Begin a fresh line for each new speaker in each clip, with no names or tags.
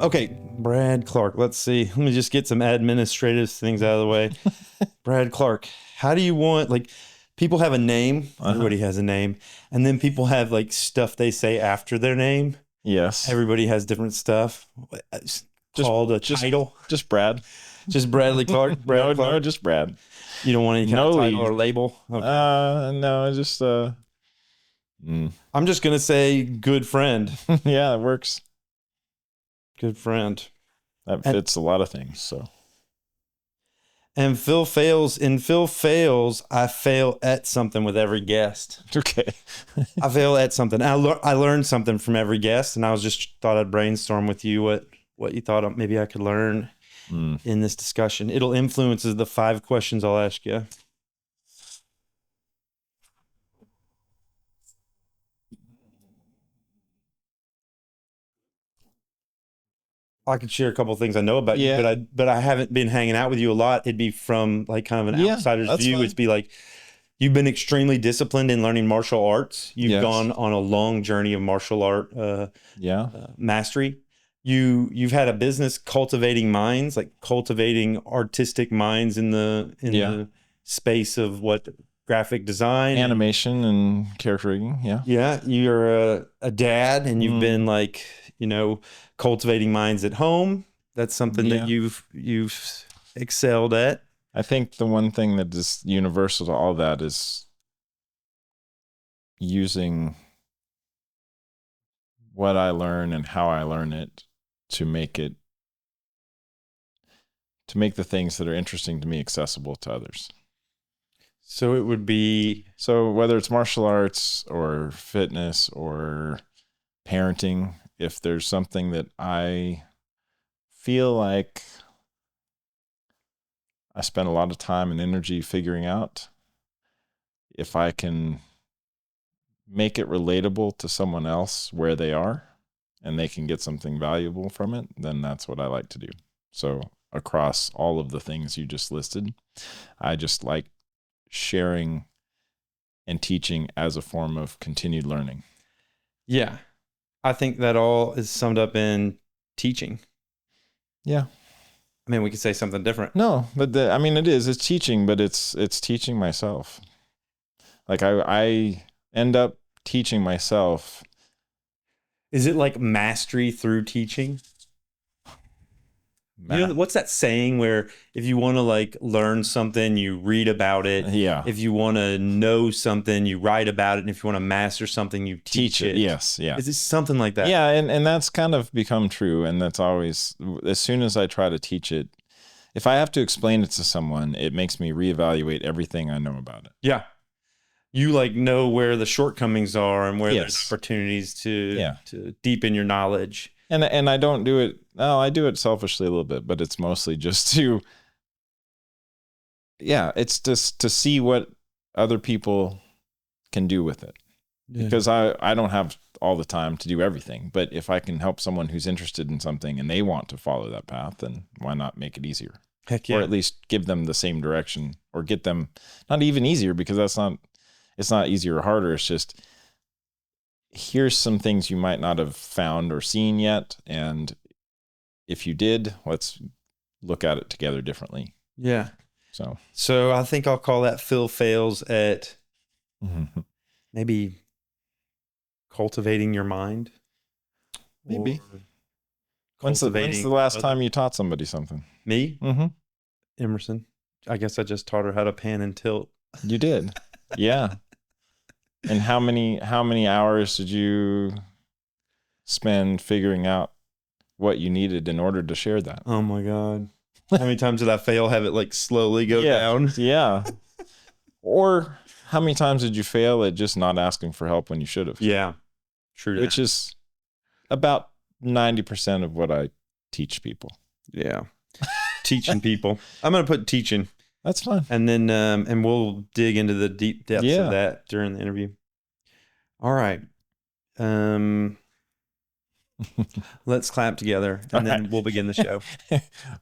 Okay, Brad Clark. Let's see. Let me just get some administrative things out of the way. Brad Clark, how do you want, like, people have a name. Everybody has a name. And then people have, like, stuff they say after their name.
Yes.
Everybody has different stuff. Called a title.
Just Brad.
Just Bradley Clark? Brad Clark?
No, just Brad.
You don't want any kind of title or label? Okay.
No, just...
I'm just going to say good friend.
Yeah, it works.
Good friend.
That fits a lot of things, so...
And Phil Phails, I fail at something with every guest.
Okay.
I fail at something. I learned something from every guest, and I was just thought I'd brainstorm with you what you thought maybe I could learn in this discussion. It'll influence the 5 questions I'll ask you. I could share a couple of things I know about you, but I haven't been hanging out with you a lot. It'd be from like kind of an outsider's view. Fine. It'd be like, you've been extremely disciplined in learning martial arts. You've gone on a long journey of martial art mastery. You've had a business cultivating minds, like cultivating artistic minds in the space of what graphic design,
animation, and character rigging.
Yeah. You're a dad, and you've been like, cultivating minds at home. That's something that you've excelled at.
I think the one thing that is universal to all that is using what I learn and how I learn it to make the things that are interesting to me accessible to others.
So it would be...
So whether it's martial arts or fitness or parenting, if there's something that I feel like I spend a lot of time and energy figuring out, if I can make it relatable to someone else where they are and they can get something valuable from it, then that's what I like to do. So across all of the things you just listed, I just like sharing and teaching as a form of continued learning.
Yeah. I think that all is summed up in teaching.
Yeah.
I mean, we could say something different.
No, but it's teaching, but it's teaching myself. Like I end up teaching myself.
Is it like mastery through teaching? What's that saying where if you want to like learn something, you read about it.
Yeah.
If you want to know something, you write about it. And if you want to master something, you teach it.
Yes. Yeah.
Is it something like that?
Yeah. And that's kind of become true. And that's always, as soon as I try to teach it, if I have to explain it to someone, it makes me reevaluate everything I know about it.
Yeah. You like know where the shortcomings are and where there's opportunities to deepen your knowledge.
And I don't do it. No, I do it selfishly a little bit, but it's mostly just to, it's just to see what other people can do with it. Yeah. Because I don't have all the time to do everything, but if I can help someone who's interested in something and they want to follow that path, then why not make it easier?
Heck yeah.
Or at least give them the same direction, or get them not even easier, because it's not easier or harder. It's just, here's some things you might not have found or seen yet. And if you did, let's look at it together differently.
Yeah.
So
I think I'll call that Phil Phails at maybe cultivating your mind.
Maybe. When's the last time you taught somebody something?
Me? Mm-hmm. Emerson. I guess I just taught her how to pan and tilt.
You did. Yeah. And how many hours did you spend figuring out what you needed in order to share that?
Oh my God. How many times did I fail? Have it like slowly go down?
Yeah. Or how many times did you fail at just not asking for help when you should have?
Yeah. True.
Which is about 90% of what I teach people.
Yeah. Teaching people. I'm going to put teaching.
That's fine.
And then, and we'll dig into the deep depths of that during the interview. All right. Let's clap together, and then we'll begin the show.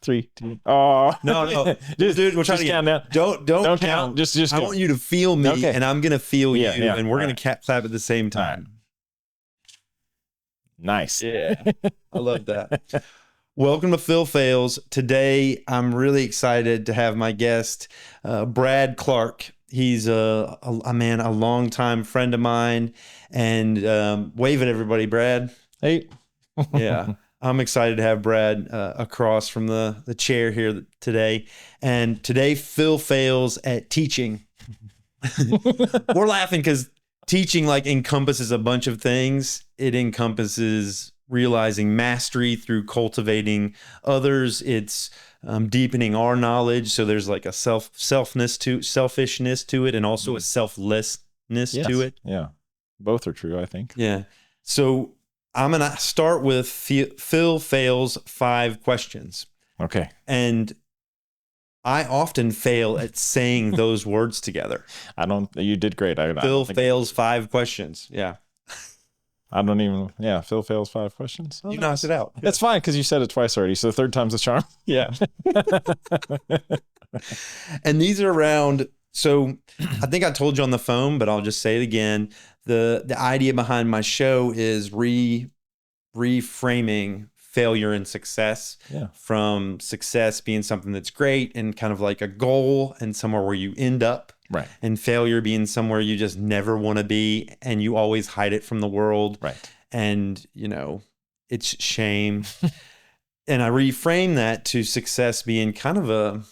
3, 2. Oh
no, dude, we're trying to count down. Don't count.
Just
I want you to feel me, and I'm gonna feel you,
yeah.
and we're gonna clap at the same time.
Nice.
Yeah, I love that. Welcome to Phil Phails. Today, I'm really excited to have my guest, Brad Clark. He's a longtime friend of mine. And wave at everybody, Brad.
Hey.
Yeah, I'm excited to have Brad across from the chair here today. And today, Phil fails at teaching. We're laughing because teaching encompasses a bunch of things. It encompasses realizing mastery through cultivating others. It's deepening our knowledge. So there's a selfishness to it, and also a selflessness to it.
Yeah. Both are true, I think.
Yeah. So I'm going to start with Phil Fails 5 questions.
Okay.
And I often fail at saying those words together.
You did great.
Phil Fails 5 questions. Yeah.
Phil fails 5 questions.
You knocked it out.
That's fine because you said it twice already. So the third time's the charm.
Yeah. And these are around, so I think I told you on the phone, but I'll just say it again. The idea behind my show is reframing failure and success, from success being something that's great and kind of like a goal and somewhere where you end up,
right,
and failure being somewhere you just never want to be and you always hide it from the world,
right,
and it's shame. And I reframe that to success being kind of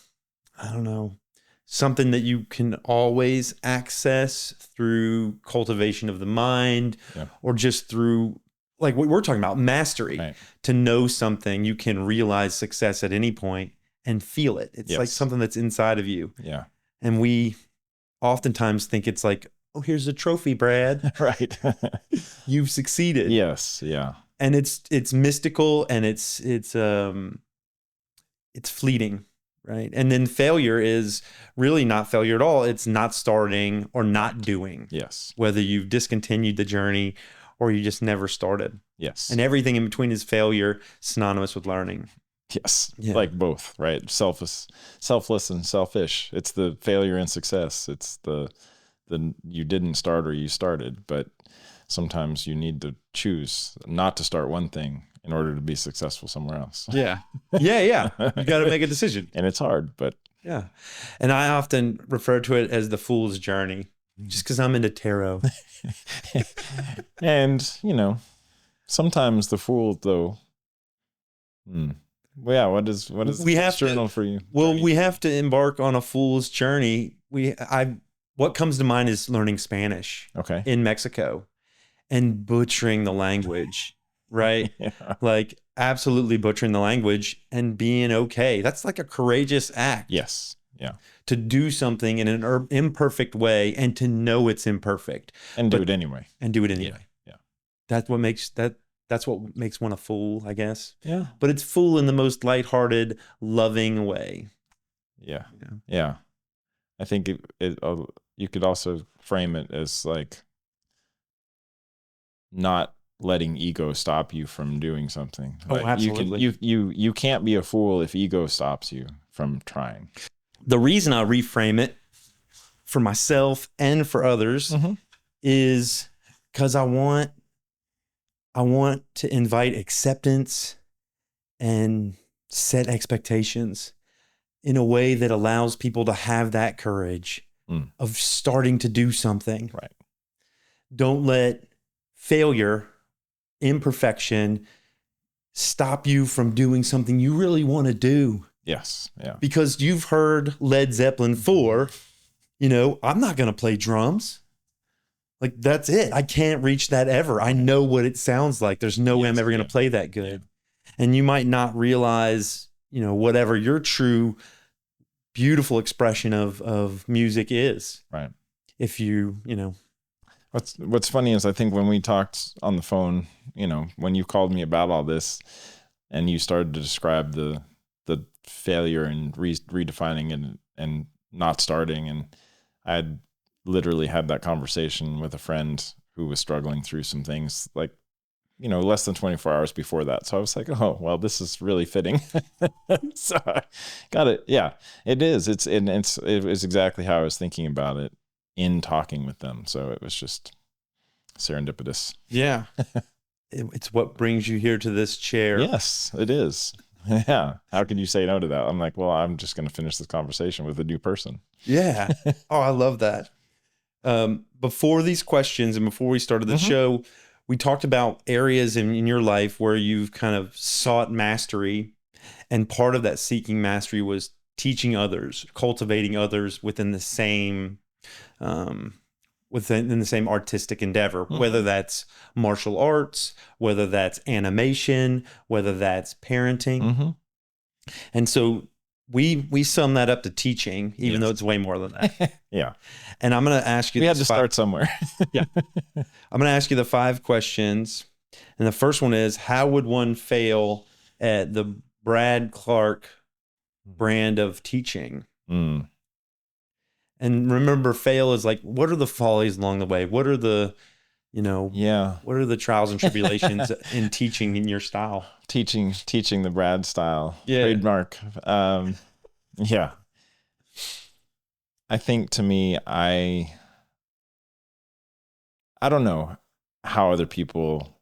something that you can always access through cultivation of the mind, or just through like what we're talking about, mastery,
right.
To know something, you can realize success at any point and feel it. It's like something that's inside of you.
Yeah.
And we oftentimes think it's like, oh, here's a trophy, Brad.
Right.
You've succeeded.
Yes. Yeah.
And it's mystical, and it's fleeting. Right. And then failure is really not failure at all. It's not starting or not doing.
Yes.
Whether you've discontinued the journey or you just never started.
Yes.
And everything in between is failure, synonymous with learning.
Yes. Yeah. Like both, right? Selfless and selfish. It's the failure and success. It's the you didn't start or you started, but sometimes you need to choose not to start one thing in order to be successful somewhere else.
Yeah. Yeah. You got to make a decision.
And it's hard, but.
Yeah. And I often refer to it as the fool's journey, just because I'm into tarot.
And, sometimes the fool, though. Well, yeah, what is journal for you?
Well, we have to embark on a fool's journey. What comes to mind is learning Spanish.
Okay.
In Mexico and butchering the language. Right?
Yeah.
Like absolutely butchering the language and being okay. That's like a courageous act.
Yes. Yeah.
To do something in an imperfect way and to know it's imperfect.
And do it anyway.
Yeah. That's what makes one a fool, I guess.
Yeah.
But it's fool in the most lighthearted, loving way.
Yeah. Yeah. I think you could also frame it as like not letting ego stop you from doing something.
Like absolutely.
You can't be a fool if ego stops you from trying.
The reason I reframe it for myself and for others is because I want to invite acceptance and set expectations in a way that allows people to have that courage of starting to do something.
Right.
Don't let failure, imperfection stop you from doing something you really want to do.
Yes. Yeah.
Because you've heard Led Zeppelin 4, I'm not going to play drums. Like, that's it. I can't reach that ever. I know what it sounds like. There's no way I'm ever going to play that good. Yeah. And you might not realize, whatever your true, beautiful expression of music is.
Right.
If you.
What's funny is I think when we talked on the phone, when you called me about all this and you started to describe the failure and redefining it and not starting, and I had literally had that conversation with a friend who was struggling through some things like, less than 24 hours before that. So I was like, oh, well, this is really fitting. So I got it. Yeah, it is. It was exactly how I was thinking about it in talking with them. So it was just serendipitous.
Yeah. It's what brings you here to this chair.
Yes, it is. Yeah. How can you say no to that? I'm like, well, I'm just going to finish this conversation with a new person.
Yeah. Oh, I love that. Before these questions and before we started the show, we talked about areas in your life where you've kind of sought mastery. And part of that seeking mastery was teaching others, cultivating others within the same within the same artistic endeavor, whether that's martial arts, whether that's animation, whether that's parenting. And so we sum that up to teaching, even though it's way more than that.
Yeah.
And I'm going to ask you.
We had to start somewhere.
Yeah. I'm going to ask you the 5 questions. And the first one is, how would one fail at the Brad Clark brand of teaching? And remember, fail is like, what are the follies along the way? What are the, what are the trials and tribulations in teaching in your style?
Teaching the Brad style.
Yeah.
Trademark. Yeah. I think to me, I don't know how other people,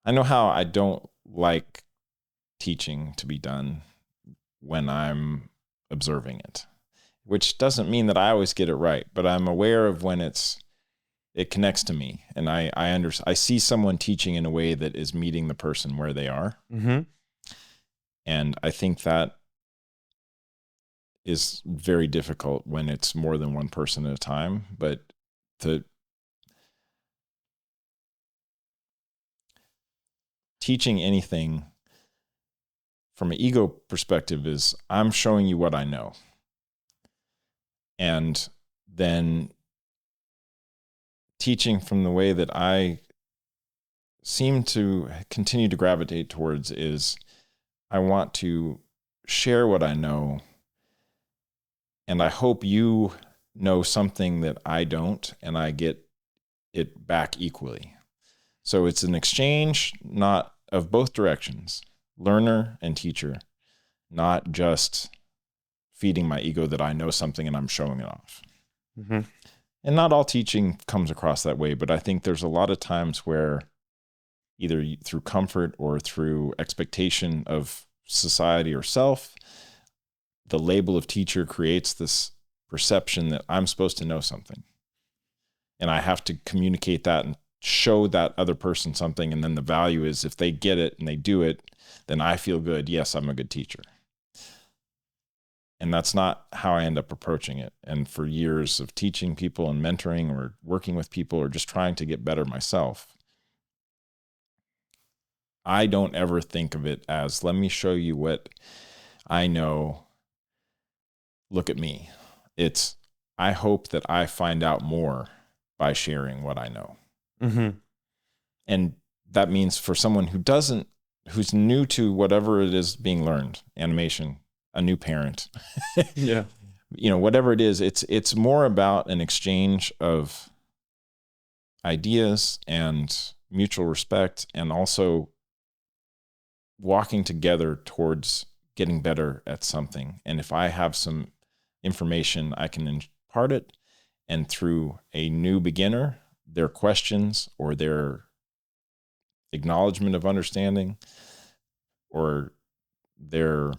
I know how I don't like teaching to be done when I'm observing it, which doesn't mean that I always get it right, but I'm aware of when it connects to me, and I see someone teaching in a way that is meeting the person where they are. And I think that is very difficult when it's more than one person at a time, but teaching anything from an ego perspective is, I'm showing you what I know. And then teaching from the way that I seem to continue to gravitate towards is, I want to share what I know, and I hope you know something that I don't, and I get it back equally. So it's an exchange, not of both directions, learner and teacher, not just feeding my ego that I know something and I'm showing it off. And not all teaching comes across that way, but I think there's a lot of times where either through comfort or through expectation of society or self, the label of teacher creates this perception that I'm supposed to know something. And I have to communicate that and show that other person something. And then the value is, if they get it and they do it, then I feel good. Yes, I'm a good teacher. And that's not how I end up approaching it. And for years of teaching people and mentoring or working with people or just trying to get better myself, I don't ever think of it as, let me show you what I know. Look at me. It's, I hope that I find out more by sharing what I know. And that means for someone who's new to whatever it is being learned, animation, a new parent, whatever it is, it's more about an exchange of ideas and mutual respect, and also walking together towards getting better at something. And if I have some information, I can impart it, and through a new beginner, their questions or their acknowledgement of understanding, or their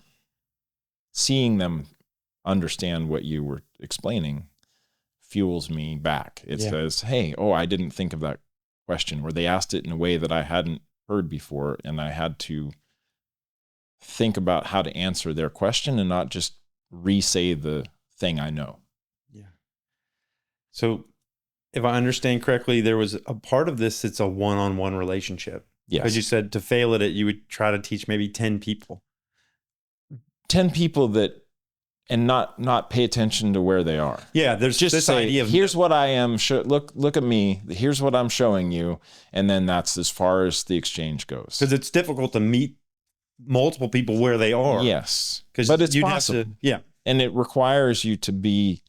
seeing them understand what you were explaining, fuels me back. It says, hey, I didn't think of that question, or they asked it in a way that I hadn't heard before, and I had to think about how to answer their question and not just re-say the thing I know.
So if I understand correctly, there was a part of this, it's a one-on-one relationship. Because you said to fail at it, you would try to teach maybe 10 people.
10 people and not pay attention to where they are.
Yeah, there's just this idea of,
here's what I am. Look at me. Here's what I'm showing you. And then that's as far as the exchange goes.
Because it's difficult to meet multiple people where they are.
Yes.
But
it's possible. And it requires you to be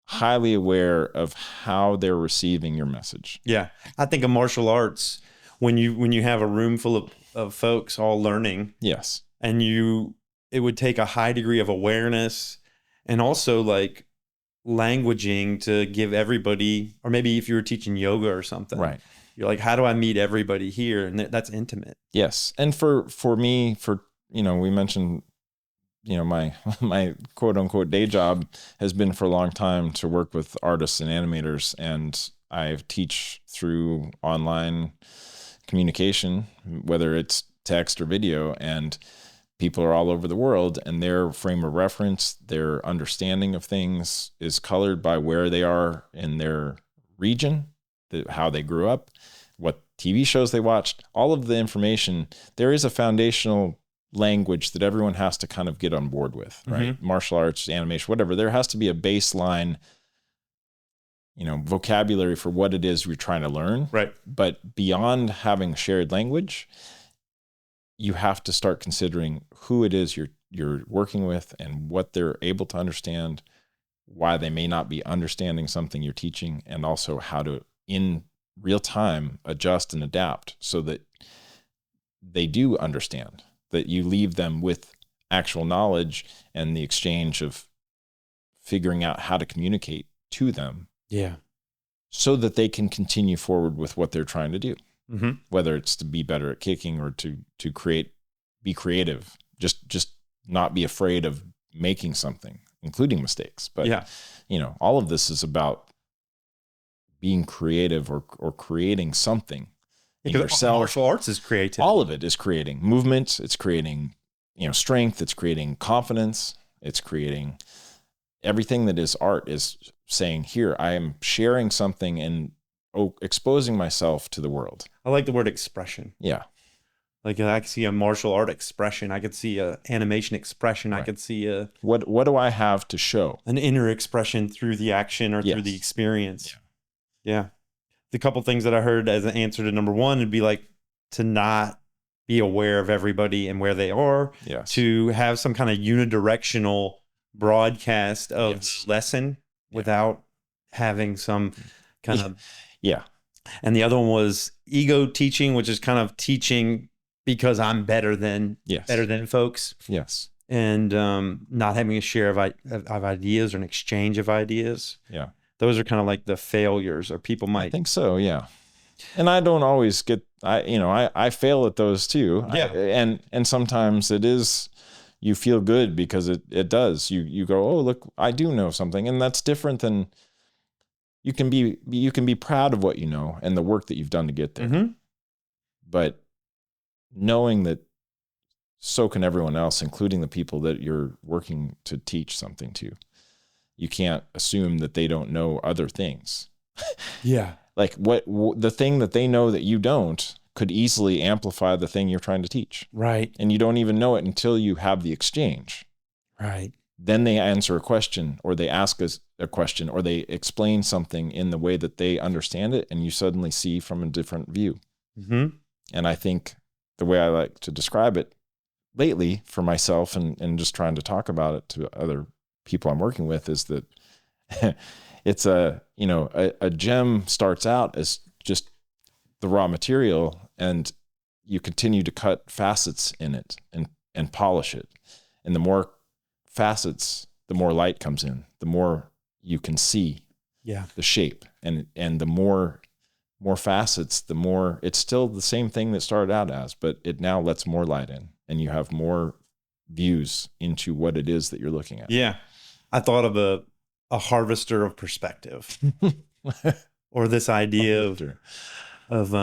highly aware of how they're receiving your message.
Yeah. I think of martial arts, when you have a room full of folks all learning.
Yes.
And it would take a high degree of awareness and also like languaging to give everybody, or maybe if you were teaching yoga or something,
right,
You're like, how do I meet everybody here? And that's intimate.
Yes. And for me, we mentioned, my quote unquote day job has been for a long time to work with artists and animators. And I teach through online communication, whether it's text or video, and people are all over the world, and their frame of reference, their understanding of things is colored by where they are in their region, how they grew up, what TV shows they watched, all of the information. There is a foundational language that everyone has to kind of get on board with, right? Mm-hmm. Martial arts, animation, whatever. There has to be a baseline, vocabulary for what it is you're trying to learn.
Right.
But beyond having shared language, you have to start considering who it is you're working with and what they're able to understand, why they may not be understanding something you're teaching, and also how to, in real time, adjust and adapt so that they do understand, that you leave them with actual knowledge and the exchange of figuring out how to communicate to them.
Yeah.
So that they can continue forward with what they're trying to do.
Mm-hmm.
Whether it's to be better at kicking or to be creative, just not be afraid of making something, including mistakes. But, all of this is about being creative or creating something in yourself.
Martial arts is creativity.
All of it is creating movement. It's creating, strength. It's creating confidence. It's creating everything that is art is saying, here, I am sharing something and exposing myself to the world.
I like the word expression.
Yeah.
Like I could see a martial art expression. I could see a animation expression. Right. I could see
what do I have to show?
An inner expression through the action or through the experience. Yeah. The couple things that I heard as an answer to number one would be like to not be aware of everybody and where they are.
Yes.
To have some kind of unidirectional broadcast of the lesson without having some kind of And the other one was ego teaching, which is kind of teaching because I'm better than folks.
Yes.
And not having a share of ideas or an exchange of ideas.
Yeah.
Those are kind of like the failures, or people might.
I think so. Yeah. And I don't always get. I fail at those too.
Yeah.
And sometimes it is. You feel good because it does. You go, oh, look, I do know something, and that's different than. You can be proud of what you know and the work that you've done to get there.
Mm-hmm.
But knowing that so can everyone else, including the people that you're working to teach something to. You can't assume that they don't know other things.
Yeah.
Like the thing that they know that you don't could easily amplify the thing you're trying to teach.
Right.
And you don't even know it until you have the exchange.
Right.
Then they answer a question, or they ask us a question, or they explain something in the way that they understand it, and you suddenly see from a different view.
Mm-hmm. And
I think the way I like to describe it lately for myself and just trying to talk about it to other people I'm working with is that it's a gem starts out as just the raw material, and you continue to cut facets in it and polish it. And the more facets, the more light comes in, the more you can see the shape, and the more facets, the more it's still the same thing that started out as, but it now lets more light in, and you have more views into what it is that you're looking at.
Yeah. I thought of a harvester of perspective or this idea of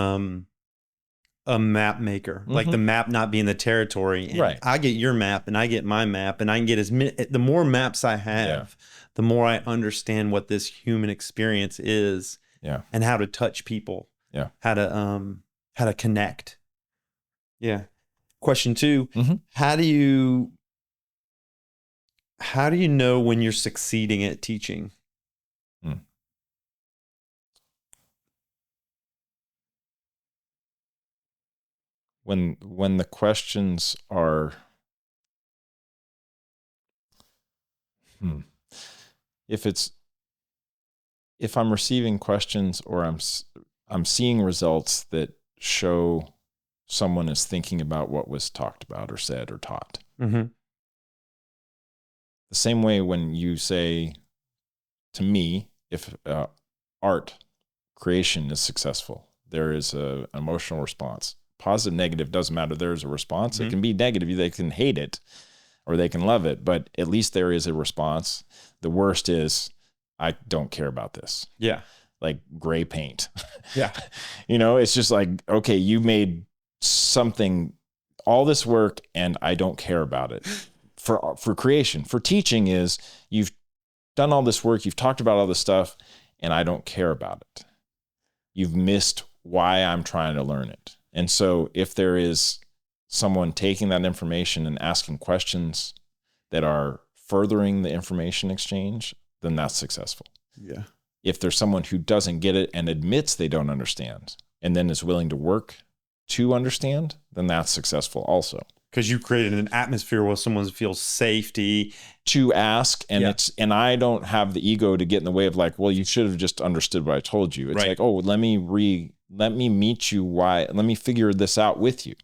a map maker, mm-hmm. like the map not being the territory. And
right.
I get your map and I get my map, and I can get the more maps I have, the more I understand what this human experience is, and how to touch people, how to connect. Yeah. Question 2,
mm-hmm.
How do you know when you're succeeding at teaching?
When the questions are, if I'm receiving questions or I'm seeing results that show someone is thinking about what was talked about or said or taught.
Mm-hmm.
The same way when you say to me, if art creation is successful, there is a emotional response. Positive, negative, doesn't matter. There's a response. Mm-hmm. It can be negative. They can hate it or they can love it, but at least there is a response. The worst is, I don't care about this.
Yeah.
Like gray paint.
Yeah.
It's just like, okay, you made something, all this work, and I don't care about it. For creation, for teaching is, you've done all this work, you've talked about all this stuff, and I don't care about it. You've missed why I'm trying to learn it. And so if there is someone taking that information and asking questions that are furthering the information exchange, then that's successful.
Yeah.
If there's someone who doesn't get it and admits they don't understand and then is willing to work to understand, then that's successful also.
Because you created an atmosphere where someone feels safety
to ask, and I don't have the ego to get in the way of like, well, you should have just understood what I told you. It's
right.
like, oh, let me meet you. Let me figure this out with you.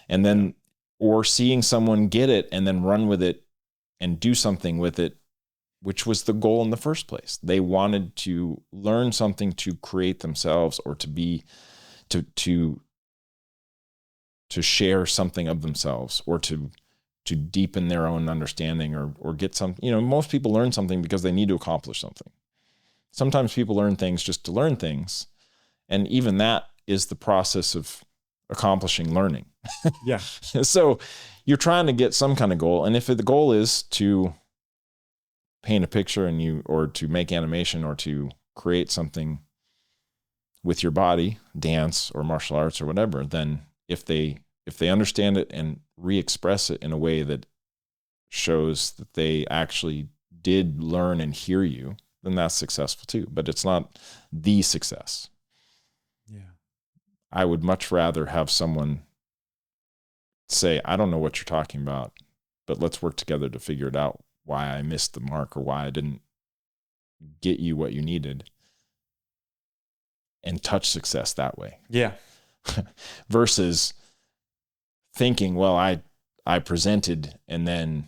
And then, or seeing someone get it and then run with it and do something with it, which was the goal in the first place. They wanted to learn something to create themselves, or to share something of themselves, or to deepen their own understanding, or get some, most people learn something because they need to accomplish something. Sometimes people learn things just to learn things. And even that is the process of accomplishing learning.
Yeah.
So you're trying to get some kind of goal. And if the goal is to paint a picture or to make animation, or to create something with your body, dance or martial arts or whatever, then if they understand it and re-express it in a way that shows that they actually did learn and hear you, then that's successful too. But it's not the success.
Yeah.
I would much rather have someone say, I don't know what you're talking about, but let's work together to figure it out, why I missed the mark or why I didn't get you what you needed, and touch success that way.
Yeah.
Versus thinking, well, I presented and then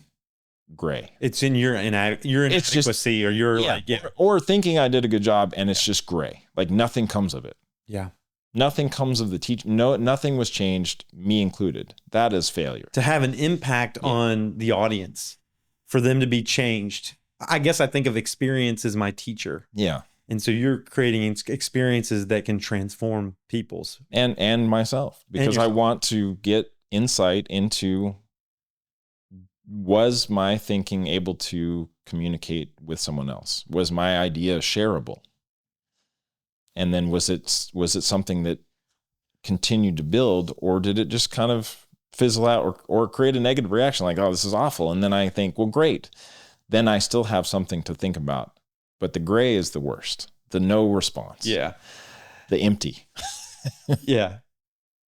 gray.
It's in your inadequacy, or you're like, yeah.
Or thinking I did a good job and it's just gray. Like nothing comes of it.
Yeah.
Nothing comes of the teaching. No, nothing was changed, me included. That is failure.
To have an impact on the audience, for them to be changed. I guess I think of experience as my teacher.
Yeah.
And so you're creating experiences that can transform people's.
And myself, because I want to get insight into, was my thinking able to communicate with someone else? Was my idea shareable? And then was it something that continued to build, or did it just kind of fizzle out or create a negative reaction like, oh, this is awful? And then I think, well, great. Then I still have something to think about. But the gray is the worst. The no response.
Yeah.
The empty.
Yeah.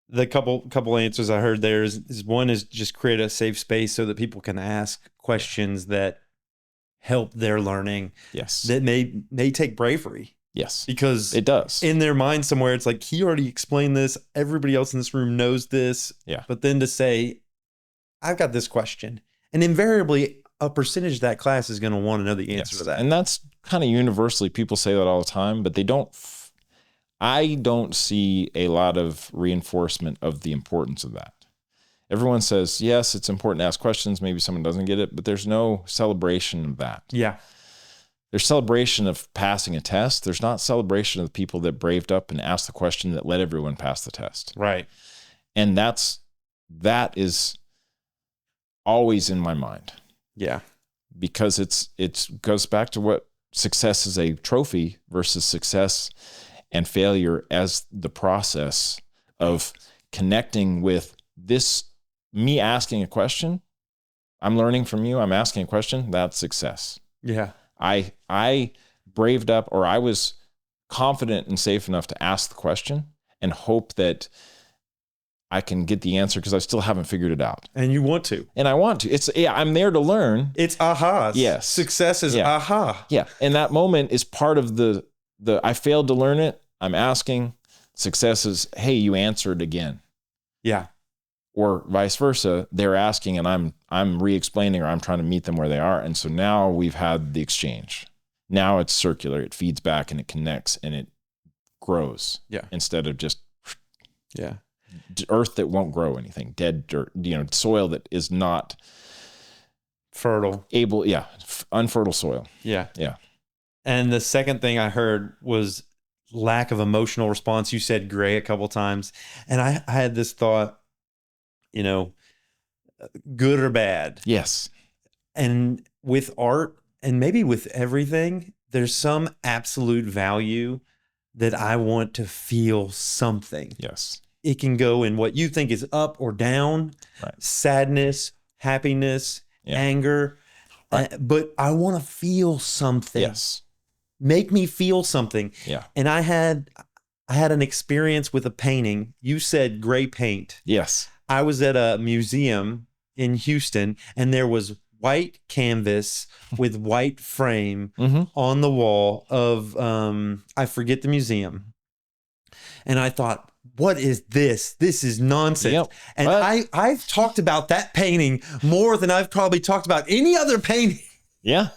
The couple answers I heard there is one is just create a safe space so that people can ask questions that help their learning.
Yes.
That may take bravery.
Yes.
Because
it does.
In their mind somewhere, it's like, he already explained this. Everybody else in this room knows this.
Yeah.
But then to say, I've got this question. And invariably, a percentage of that class is going to want to know the answer to that.
And that's kind of universally, people say that all the time, but I don't see a lot of reinforcement of the importance of that. Everyone says, yes, it's important to ask questions. Maybe someone doesn't get it, but there's no celebration of that.
Yeah.
There's celebration of passing a test. There's not celebration of the people that braved up and asked the question that let everyone pass the test.
Right.
And that is always in my mind.
Yeah.
Because it goes back to what success is, a trophy versus success and failure as the process of connecting with this, me asking a question. I'm learning from you. I'm asking a question. That's success.
Yeah.
I braved up, or I was confident and safe enough to ask the question and hope that I can get the answer, because I still haven't figured it out.
And you want to.
And I want to. I'm there to learn.
It's ahas.
Yes.
Success is aha.
Yeah. And that moment is part of the I failed to learn it. I'm asking. Success is, hey, you answered again.
Yeah.
Or vice versa. They're asking and I'm re-explaining, or I'm trying to meet them where they are. And so now we've had the exchange. Now it's circular. It feeds back and it connects and it grows.
Yeah.
Instead of just earth that won't grow anything, dead dirt, soil that is not
fertile,
unfertile soil.
Yeah.
Yeah.
And the second thing I heard was lack of emotional response. You said gray a couple times. And I had this thought, good or bad.
Yes.
And with art and maybe with everything, there's some absolute value that I want to feel something.
Yes.
It can go in what you think is up or down,
right.
sadness, happiness, anger. Right. But I want to feel something.
Yes.
Make me feel something.
Yeah.
And I had an experience with a painting. You said gray paint.
Yes.
I was at a museum in Houston, and there was white canvas with white frame on the wall of I forget the museum. And I thought, what is this? This is nonsense. Yep. And I've talked about that painting more than I've probably talked about any other painting.
Yeah.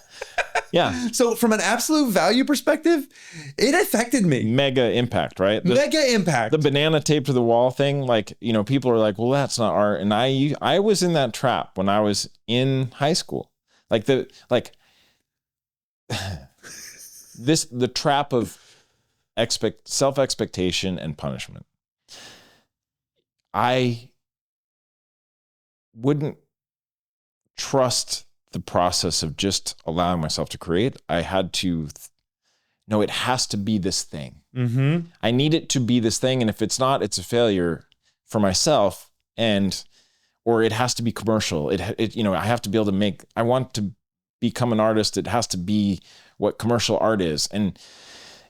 Yeah.
So from an absolute value perspective, it affected me.
Mega impact, right?
Mega impact.
The banana taped to the wall thing, like, people are like, well, that's not art. And I was in that trap when I was in high school. The trap of self-expectation and punishment. I wouldn't trust the process of just allowing myself to create. I had to know it has to be this thing.
Mm-hmm.
I need it to be this thing. And if it's not, it's a failure for myself, or it has to be commercial. I have to be able to I want to become an artist. It has to be what commercial art is. And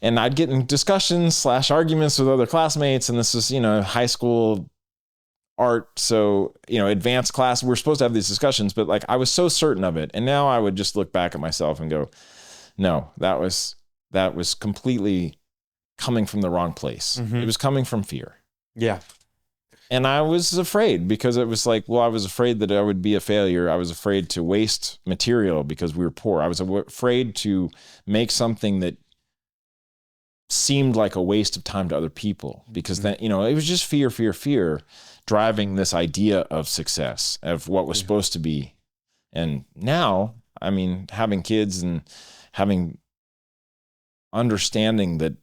I'd get in discussions / arguments with other classmates. And this is, high school art. So, advanced class, we're supposed to have these discussions, but I was so certain of it. And now I would just look back at myself and go, no, that was completely coming from the wrong place. Mm-hmm. It was coming from fear.
Yeah.
And I was afraid because it was I was afraid that I would be a failure. I was afraid to waste material because we were poor. I was afraid to make something that seemed like a waste of time to other people because then, it was just fear driving this idea of success, of what was supposed to be. And now, having kids and understanding that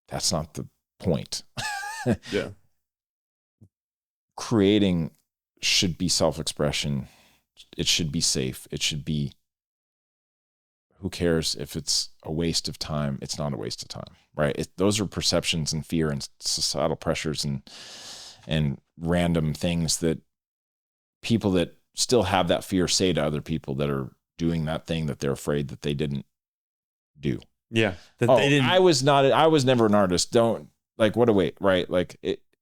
that's not the point.
Yeah.
Creating should be self-expression. It should be safe. It should be, who cares if it's a waste of time? It's not a waste of time, right? Those are perceptions and fear and societal pressures and random things that people that still have that fear say to other people that are doing that thing that they're afraid that they didn't do.
Yeah.
They didn't. I was never an artist. What a wait, right?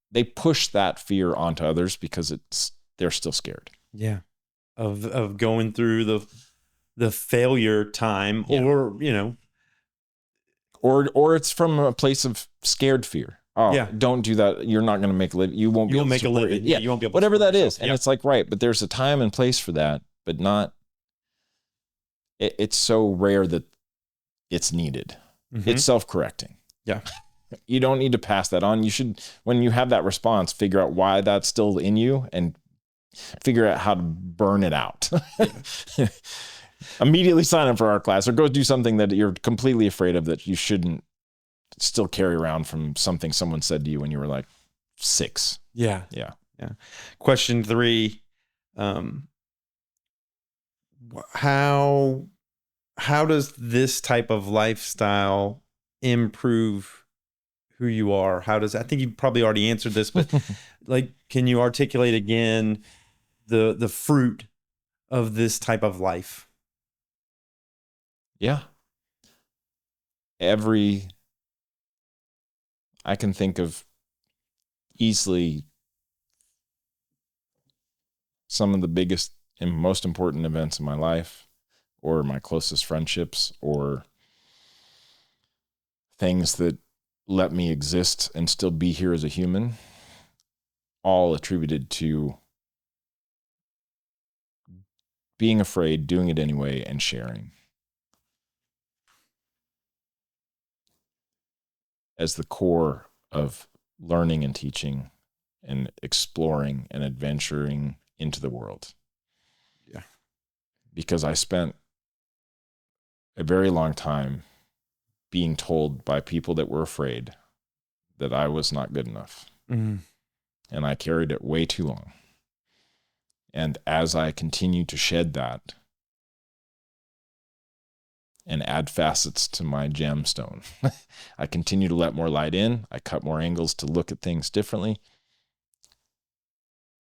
They push that fear onto others because they're still scared.
Yeah. Of going through the failure time or
it's from a place of scared fear. Oh, yeah. Don't do that. You're not going to make a living. You won't be able to make a living.
Yeah. You won't be able to
whatever that
yourself.
is. And it's right, but there's a time and place for that, but not, it's so rare that it's needed. Mm-hmm. It's self-correcting.
Yeah.
You don't need to pass that on. You should, when you have that response, figure out why that's still in you and figure out how to burn it out. Immediately sign up for our class or go do something that you're completely afraid of that you shouldn't still carry around from something someone said to you when you were 6.
Yeah.
Yeah.
Yeah. Question 3. How does this type of lifestyle improve who you are? I think you probably already answered this, but can you articulate again the fruit of this type of life?
Yeah. I can think of easily some of the biggest and most important events in my life, or my closest friendships, or things that let me exist and still be here as a human, all attributed to being afraid, doing it anyway, and sharing. as the core of learning and teaching and exploring and adventuring into the world.
Yeah.
Because I spent a very long time being told by people that were afraid that I was not good enough.
Mm-hmm.
And I carried it way too long. And as I continued to shed that and add facets to my gemstone, I continue to let more light in. I cut more angles to look at things differently.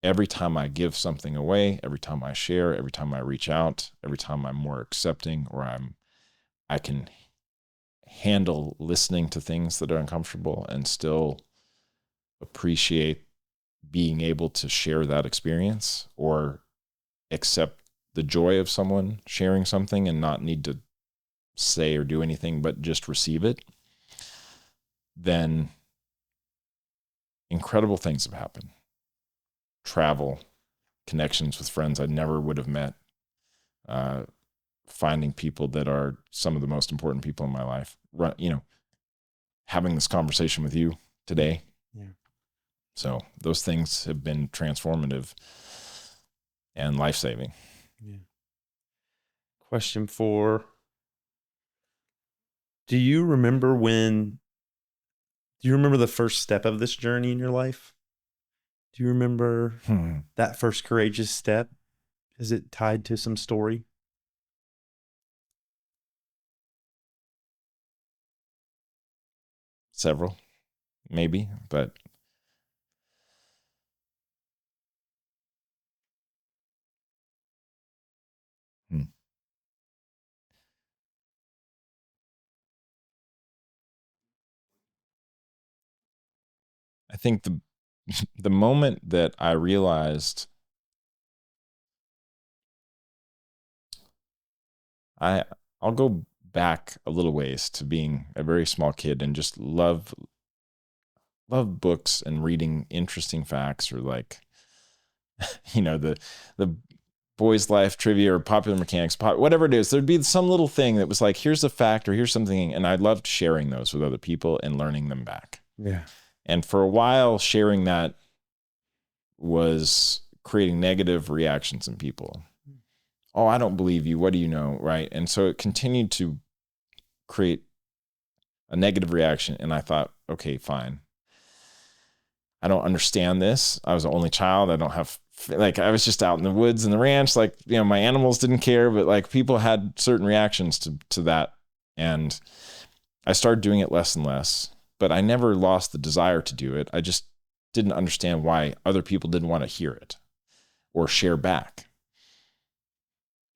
Every time I give something away, every time I share, every time I reach out, every time I'm more accepting, or I can handle listening to things that are uncomfortable and still appreciate being able to share that experience, or accept the joy of someone sharing something and not need to say or do anything but just receive it, then incredible things have happened. Travel, connections with friends I never would have met, finding people that are some of the most important people in my life, having this conversation with you today.
Yeah.
So those things have been transformative and life-saving.
Yeah. Question 4. Do you remember the first step of this journey in your life? Do you remember that first courageous step? Is it tied to some story?
Several, maybe, but I think the moment that I realized I'll go back a little ways to being a very small kid and just love books and reading interesting facts, or like, the boys' life trivia or popular mechanics, whatever it is. There'd be some little thing that was like, here's a fact or here's something. And I loved sharing those with other people and learning them back.
Yeah.
And for a while, sharing that was creating negative reactions in people. Oh, I don't believe you. What do you know? Right. And so it continued to create a negative reaction. And I thought, okay, fine. I don't understand this. I was the only child. I don't have, I was just out in the woods and the ranch. My animals didn't care, but people had certain reactions to that. And I started doing it less and less, but I never lost the desire to do it. I just didn't understand why other people didn't want to hear it or share back.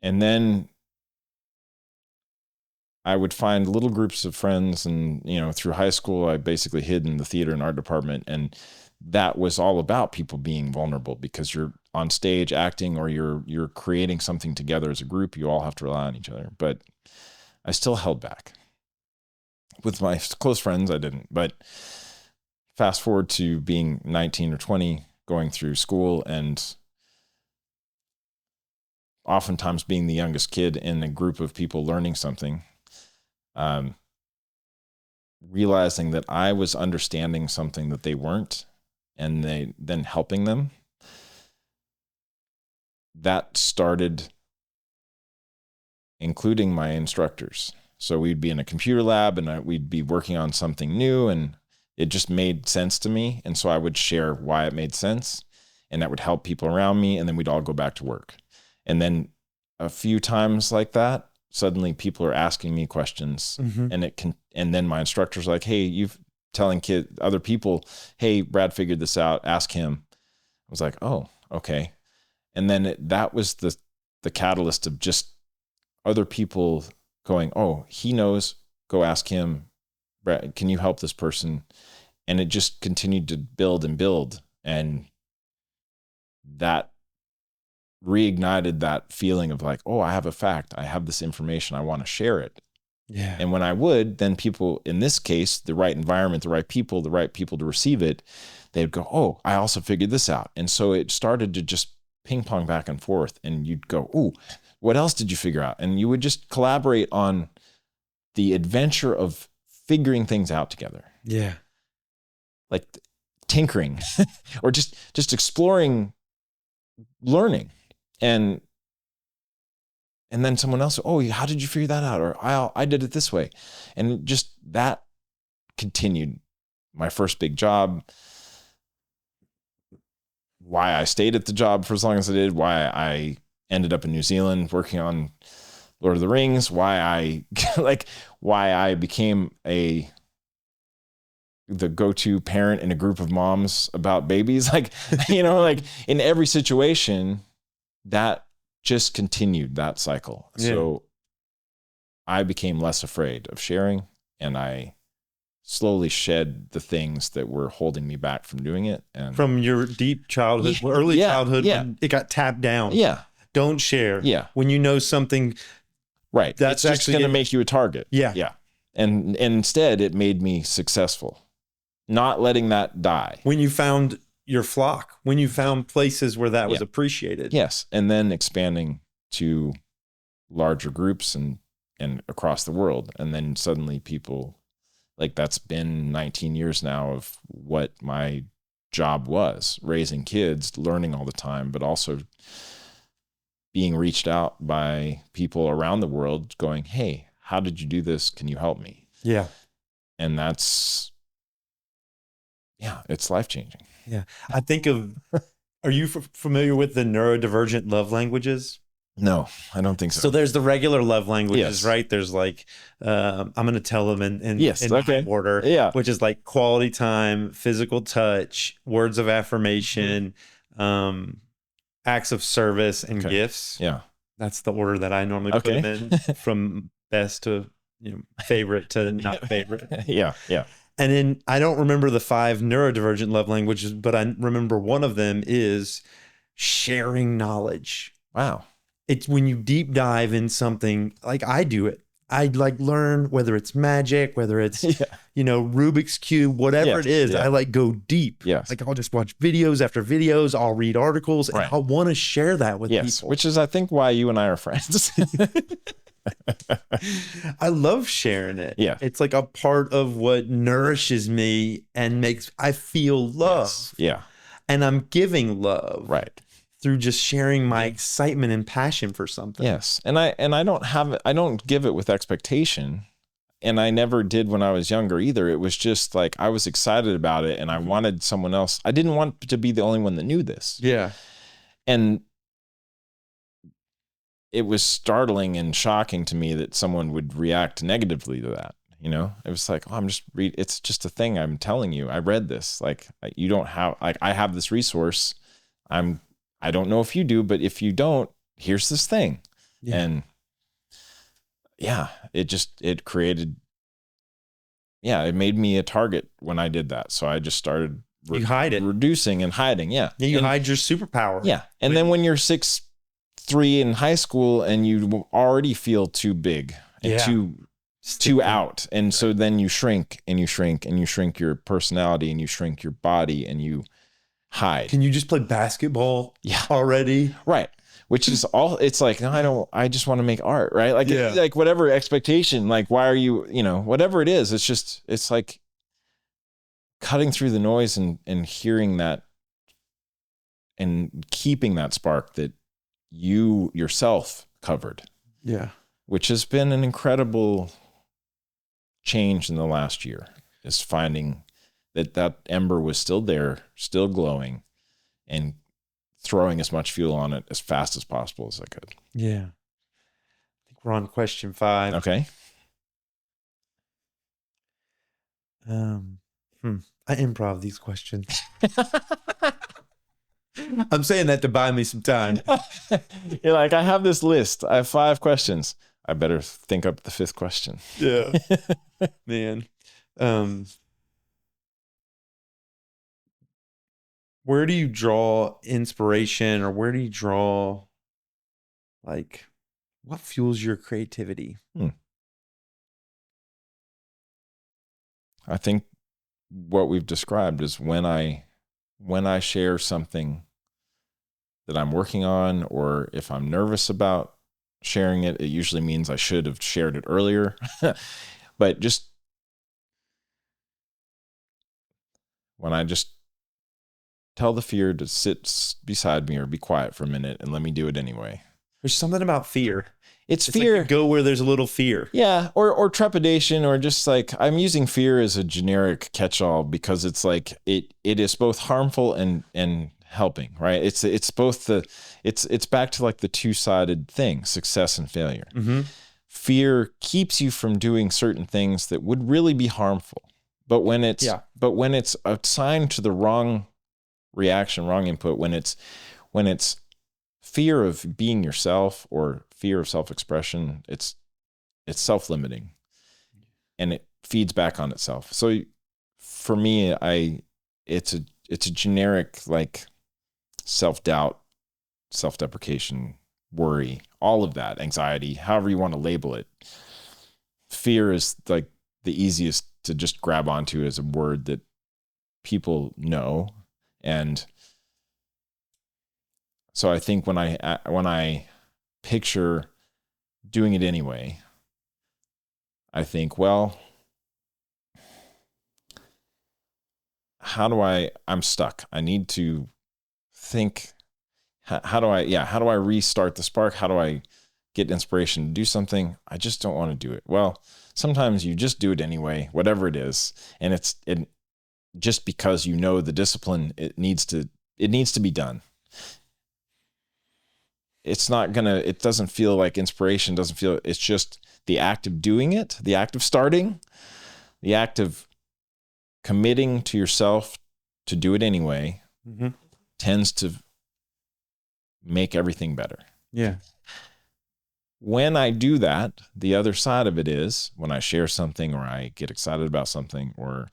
And then I would find little groups of friends, and, through high school, I basically hid in the theater and art department. And that was all about people being vulnerable, because you're on stage acting, or you're creating something together as a group. You all have to rely on each other. But I still held back. With my close friends, I didn't. But fast forward to being 19 or 20, going through school, and oftentimes being the youngest kid in a group of people learning something, realizing that I was understanding something that they weren't, and then helping them. That started including my instructors. So we'd be in a computer lab, and we'd be working on something new, and it just made sense to me. And so I would share why it made sense, and that would help people around me. And then we'd all go back to work. And then a few times like that, suddenly people are asking me questions, and then my instructor's like, hey, you've telling other people, hey, Brad figured this out, ask him. I was like, oh, okay. And then that was the catalyst of just other people going, oh, he knows, go ask him. Brad, can you help this person? And it just continued to build and build. And that reignited that feeling of oh, I have a fact. I have this information. I want to share it.
Yeah.
And when I would, then people, in this case, the right environment, the right people to receive it, they'd go, oh, I also figured this out. And so it started to just ping pong back and forth. And you'd go, oh, what else did you figure out? And you would just collaborate on the adventure of figuring things out together.
Yeah.
like tinkering or just exploring, learning. And then someone else, oh, how did you figure that out? Or I did it this way. And just that continued. My first big job, why I stayed at the job for as long as I did, why I ended up in New Zealand working on Lord of the Rings, why I became the go-to parent in a group of moms about babies. Like, like in every situation, that just continued that cycle. Yeah. So I became less afraid of sharing, and I slowly shed the things that were holding me back from doing it. And
from your deep childhood, early childhood, when it got tapped down.
Yeah.
Don't share.
Yeah.
When you know something.
Right. That's just going to make you a target.
Yeah.
Yeah. And instead it made me successful. Not letting that die.
When you found your flock, when you found places where that was appreciated.
Yes. And then expanding to larger groups and across the world. And then suddenly people, like, that's been 19 years now of what my job was, raising kids, learning all the time, but also being reached out by people around the world going, hey, how did you do this? Can you help me?
Yeah.
And that's, it's life-changing.
Yeah. I think are you familiar with the neurodivergent love languages?
No, I don't think so.
So there's the regular love languages, right? There's like, I'm going to tell them in my order, which is like quality time, physical touch, words of affirmation, acts of service, and gifts.
Yeah.
That's the order that I normally put them in, from best to favorite to not favorite.
Yeah.
And then I don't remember the 5 neurodivergent love languages, but I remember one of them is sharing knowledge.
Wow.
It's when you deep dive in something, like I do it. I like learn, whether it's magic, whether it's, Rubik's Cube, whatever it is, I like go deep.
Yes.
Like I'll just watch videos after videos. I'll read articles and I want to share that with people.
Which is, I think, why you and I are friends.
I love sharing it.
Yeah.
It's like a part of what nourishes me and I feel love.
Yes. Yeah.
And I'm giving love.
Right.
Through just sharing my excitement and passion for something.
Yes. And I don't give it with expectation. And I never did when I was younger either. It was just like, I was excited about it and I wanted someone else. I didn't want to be the only one that knew this.
Yeah.
And it was startling and shocking to me that someone would react negatively to that. It was like, oh, it's just a thing I'm telling you. I read this. Like, you don't have, like, I have this resource. I don't know if you do, but if you don't, here's this thing. Yeah. And it created, it made me a target when I did that. So I just started
you hide it,
reducing and hiding. Yeah.
You hide your superpower.
Yeah. And then when you're 6'3" in high school and you already feel too big and too out. And so then you shrink and you shrink and you shrink your personality and you shrink your body and you hide.
Can you just play basketball already?
Right. Which is all, it's like, no, I just want to make art, right? Like, like whatever expectation, like, why are you, whatever it is, it's like cutting through the noise and hearing that and keeping that spark that you yourself covered.
Yeah.
Which has been an incredible change in the last year, is finding that ember was still there, still glowing, and throwing as much fuel on it as fast as possible as I could.
Yeah. I think we're on question 5.
Okay.
I improv these questions. I'm saying that to buy me some time.
You're like, I have this list. I have 5 questions. I better think up the 5th question.
Yeah. Man. Where do you draw inspiration, or where do you draw, like, what fuels your creativity?
I think what we've described is when I share something that I'm working on, or if I'm nervous about sharing it, it usually means I should have shared it earlier. But just when I just tell the fear to sit beside me or be quiet for a minute and let me do it anyway.
There's something about fear.
It's fear.
Like you go where there's a little fear.
Yeah. Or trepidation, or just like, I'm using fear as a generic catch-all because it's like, it is both harmful and helping, right? It's both it's back to like the two-sided thing, success and failure.
Mm-hmm.
Fear keeps you from doing certain things that would really be harmful. But when it's assigned to the wrong reaction, wrong input, when it's fear of being yourself or fear of self-expression, it's self-limiting and it feeds back on itself. So for me, it's a generic like self-doubt, self-deprecation, worry, all of that, anxiety, however you want to label it. Fear is like the easiest to just grab onto as a word that people know. And so I think when I picture doing it anyway, I think, well, I'm stuck. I need to think, how do I restart the spark? How do I get inspiration to do something? I just don't want to do it. Well, sometimes you just do it anyway, whatever it is. And it's just because you know the discipline, it needs to be done. It doesn't feel like inspiration, it's just the act of doing it, the act of starting, the act of committing to yourself to do it anyway, mm-hmm. tends to make everything better.
Yeah.
When I do that, the other side of it is when I share something or I get excited about something or,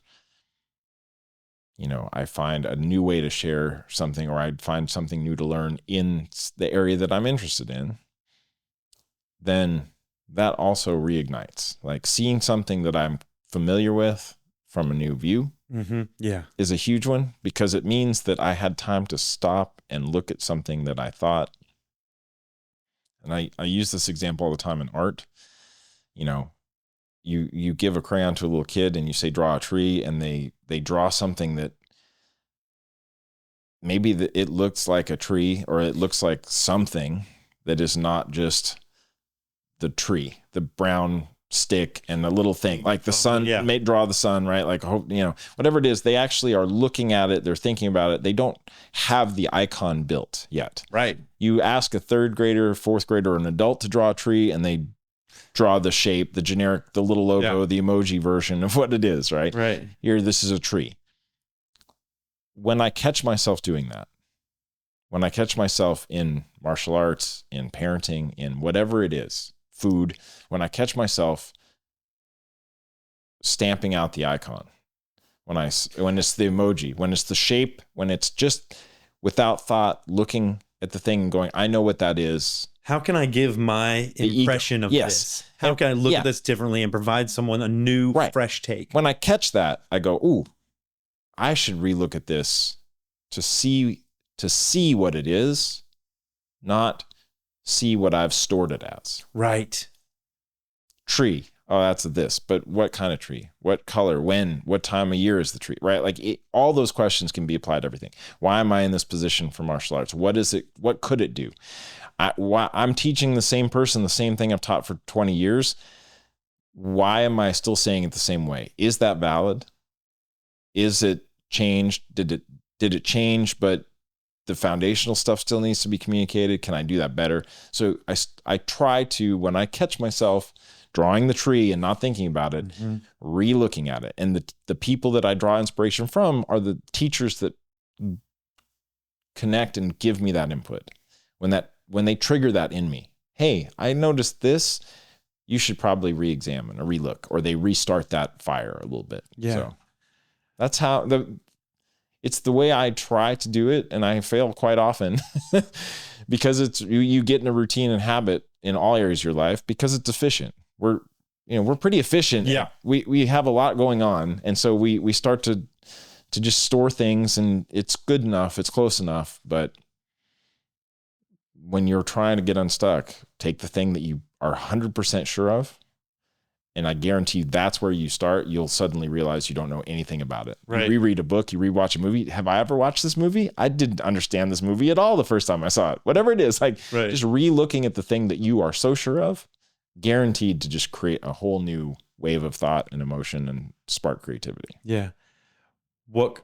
I find a new way to share something or I find something new to learn in the area that I'm interested in, then that also reignites. Like seeing something that I'm familiar with from a new view
mm-hmm.
is a huge one because it means that I had time to stop and look at something that I thought. And I use this example all the time in art. You give a crayon to a little kid and you say, draw a tree, and they draw something that maybe it looks like a tree or it looks like something that is not just the tree, the brown stick and the little thing, like the sun, may draw the sun, right? Like, whatever it is, they actually are looking at it. They're thinking about it. They don't have the icon built yet.
Right.
You ask a third grader, fourth grader, or an adult to draw a tree and they draw the shape, the generic, the little logo, the emoji version of what it is, right?
Right.
Here, this is a tree. When I catch myself doing that, when I catch myself in martial arts, in parenting, in whatever it is, food, when I catch myself stamping out the icon, when it's the emoji, when it's the shape, when it's just without thought looking at the thing and going, I know what that is.
How can I give my impression of this? How can I look at this differently and provide someone a new, fresh take?
When I catch that, I go, ooh, I should relook at this to see what it is, not see what I've stored it as.
Right.
Tree. Oh, that's this. But what kind of tree? What color? When? What time of year is the tree? Right? Like all those questions can be applied to everything. Why am I in this position for martial arts? What is it? What could it do? I'm teaching the same person the same thing I've taught for 20 years. Why am I still saying it the same way? Is that valid? Is it changed? Did it change, but the foundational stuff still needs to be communicated? Can I do that better? So I try to, when I catch myself drawing the tree and not thinking about it, mm-hmm. re-looking at it. And the people that I draw inspiration from are the teachers that connect and give me that input. When they trigger that in me, hey, I noticed this, you should probably re-examine or relook, or they restart that fire a little bit.
Yeah.
So that's how it's the way I try to do it, and I fail quite often because it's you get in a routine and habit in all areas of your life because it's efficient. We're pretty efficient.
Yeah.
We have a lot going on, and so we start to just store things, and it's good enough, it's close enough, but when you're trying to get unstuck, take the thing that you are 100% sure of And I guarantee that's where you start. You'll suddenly realize you don't know anything about it.
Right.
You reread a book, you rewatch a movie. Have I ever watched this movie? I didn't understand this movie at all the first time I saw it. Whatever it is, like just re-looking at the thing that you are so sure of, guaranteed to just create a whole new wave of thought and emotion and spark creativity.
Yeah.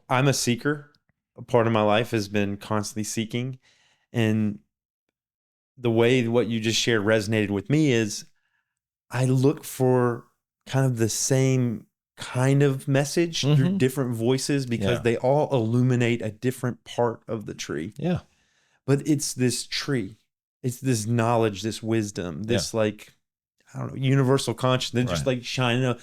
I'm a seeker. A part of my life has been constantly seeking. And the way what you just shared resonated with me is I look for kind of the same kind of message through different voices because they all illuminate a different part of the tree. Yeah. But it's this tree. It's this knowledge, this wisdom, this like, I don't know, universal consciousness, just like shining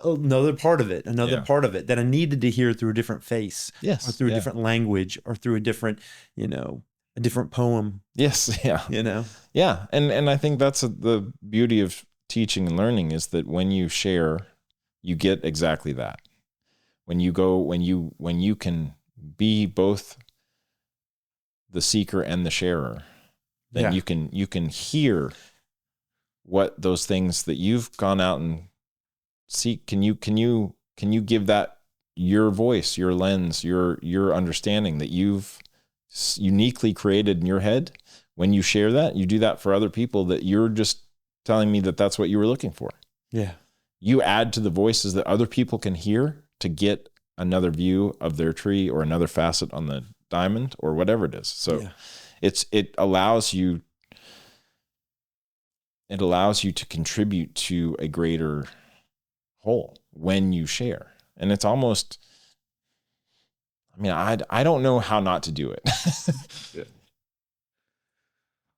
another part of it, part of it that I needed to hear through a different face, or through a different language, or through a different, a different poem.
Yes. Yeah. Yeah. And I think that's the beauty of teaching and learning is that when you share, you get exactly that. When you can be both the seeker and the sharer, then you can hear what those things that you've gone out and seek. Can you give that your voice, your lens, your understanding that you've uniquely created in your head? When you share that, you do that for other people, that you're just telling me that that's what you were looking for. Yeah. You add to the voices that other people can hear to get another view of their tree or another facet on the diamond or whatever it is. So it allows you to contribute to a greater whole when you share. And it's almost, I don't know how not to do it.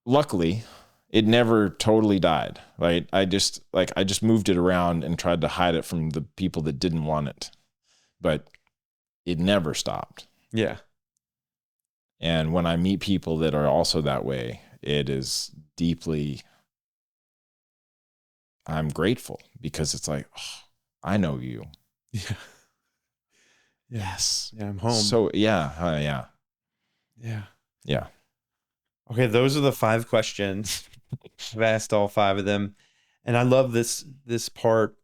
Luckily, it never totally died. Right? I just moved it around and tried to hide it from the people that didn't want it, but it never stopped. Yeah. And when I meet people that are also that way, it is deeply, I'm grateful, because it's like, oh, I know you. Yeah. Yes. Yeah, I'm home. So yeah. Okay, those are the 5 questions. I've asked all 5 of them. And I love this part.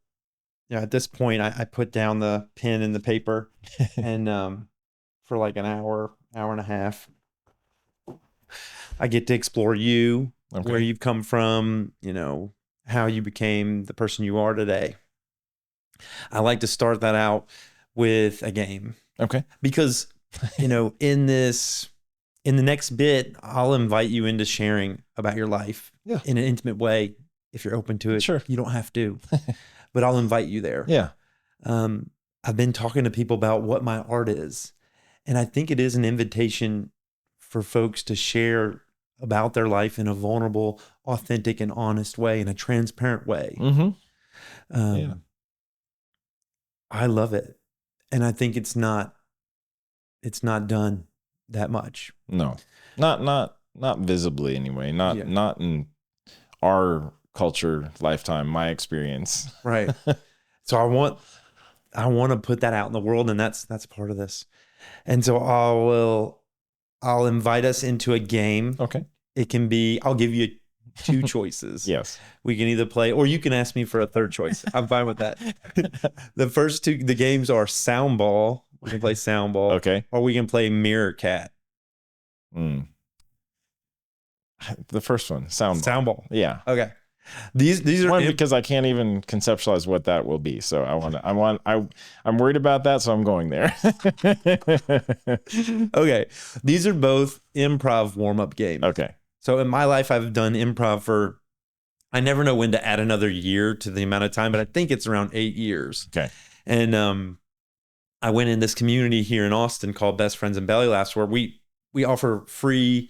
At this point, I put down the pen and the paper and for like an hour and a half, I get to explore you, where you've come from, how you became the person you are today. I like to start that out with a game. Okay. Because, in the next bit, I'll invite you into sharing about your life in an intimate way. If you're open to it, sure. You don't have to, but I'll invite you there. Yeah. I've been talking to people about what my art is, and I think it is an invitation for folks to share about their life in a vulnerable, authentic, and honest way, in a transparent way. Mm-hmm. I love it. And I think it's not done that much. No, not visibly anyway, not in our culture lifetime, my experience. Right. So I want to put that out in the world, and that's part of this. And so I'll invite us into a game. Okay. It can be, I'll give you 2 choices. Yes. We can either play, or you can ask me for a 3rd choice. I'm fine with that. The first 2, the games are sound ball. We can play sound ball. Okay. Or we can play mirror cat. The first one, sound ball. Yeah. Okay. These are because I can't even conceptualize what that will be. So I'm worried about that. So I'm going there. Okay. These are both improv warm-up games. Okay. So in my life, I've done improv I never know when to add another year to the amount of time, but I think it's around 8 years. Okay. And I went in this community here in Austin called Best Friends and Belly Laughs, where we offer free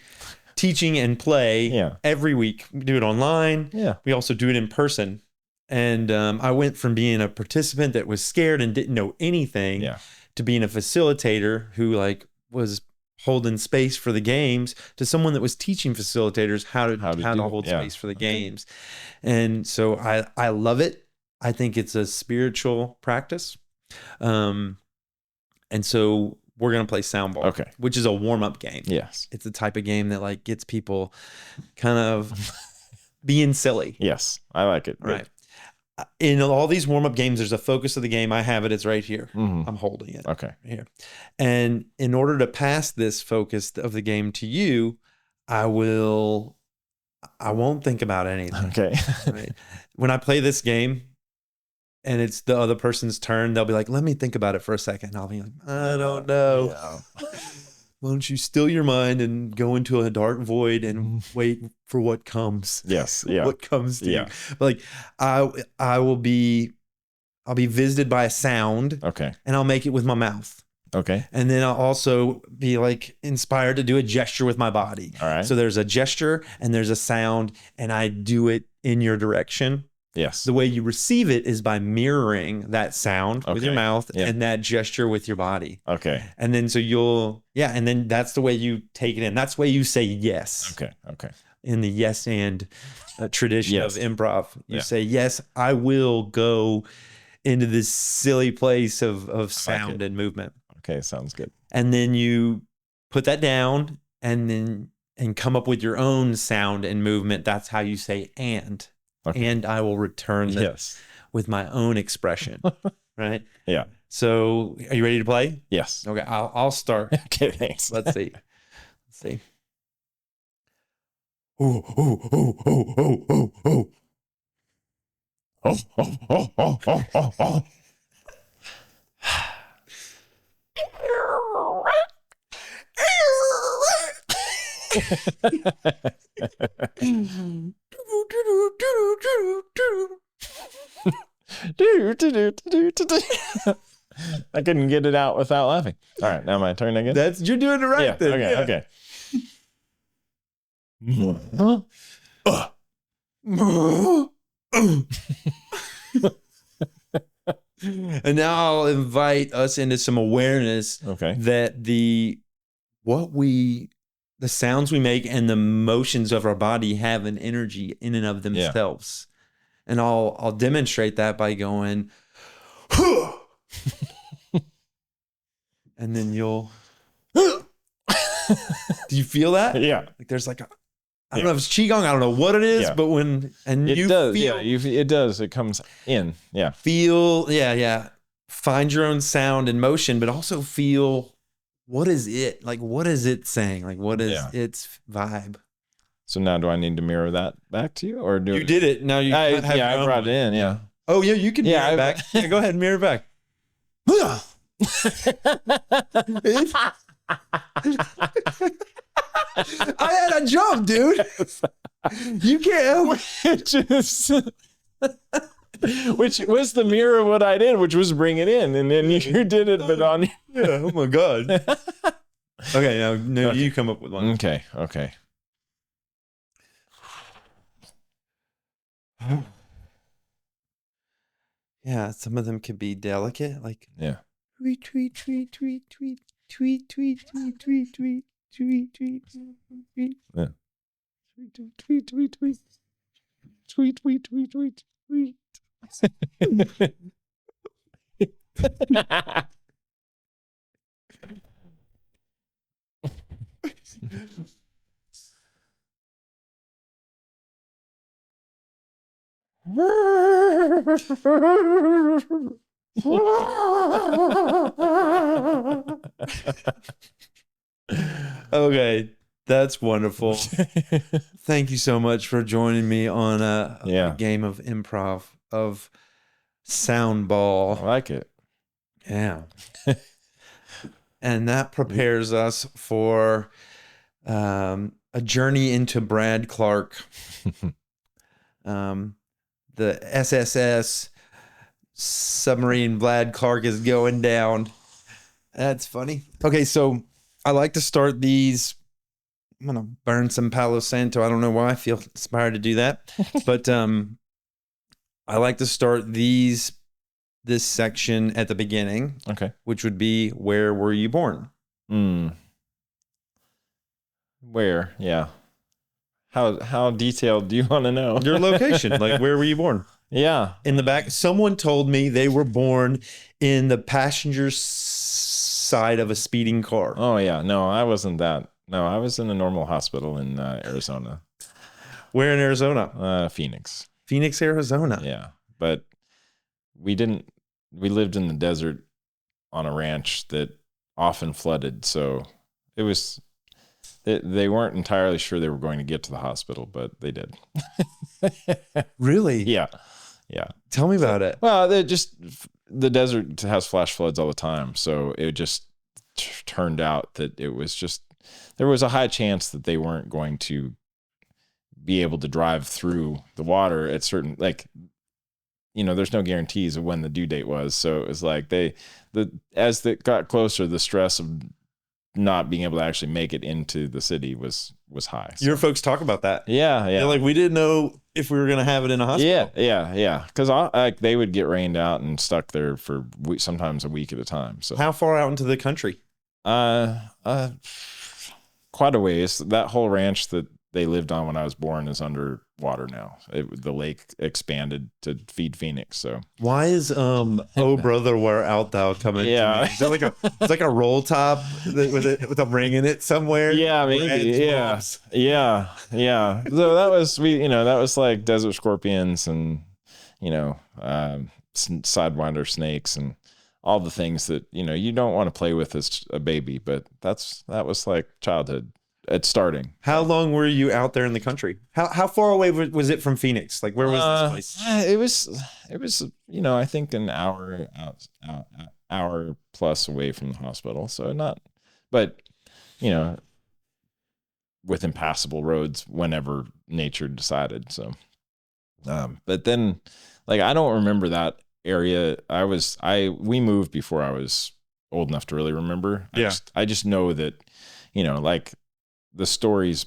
teaching and play every week. We do it online. Yeah. We also do it in person. And I went from being a participant that was scared and didn't know anything to being a facilitator who was holding space for the games, to someone that was teaching facilitators how to hold space for the games. And so I love it. I think it's a spiritual practice. And so we're going to play sound ball, which is a warm-up game. Yes. It's the type of game that gets people kind of being silly. Yes. I like it. Right.
in all these warm-up games, there's a focus of the game. I have it. It's right here. I'm holding it.
Okay.
Right here. And in order to pass this focus of the game to you, I won't think about anything.
Okay.
Right? When I play this game and it's the other person's turn, they'll be like, let me think about it for a second. I'll be like, I don't know. Yeah. Why don't you still your mind and go into a dark void and wait for what comes?
Yes. Yeah.
What comes to you? But like I'll be visited by a sound.
Okay.
And I'll make it with my mouth.
Okay.
And then I'll also be like inspired to do a gesture with my body.
All right.
So there's a gesture and there's a sound, and I do it in your direction.
Yes.
The way you receive it is by mirroring that sound with your mouth and that gesture with your body.
Okay.
And then and then that's the way you take it in. That's the way you say yes.
Okay. Okay.
In the yes and tradition of improv, you say, yes, I will go into this silly place of sound and movement.
Okay. Sounds good.
And then you put that down and come up with your own sound and movement. That's how you say and. Okay. And I will return this with my own expression. Right? Yeah. So are you ready to play?
Yes.
Okay. I'll start.
Okay. Thanks.
Let's see. Oh, oh, oh, oh, oh, oh, oh.
Oh, oh, oh, oh, oh, oh, oh. I couldn't get it out without laughing. All right, now my turn again.
You're doing it right. Then.
Okay.
And now I'll invite us into some awareness that the sounds we make and the motions of our body have an energy in and of themselves. And I'll demonstrate that by going, and then you'll, do you feel that?
Yeah.
Like there's like I don't know if it's qigong. I don't know what it is, but it
does.
Feel,
it does. It comes in. Yeah.
Find your own sound and motion, but also feel what is it? Like, what is it saying? Like, what is its vibe?
So now do I need to mirror that back to you, or do
you did it? Now you
I brought it in. Yeah.
Oh yeah, you can mirror it back. Yeah, go ahead and mirror it back. I had a jump, dude. You can't.
Which was the mirror of what I did, which was bring it in, and then you did it, but on.
Yeah. Oh my god. Okay, now you come up with one.
Okay.
Yeah, some of them could be delicate, like tweet, tweet, tweet, tweet, tweet, tweet, tweet, tweet, tweet, tweet. Tweet, tweet, tweet,
yeah.
Tweet, tweet, tweet, tweet, tweet, tweet, tweet, tweet, tweet. Okay, that's wonderful. Thank you so much for joining me on a game of improv of sound ball.
I like it.
Yeah. And that prepares us for a journey into Brad Clark. The SSS submarine Brad Clark is going down. That's funny. Okay, so I like to start these. I'm going to burn some Palo Santo. I don't know why I feel inspired to do that. But I like to start this section at the beginning.
Okay.
Which would be, where were you born?
Where? Yeah. How detailed do you want to know?
Your location. Like, where were you born?
Yeah.
In the back. Someone told me they were born in the passenger side of a speeding car.
Oh, yeah. No, I wasn't that. No, I was in a normal hospital in Arizona.
Where in Arizona?
Phoenix.
Phoenix, Arizona.
Yeah. but we lived in the desert on a ranch that often flooded. So it was, they weren't entirely sure they were going to get to the hospital, but they did.
Really?
Yeah. Yeah.
Tell me about it.
Well, the desert has flash floods all the time. So it just turned out that it was just, there was a high chance that they weren't going to be able to drive through the water at certain, like, there's no guarantees of when the due date was. So it was like as it got closer, the stress of not being able to actually make it into the city was high. So.
Your folks talk about that.
Yeah. Yeah.
They're like, we didn't know if we were going to have it in a hospital.
Yeah. Cause they would get rained out and stuck there for sometimes a week at a time. So
how far out into the country?
Quite a ways. That whole ranch that they lived on when I was born is under water now. The lake expanded to feed Phoenix. So
why is "Oh Brother, Where Art Thou" coming?
Yeah,
is that it's like a roll top with a ring in it somewhere?
Yeah, maybe. Yeah. So that was like desert scorpions and sidewinder snakes and all the things that you don't want to play with as a baby, but that was like childhood. It's starting.
How long were you out there in the country? How far away was it from Phoenix? Like, where was this
place? It was I think an hour plus away from the hospital. So not, but with impassable roads whenever nature decided. So, but then, like, I don't remember that area. We moved before I was old enough to really remember. I just know that, like, the stories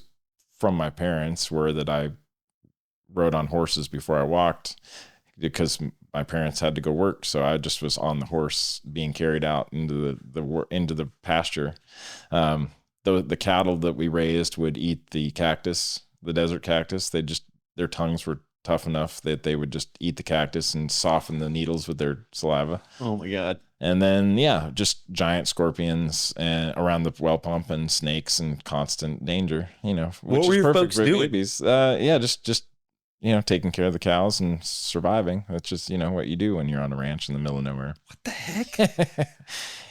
from my parents were that I rode on horses before I walked because my parents had to go work. So I just was on the horse being carried out into the pasture. The cattle that we raised would eat the cactus, the desert cactus. Their tongues were tough enough that they would just eat the cactus and soften the needles with their saliva.
Oh my God. And
then, just giant scorpions and around the well pump and snakes and constant danger, which
what were your folks doing?
Babies. Just taking care of the cows and surviving. That's just, what you do when you're on a ranch in the middle of nowhere.
What the heck?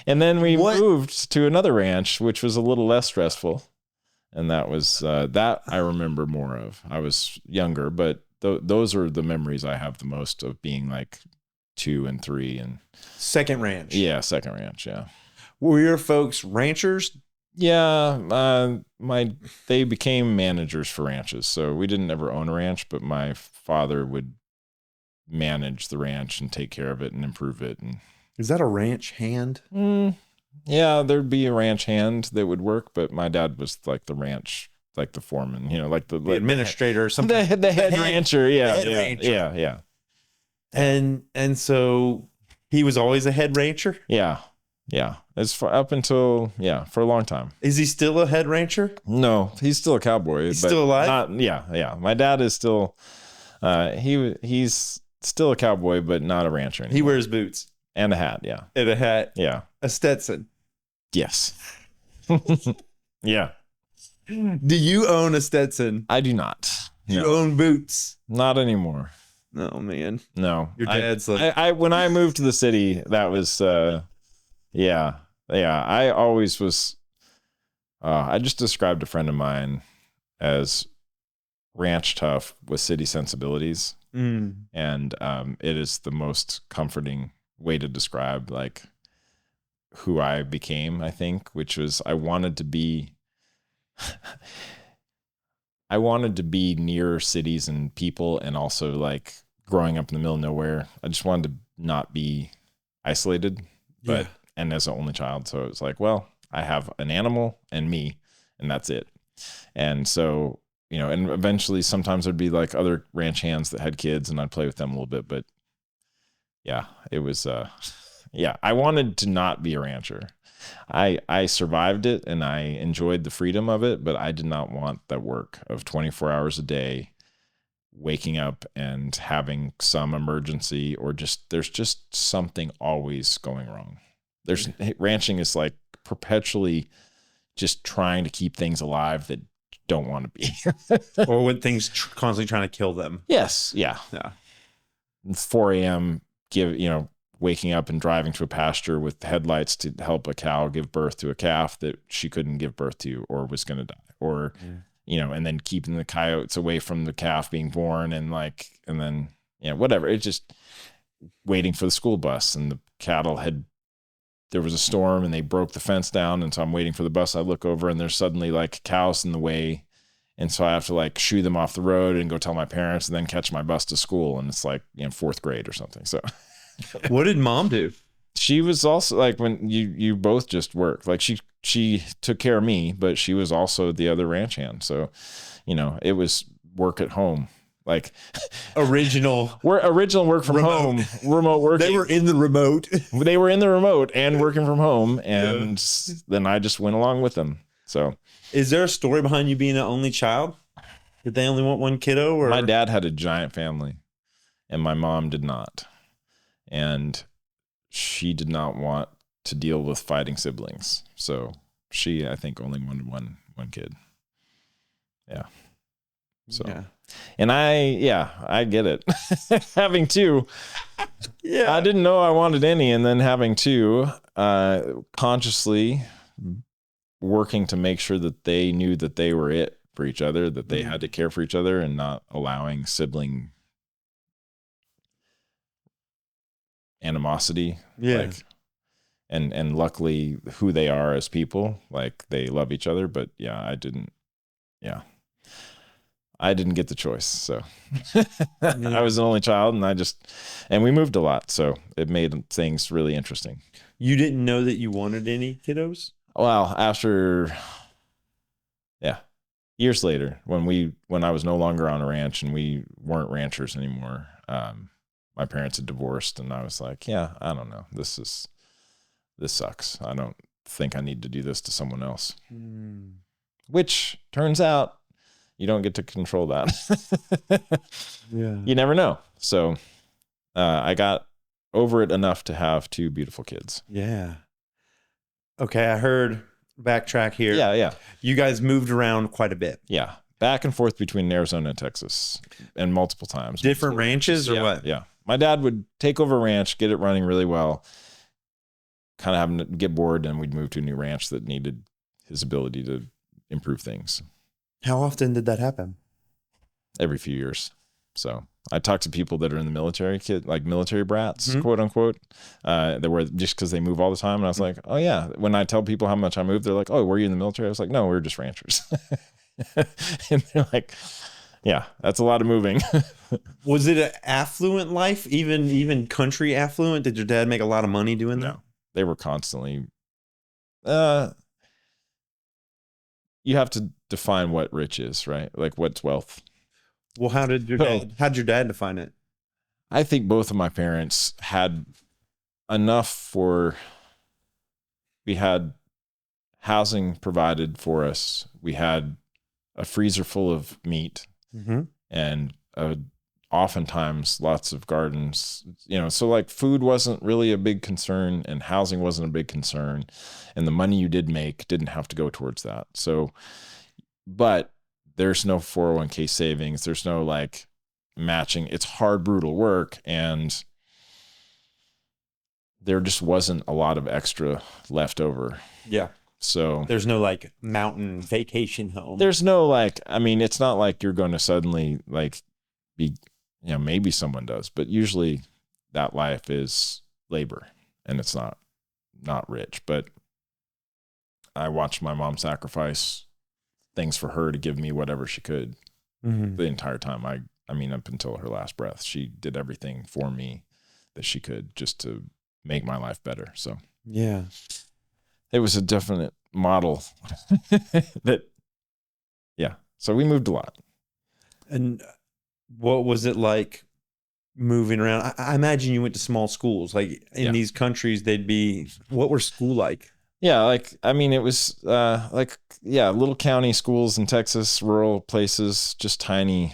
And then we moved to another ranch, which was a little less stressful. And that was, that I remember more of. I was younger, but those are the memories I have the most of being like 2 and 3 and
second ranch.
Yeah. Second ranch. Yeah.
Were your folks ranchers?
Yeah. They became managers for ranches. So we didn't ever own a ranch, but my father would manage the ranch and take care of it and improve it. And
is that a ranch hand?
Yeah, there'd be a ranch hand that would work, but my dad was like the ranch, like the foreman, like the
administrator or something.
The head rancher. Yeah.
And so he was always a head rancher?
Yeah. It's up until, for a long time.
Is he still a head rancher?
No, he's still a cowboy.
He's still alive?
Yeah. My dad is still, he's still a cowboy, but not a rancher anymore.
He wears boots.
And a hat, yeah.
And a hat.
Yeah.
A Stetson.
Yes. Yeah.
Do you own a Stetson?
I do not.
Do you own boots?
Not anymore.
Oh man.
No.
Your dad's
when I moved to the city, that was yeah. I always was I just described a friend of mine as ranch tough with city sensibilities. And it is the most comforting way to describe like who I became, I think, which was I wanted to be near cities and people, and also like growing up in the middle of nowhere, I just wanted to not be isolated, and as an only child. So it was like, well, I have an animal and me, and that's it. And so, and eventually sometimes there'd be like other ranch hands that had kids and I'd play with them a little bit, but yeah, it was, I wanted to not be a rancher. I survived it and I enjoyed the freedom of it, but I did not want that work of 24 hours a day, waking up and having some emergency or there's just something always going wrong. Ranching is like perpetually just trying to keep things alive that don't want to be.
Or when things constantly trying to kill them.
Yes. Yeah. 4 a.m. waking up and driving to a pasture with headlights to help a cow give birth to a calf that she couldn't give birth to or was going to die, or, and then keeping the coyotes away from the calf being born and then, whatever. It's just waiting for the school bus, and the cattle there was a storm and they broke the fence down. And so I'm waiting for the bus. I look over and there's suddenly like cows in the way. And so I have to like shoo them off the road and go tell my parents and then catch my bus to school. And it's like, 4th grade or something. So
what did mom do?
She was also like, when you both just worked, like she took care of me, but she was also the other ranch hand. So, it was work at home. Like
original
work from home, remote work.
They were in the remote.
They were in the remote and working from home. And then I just went along with them. So
is there a story behind you being an only child? Did they only want one kiddo? Or
my dad had a giant family and my mom did not. And she did not want to deal with fighting siblings. So she, I think, only wanted one kid. Yeah. So, and I get it. Having two, I didn't know I wanted any. And then having two, consciously working to make sure that they knew that they were it for each other, that they had to care for each other, and not allowing sibling animosity. And luckily who they are as people, like they love each other. But I didn't get the choice. So I was an only child, and we moved a lot. So it made things really interesting.
You didn't know that you wanted any kiddos?
Well, after, years later, when I was no longer on a ranch and we weren't ranchers anymore, my parents had divorced, and I was like, I don't know. This sucks. I don't think I need to do this to someone else. Which turns out you don't get to control that. You never know. So I got over it enough to have 2 beautiful kids.
Yeah. Okay, I heard, backtrack here.
Yeah.
You guys moved around quite a bit.
Yeah. Back and forth between Arizona and Texas, and multiple times.
Different ranches or what?
Yeah. My dad would take over a ranch, get it running really well, kind of having to get bored, and we'd move to a new ranch that needed his ability to improve things.
How often did that happen?
Every few years. So I talk to people that are in the military, like military brats, quote unquote, that were just because they move all the time. And I was like, oh yeah. When I tell people how much I moved, they're like, oh, were you in the military? I was like, no, we were just ranchers. And they're like, yeah, that's a lot of moving.
Was it an affluent life? Even country affluent? Did your dad make a lot of money doing that?
No, they were constantly, you have to define what rich is, right? Like what's wealth.
Well, how'd your dad define it?
I think both of my parents had enough we had housing provided for us. We had a freezer full of meat and oftentimes lots of gardens, so like food wasn't really a big concern and housing wasn't a big concern. And the money you did make didn't have to go towards that. So, but there's no 401k savings. There's no like matching. It's hard, brutal work. And there just wasn't a lot of extra left over.
Yeah.
So
there's no like mountain vacation home.
There's no like, it's not like you're going to suddenly like be, maybe someone does, but usually that life is labor and it's not rich. But I watched my mom sacrifice things for her to give me whatever she could the entire time. I mean, up until her last breath, she did everything for me that she could just to make my life better. So
yeah,
it was a definite model so we moved a lot.
And what was it like moving around? I imagine you went to small schools, like in these countries, what were school like?
Yeah. Like, it was little county schools in Texas, rural places, just tiny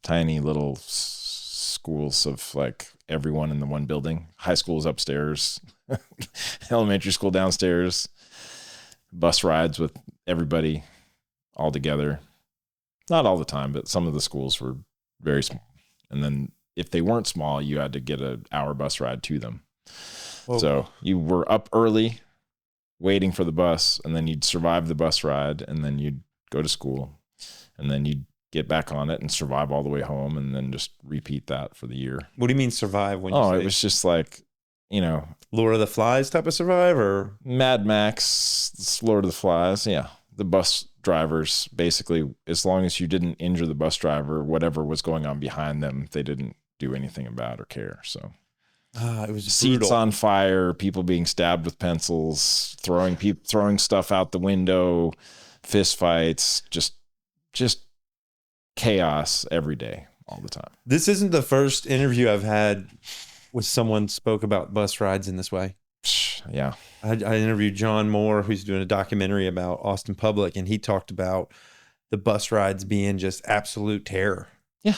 little schools of like everyone in the one building. High school's upstairs, elementary school downstairs, bus rides with everybody all together. Not all the time, but some of the schools were very small. And then if they weren't small, you had to get an hour bus ride to them. Whoa. So you were up early waiting for the bus, and then you'd survive the bus ride, and then you'd go to school, and then you'd get back on it and survive all the way home, and then just repeat that for the year.
What do you mean survive? When you say
it was just like,
Lord of the Flies type of survive, or
Mad Max, Lord of the Flies. Yeah. The bus drivers, basically, as long as you didn't injure the bus driver, whatever was going on behind them, they didn't do anything about or care. So
it was
seats
brutal.
on fire, people being stabbed with pencils, throwing stuff out the window, fist fights, just chaos every day, all the time.
This isn't the first interview I've had with someone spoke about bus rides in this way.
Yeah.
I interviewed John Moore, who's doing a documentary about Austin Public, and he talked about the bus rides being just absolute terror.
Yeah.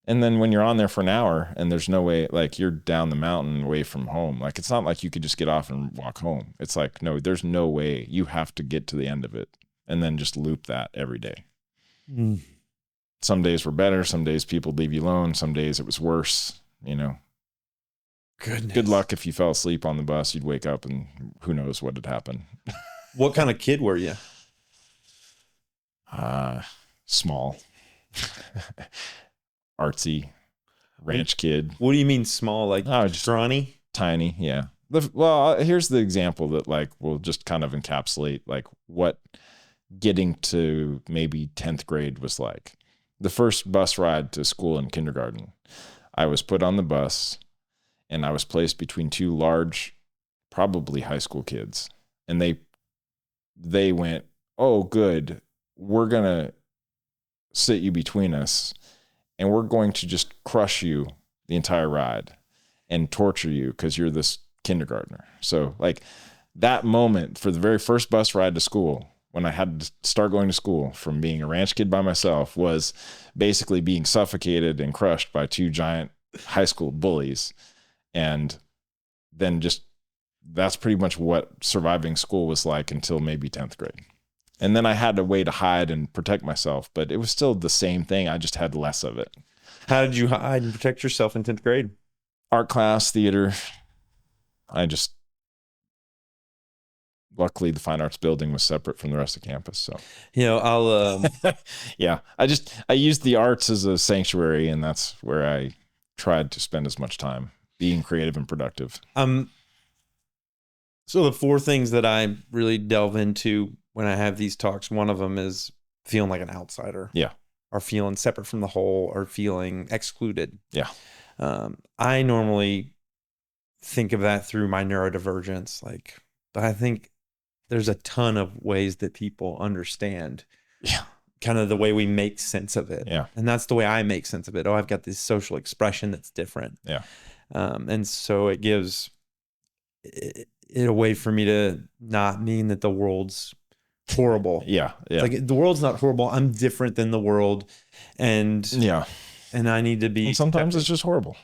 And then when you're on there for an hour and there's no way, like you're down the mountain away from home, like it's not like you could just get off and walk home. It's like, no, there's no way. You have to get to the end of it and then just loop that every day.
Mm.
Some days were better. Some days people leave you alone. Some days it was worse,
Goodness.
Good luck if you fell asleep on the bus. You'd wake up and who knows what had happened.
What kind of kid were you?
Small. Artsy. Ranch kid.
What do you mean small? Like
just
scrawny?
Tiny, yeah. Well, here's the example that like will just kind of encapsulate like what getting to maybe 10th grade was like. The first bus ride to school in kindergarten, I was put on the bus and I was placed between two large, probably high school kids. And they went, "Oh, good. We're going to sit you between us and we're going to just crush you the entire ride and torture you because you're this kindergartner." So like that moment for the very first bus ride to school, when I had to start going to school from being a ranch kid by myself, was basically being suffocated and crushed by two giant high school bullies. And then that's pretty much what surviving school was like until maybe 10th grade. And then I had a way to hide and protect myself, but it was still the same thing. I just had less of it.
How did you hide and protect yourself in 10th grade?
Art class, theater. Luckily the fine arts building was separate from the rest of campus. So,
I'll,
yeah, I used the arts as a sanctuary, and that's where I tried to spend as much time being creative and productive.
So the four things that I really delve into when I have these talks, one of them is feeling like an outsider.
Yeah.
Or feeling separate from the whole, or feeling excluded.
Yeah.
I normally think of that through my neurodivergence. But I think there's a ton of ways that people understand.
Yeah.
Kind of the way we make sense of it.
Yeah.
And that's the way I make sense of it. Oh, I've got this social expression that's different.
Yeah.
And so it gives it a way for me to not mean that the world's horrible.
Yeah. Yeah.
Like the world's not horrible. I'm different than the world. And and I need to be.
And sometimes it's just horrible.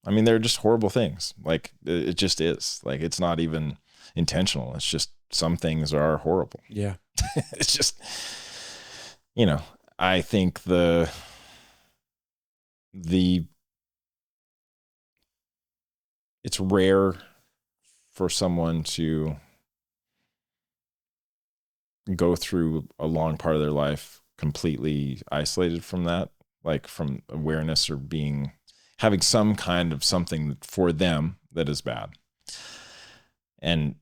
I mean, they're just horrible things. Like it just is. Like it's not even intentional. It's just some things are horrible.
Yeah.
It's just, I think it's rare for someone to go through a long part of their life completely isolated from that, like from awareness or having some kind of something for them that is bad. And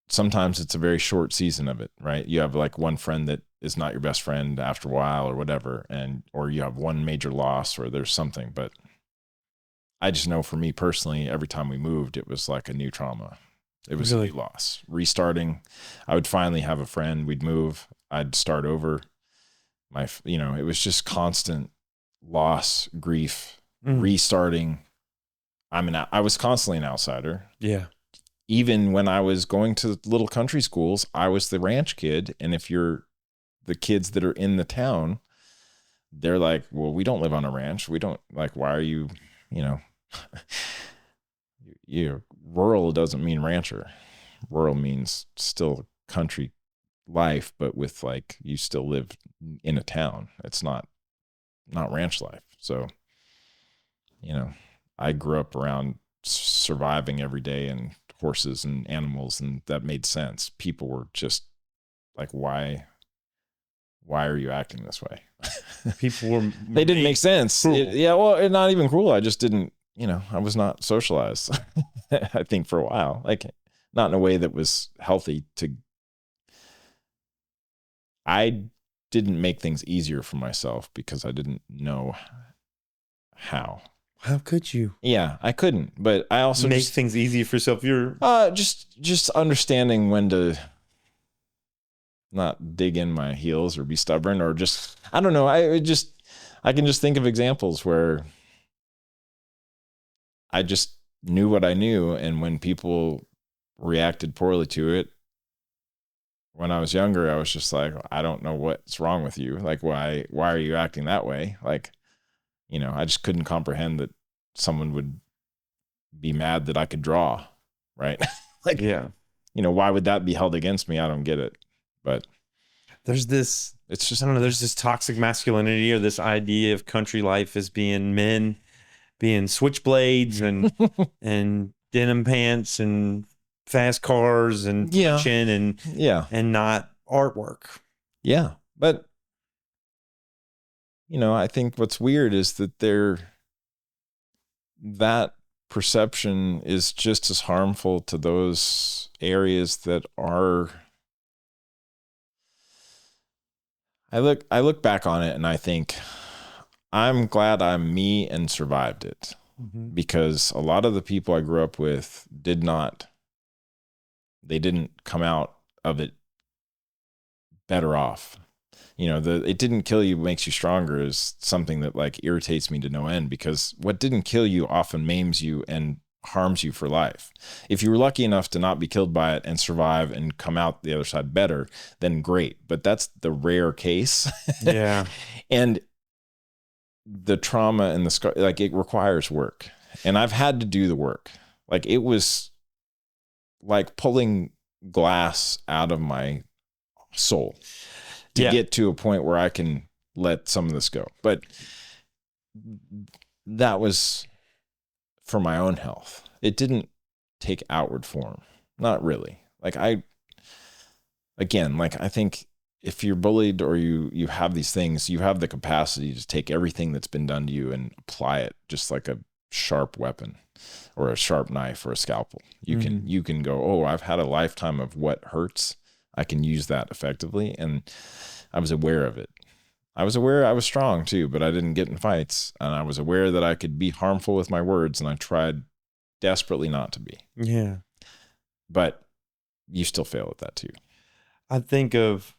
sometimes it's a very short season of it, right? You have like one friend that is not your best friend after a while or whatever, or you have one major loss or there's something. But I just know for me personally, every time we moved, it was like a new trauma. It was really a new loss. Restarting, I would finally have a friend. We'd move. I'd start over. It was just constant loss, grief, restarting. I was constantly an outsider.
Yeah.
Even when I was going to little country schools, I was the ranch kid. And if you're the kids that are in the town, they're like, well, we don't live on a ranch. We don't why are you, rural doesn't mean rancher. Rural means still country life, but with you still live in a town. It's not ranch life. So, I grew up around surviving every day and horses and animals, and that made sense. People were just like, why are you acting this way?
People were,
they didn't make sense. Well, not even cruel. I just didn't, I was not socialized, I think, for a while, like not in a way that was healthy I didn't make things easier for myself because I didn't know how.
How could you?
Yeah, I couldn't, but I also
make things easy for yourself. You're
just understanding when to not dig in my heels or be stubborn, or just, I don't know. I can just think of examples where I just knew what I knew. And when people reacted poorly to it, when I was younger, I was just like, I don't know what's wrong with you. Like, why are you acting that way? Like, I just couldn't comprehend that someone would be mad that I could draw. Right. Like,
yeah.
Why would that be held against me? I don't get it. But
there's this, I don't know, there's this toxic masculinity, or this idea of country life as being men being switchblades and and denim pants and fast cars and chin and not artwork.
Yeah. But I think what's weird is that that perception is just as harmful to those areas that are. I look back on it and I think I'm glad I'm me and survived it, because a lot of the people I grew up with didn't come out of it better off. It didn't kill you makes you stronger is something that like irritates me to no end, because what didn't kill you often maims you and harms you for life. If you were lucky enough to not be killed by it and survive and come out the other side better, then great. But that's the rare case.
Yeah.
And the trauma and the scar, like, it requires work. And I've had to do the work. Like, it was like pulling glass out of my soul to get to a point where I can let some of this go. But that was for my own health. It didn't take outward form. Not really. Like, I think if you're bullied or you have these things, you have the capacity to take everything that's been done to you and apply it just like a sharp weapon or a sharp knife or a scalpel. You can go, oh, I've had a lifetime of what hurts. I can use that effectively. And I was aware of it. I was aware I was strong too, but I didn't get in fights. And I was aware that I could be harmful with my words, and I tried desperately not to be.
Yeah.
But you still fail at that too.
I think of,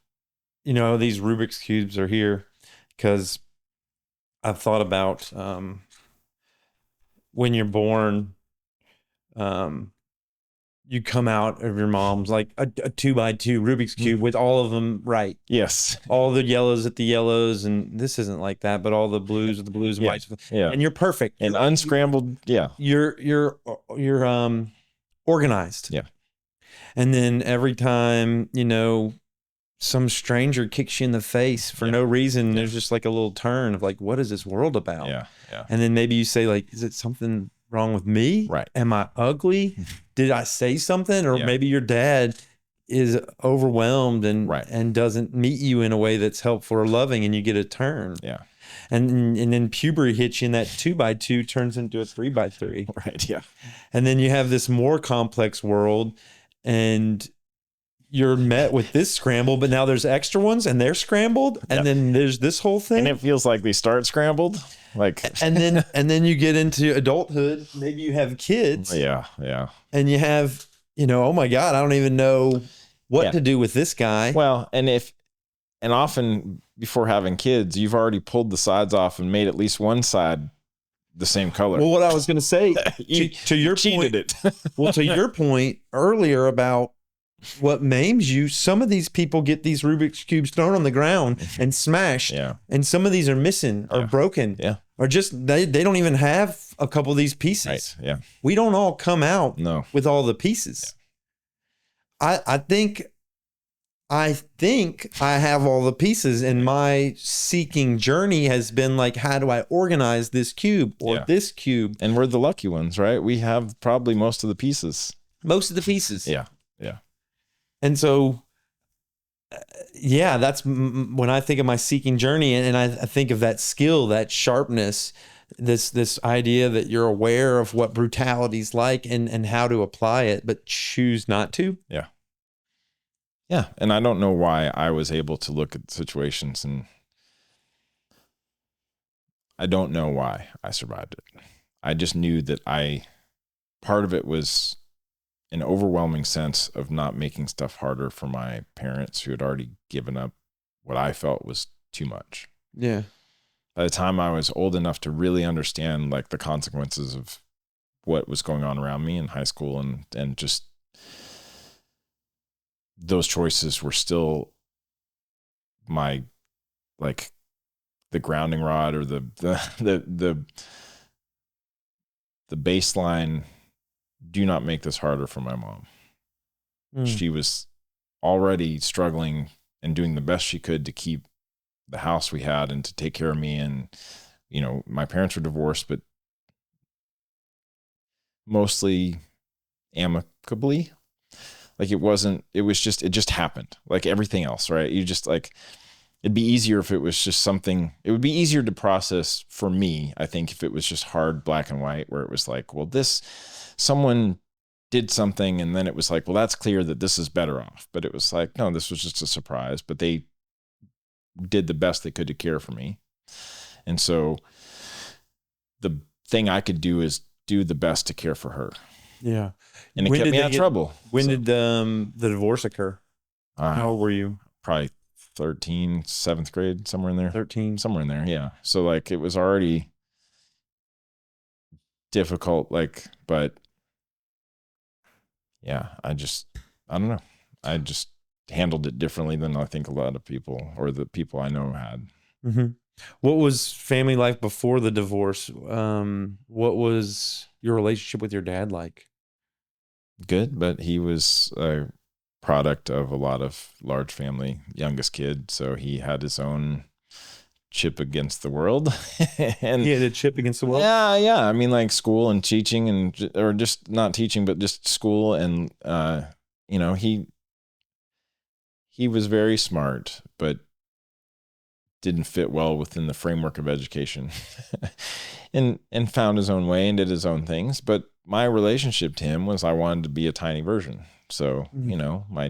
these Rubik's Cubes are here because I've thought about when you're born, you come out of your mom's like a 2x2 Rubik's Cube with all of them right.
Yes.
All the yellows at the yellows, and this isn't like that, but all the blues at the blues and whites.
Yeah.
And you're perfect.
And unscrambled. Yeah.
You're organized.
Yeah.
And then every time, some stranger kicks you in the face for no reason, there's just like a little turn of like, what is this world about?
Yeah. Yeah.
And then maybe you say like, is it something wrong with me?
Right.
Am I ugly? Did I say something? Or maybe your dad is overwhelmed and doesn't meet you in a way that's helpful or loving, and you get a turn.
Yeah.
And then puberty hits you, and that 2x2 turns into a 3x3.
Right. Yeah.
And then you have this more complex world, and you're met with this scramble, but now there's extra ones and they're scrambled. And then there's this whole thing.
And it feels like they start scrambled. Like,
and then you get into adulthood. Maybe you have kids.
Yeah. Yeah.
And you have, oh my God, I don't even know what to do with this guy.
Well, and often before having kids, you've already pulled the sides off and made at least one side the same color.
Well, what I was going to say to your
cheated
point,
it.
Well, to your point earlier about what maims you, some of these people get these Rubik's Cubes thrown on the ground and smashed.
Yeah.
And some of these are missing or broken.
Yeah.
Or just, they don't even have a couple of these pieces.
Right. Yeah.
We don't all come out
with
all the pieces. Yeah. I think I think I have all the pieces, and my seeking journey has been like, how do I organize this cube or this cube?
And we're the lucky ones, right? We have probably most of the pieces.
Most of the pieces.
Yeah. Yeah.
And so, yeah, that's when I think of my seeking journey, and I think of that skill, that sharpness, this idea that you're aware of what brutality's like and how to apply it, but choose not to.
Yeah. Yeah. And I don't know why I was able to look at situations, and I don't know why I survived it. I just knew that part of it was an overwhelming sense of not making stuff harder for my parents, who had already given up what I felt was too much.
Yeah.
By the time I was old enough to really understand like the consequences of what was going on around me in high school, and just those choices were still my, like, the grounding rod, or the baseline. Do not make this harder for my mom. She was already struggling and doing the best she could to keep the house we had and to take care of me. And, you know, my parents were divorced, but mostly amicably. Like, it just happened like everything else, right? You just, like, it'd be easier if it was just something, it would be easier to process for me, I think, if it was just hard black and white, where it was like, well, someone did something, and then it was like, well, that's clear that this is better off. But it was like, no, this was just a surprise, but they did the best they could to care for me. And so the thing I could do is do the best to care for her.
Yeah.
And it kept me out of trouble.
When did the divorce occur? How old were you?
Probably 13, 7th grade, somewhere in there.
13.
Somewhere in there, yeah. So, like, it was already difficult, like, but yeah, I don't know. I just handled it differently than I think a lot of people, or the people I know, had.
Mm-hmm. What was family life before the divorce? What was your relationship with your dad like?
Good, but he was a product of a lot of large family, youngest kid. So he had his own chip against the world. And
he had a chip against the world?
Yeah. I mean, like, school and teaching, or just not teaching, but just school. And, you know, he was very smart, but didn't fit well within the framework of education, and found his own way and did his own things. But my relationship to him was, I wanted to be a tiny version. So, you know, my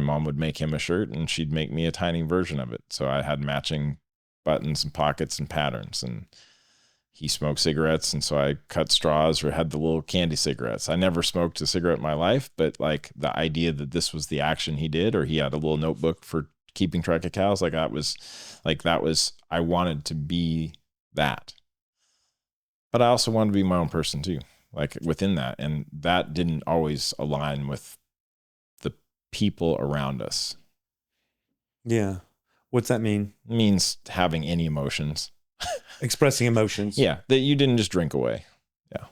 mom would make him a shirt, and she'd make me a tiny version of it. So I had matching buttons and pockets and patterns, and he smoked cigarettes. And so I cut straws, or had the little candy cigarettes. I never smoked a cigarette in my life, but, like, the idea that this was the action he did, or he had a little notebook for keeping track of cows, that was, I wanted to be that. But I also wanted to be my own person too, like, within that. And that didn't always align with the people around us.
Yeah. What's that mean?
It means having any emotions.
Expressing emotions.
Yeah. That you didn't just drink away. Yeah.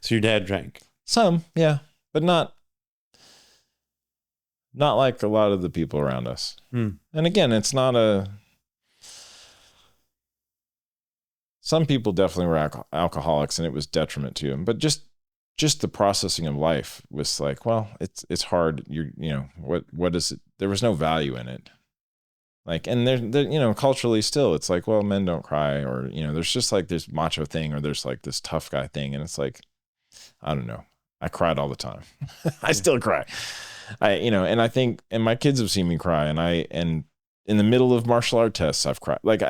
So your dad drank?
Some, yeah. But not like a lot of the people around us. And again, it's not some people definitely were alcoholics, and it was detriment to them. But just the processing of life was like, well, it's hard. You know, what is it? There was no value in it. Like, and there, you know, culturally still, it's like, well, men don't cry, or, you know, there's just like this macho thing, or there's like this tough guy thing. And it's like, I don't know. I cried all the time. I still cry. You know, and I think, and my kids have seen me cry, and in the middle of martial art tests, I've cried. Like,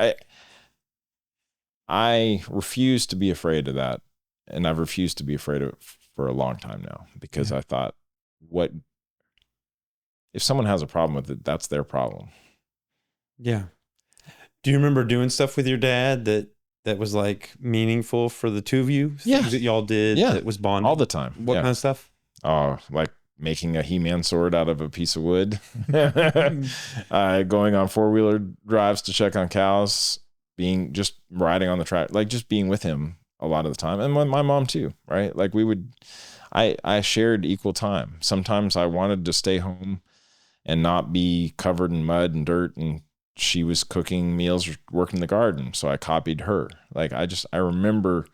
I refuse to be afraid of that. And I've refused to be afraid of it for a long time now, because I thought, what if someone has a problem with it? That's their problem.
Yeah. Do you remember doing stuff with your dad that was, like, meaningful for the two of you?
Yeah.
Things that y'all did that was bonding?
All the time.
What kind of stuff?
Oh, like making a He-Man sword out of a piece of wood, going on 4-wheeler drives to check on cows, just riding on the track, like, just being with him a lot of the time. And my mom too, right? Like, I shared equal time. Sometimes I wanted to stay home and not be covered in mud and dirt. And she was cooking meals or working the garden. So I copied her. Like I remember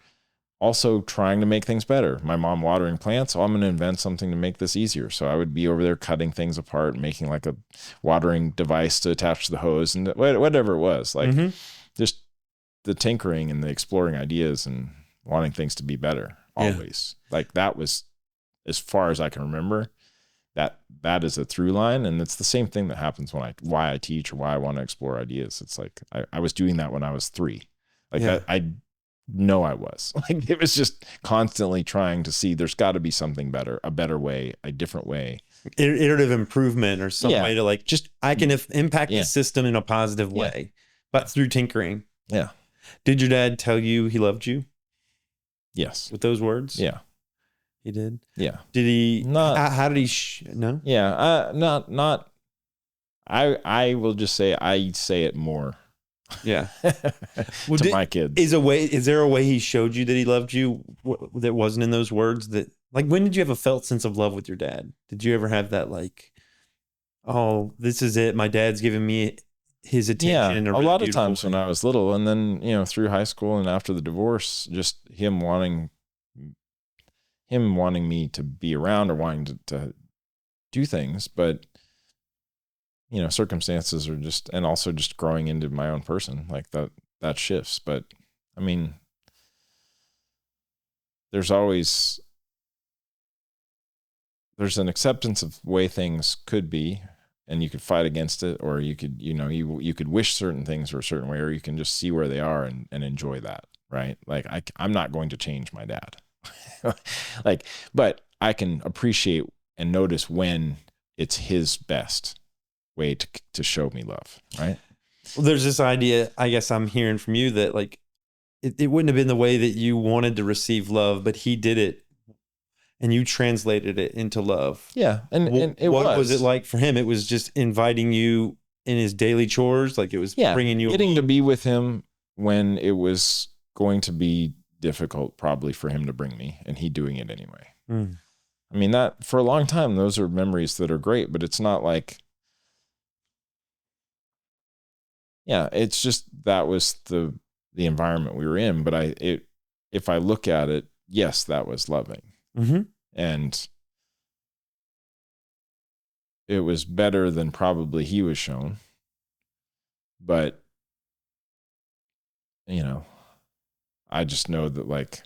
also trying to make things better. My mom watering plants. Oh, I'm going to invent something to make this easier. So I would be over there cutting things apart, making like a watering device to attach to the hose and whatever it was. Like just the tinkering and the exploring ideas and wanting things to be better always. Like that was, as far as I can remember, that is a through line. And it's the same thing that happens why I teach or why I want to explore ideas. It's like, I was doing that when I was 3. Like I know I was like, it was just constantly trying to see there's got to be something better, a better way, a different way.
Iterative improvement or some way to like, just, I can impact the system in a positive way, but through tinkering.
Yeah.
Did your dad tell you he loved you?
Yes.
With those words?
Yeah.
He did?
Yeah.
Did he?
Not.
How did he? No?
Yeah. Not. I will just say I say it more.
Yeah.
To my kids.
Is there a way he showed you that he loved you that wasn't in those words? That, like, when did you have a felt sense of love with your dad? Did you ever have that, like, oh, this is it, my dad's giving me his attention?
Yeah, a lot of times when I was little, and then, you know, through high school and after the divorce, just him wanting me to be around or wanting to do things. But, you know, circumstances are just, and also just growing into my own person, like that shifts. But I mean, there's an acceptance of the way things could be, and you could fight against it, or you could, you know, you could wish certain things were a certain way, or you can just see where they are and enjoy that. Right. Like I'm not going to change my dad. Like, but I can appreciate and notice when it's his best way to show me love. Right.
Well, there's this idea, I guess I'm hearing from you, that like, it wouldn't have been the way that you wanted to receive love, but he did it and you translated it into love.
Yeah. And
what was it like for him? It was just inviting you in his daily chores. Like it was bringing you,
getting to be with him when it was going to be difficult probably for him to bring me, and he doing it anyway. I mean, that for a long time, those are memories that are great, but it's not like, it's just, that was the environment we were in. But if I look at it, yes, that was loving. And it was better than probably he was shown. But, you know, I just know that, like,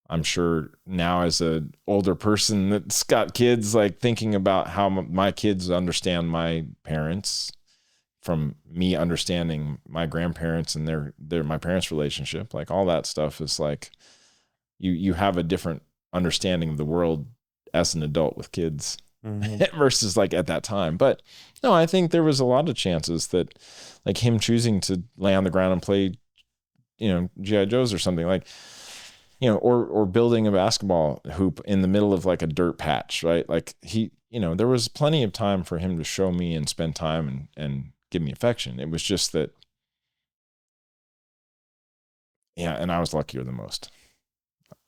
I'm sure now as an older person that's got kids, like thinking about how my kids understand my parents from me understanding my grandparents and my parents' relationship, like all that stuff is like, you have a different understanding of the world as an adult with kids versus like at that time. But no, I think there was a lot of chances that, like, him choosing to lay on the ground and play, you know, G.I. Joes or something, like, you know, or building a basketball hoop in the middle of like a dirt patch, right? Like he, you know, there was plenty of time for him to show me and spend time and give me affection. It was just that, and I was luckier than most.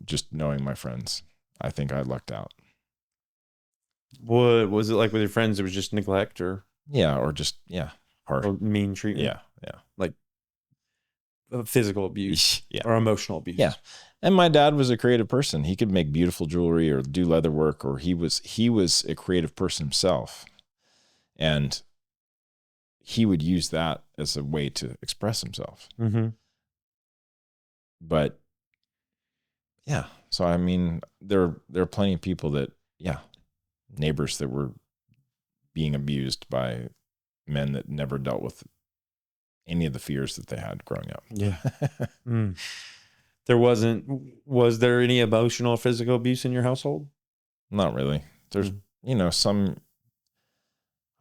Just knowing my friends, I think I lucked out.
What was it like with your friends? It was just neglect, or
harsh,
or mean treatment, like physical abuse, or emotional abuse.
Yeah. And my dad was a creative person. He could make beautiful jewelry or do leather work, or he was a creative person himself, and he would use that as a way to express himself. But so I mean, there are plenty of people that, neighbors that were being abused by men that never dealt with any of the fears that they had growing up.
Was there any emotional or physical abuse in your household?
Not really. There's, you know, some,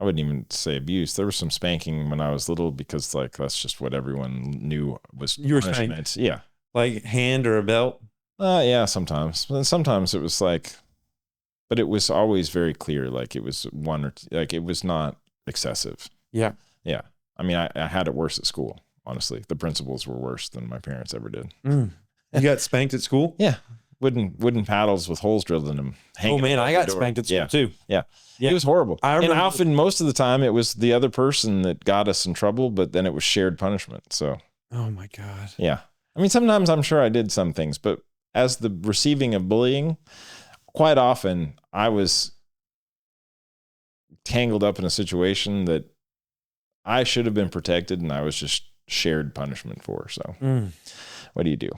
I wouldn't even say abuse. There was some spanking when I was little, because like, that's just what everyone knew was punishment.
Spanked. Yeah. Like hand or a belt?
Sometimes. And sometimes it was like, but it was always very clear. Like it was one or two, like it was not excessive.
Yeah.
Yeah. I mean, I had it worse at school, honestly. The principals were worse than my parents ever did.
You got spanked at school?
Yeah. wooden paddles with holes drilled in them.
Oh man, I got spanked at school too.
Yeah. It was horrible.
And
often, most of the time, it was the other person that got us in trouble, but then it was shared punishment. So.
Oh my God.
Yeah. I mean, sometimes I'm sure I did some things, but as the receiving of bullying, quite often I was tangled up in a situation that I should have been protected, and I was just shared punishment for. So what do you do?